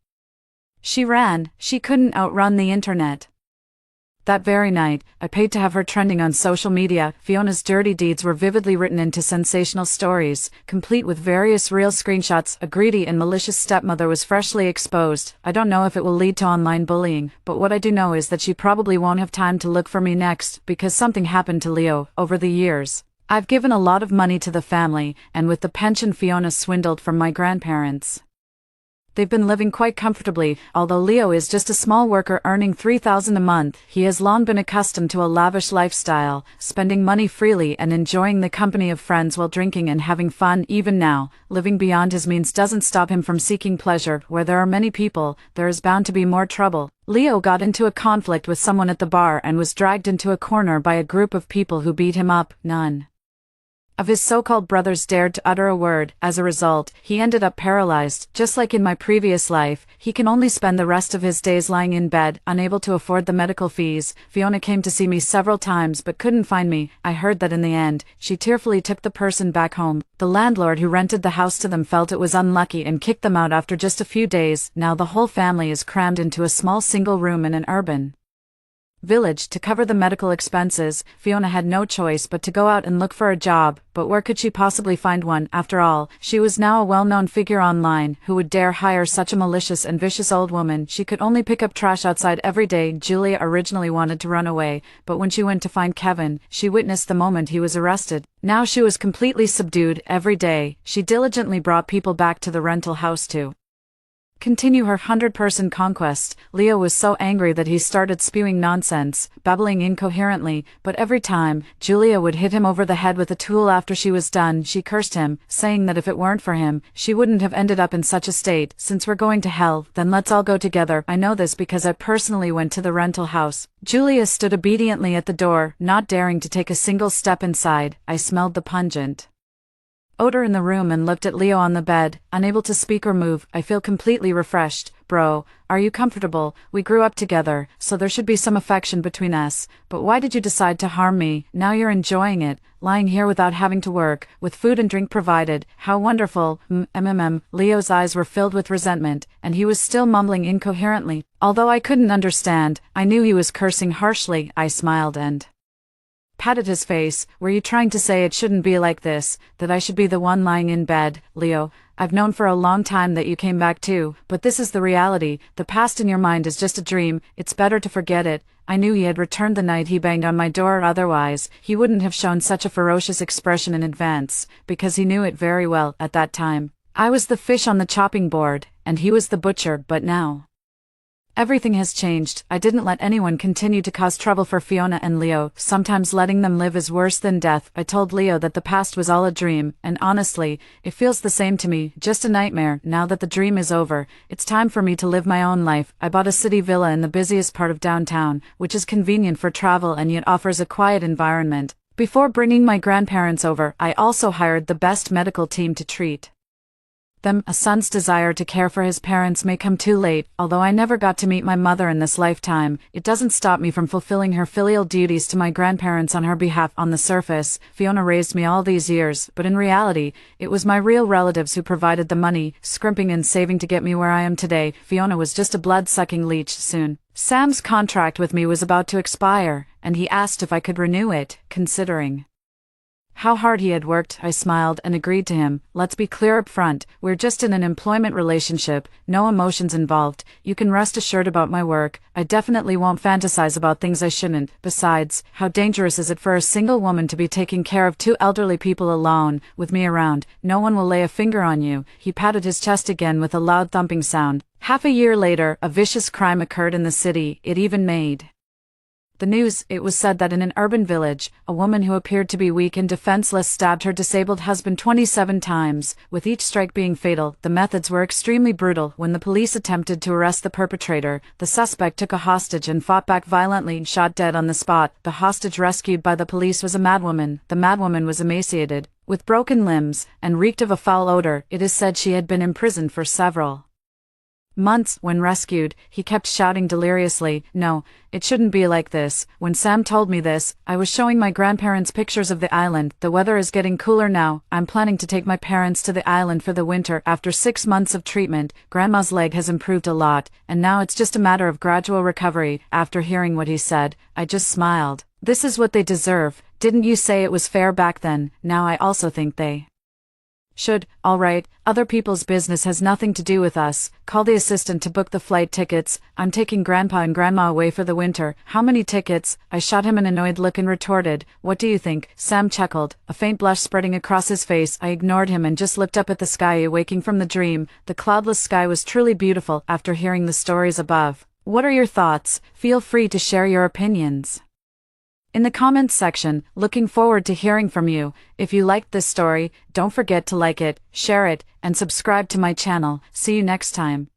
she ran, she couldn't outrun the internet. That very night, I paid to have her trending on social media. Fiona's dirty deeds were vividly written into sensational stories, complete with various real screenshots. A greedy and malicious stepmother was freshly exposed. I don't know if it will lead to online bullying, but what I do know is that she probably won't have time to look for me next, because something happened to Leo. Over the years, I've given a lot of money to the family, and with the pension Fiona swindled from my grandparents, they've been living quite comfortably. Although Leo is just a small worker earning $3,000 a month, he has long been accustomed to a lavish lifestyle, spending money freely and enjoying the company of friends while drinking and having fun. Even now, living beyond his means doesn't stop him from seeking pleasure. Where there are many people, there is bound to be more trouble. Leo got into a conflict with someone at the bar and was dragged into a corner by a group of people who beat him up. None of his so-called brothers dared to utter a word. As a result, he ended up paralyzed. Just like in my previous life, he can only spend the rest of his days lying in bed, unable to afford the medical fees. Fiona came to see me several times but couldn't find me. I heard that in the end, she tearfully took the person back home. The landlord who rented the house to them felt it was unlucky and kicked them out after just a few days. Now the whole family is crammed into a small single room in an urban village. To cover the medical expenses, Fiona had no choice but to go out and look for a job. But where could she possibly find one? After all, she was now a well-known figure online. Who would dare hire such a malicious and vicious old woman? She could only pick up trash outside every day. Julia originally wanted to run away, but when she went to find Kevin, she witnessed the moment he was arrested. Now she was completely subdued. Every day, she diligently brought people back to the rental house to continue her 100-person conquest. Leo was so angry that he started spewing nonsense, babbling incoherently, but every time, Julia would hit him over the head with a tool. After she was done, she cursed him, saying that if it weren't for him, she wouldn't have ended up in such a state. "Since we're going to hell, then let's all go together. I know this because I personally went to the rental house." Julia stood obediently at the door, not daring to take a single step inside. I smelled the pungent odor in the room and looked at Leo on the bed, unable to speak or move. "I feel completely refreshed. Bro, are you comfortable? We grew up together, so there should be some affection between us. But why did you decide to harm me? Now you're enjoying it, lying here without having to work, with food and drink provided. How wonderful." Leo's eyes were filled with resentment, and he was still mumbling incoherently. Although I couldn't understand, I knew he was cursing harshly. I smiled and Patted his face. Were you trying to say it shouldn't be like this, that I should be the one lying in bed, Leo? I've known for a long time that you came back too, but this is the reality. The past in your mind is just a dream. It's better to forget it. I knew he had returned the night he banged on my door, otherwise, he wouldn't have shown such a ferocious expression in advance, because he knew it very well at that time. I was the fish on the chopping board, and he was the butcher, but now everything has changed. I didn't let anyone continue to cause trouble for Fiona and Leo. Sometimes letting them live is worse than death. I told Leo that the past was all a dream, and honestly, it feels the same to me, just a nightmare. Now that the dream is over, it's time for me to live my own life. I bought a city villa in the busiest part of downtown, which is convenient for travel and yet offers a quiet environment. Before bringing my grandparents over, I also hired the best medical team to treat them. A son's desire to care for his parents may come too late. Although I never got to meet my mother in this lifetime, it doesn't stop me from fulfilling her filial duties to my grandparents on her behalf. On the surface, Fiona raised me all these years, but in reality, it was my real relatives who provided the money, scrimping and saving to get me where I am today. Fiona was just a blood-sucking leech. Soon, Sam's contract with me was about to expire, and he asked if I could renew it, considering how hard he had worked. I smiled and agreed to him. Let's be clear up front, we're just in an employment relationship, no emotions involved. You can rest assured about my work. I definitely won't fantasize about things I shouldn't. Besides, how dangerous is it for a single woman to be taking care of two elderly people alone? With me around, no one will lay a finger on you. He patted his chest again with a loud thumping sound. Half a year later, a vicious crime occurred in the city. It even made the news. It was said that in an urban village, a woman who appeared to be weak and defenseless stabbed her disabled husband 27 times, with each strike being fatal. The methods were extremely brutal. When the police attempted to arrest the perpetrator, the suspect took a hostage and fought back violently, shot dead on the spot. The hostage rescued by the police was a madwoman. The madwoman was emaciated, with broken limbs, and reeked of a foul odor. It is said she had been imprisoned for several months. When rescued, he kept shouting deliriously, "No, it shouldn't be like this." When Sam told me this, I was showing my grandparents pictures of the island. The weather is getting cooler now. I'm planning to take my parents to the island for the winter. After 6 months of treatment, Grandma's leg has improved a lot, and now it's just a matter of gradual recovery. After hearing what he said, I just smiled. This is what they deserve. Didn't you say it was fair back then? Now I also think they should. Alright, other people's business has nothing to do with us. Call the assistant to book the flight tickets. I'm taking Grandpa and Grandma away for the winter. How many tickets? I shot him an annoyed look and retorted, "What do you think?" Sam chuckled, a faint blush spreading across his face. I ignored him and just looked up at the sky, awaking from the dream. The cloudless sky was truly beautiful. After hearing the stories above, what are your thoughts? Feel free to share your opinions in the comments section. Looking forward to hearing from you. If you liked this story, don't forget to like it, share it, and subscribe to my channel. See you next time.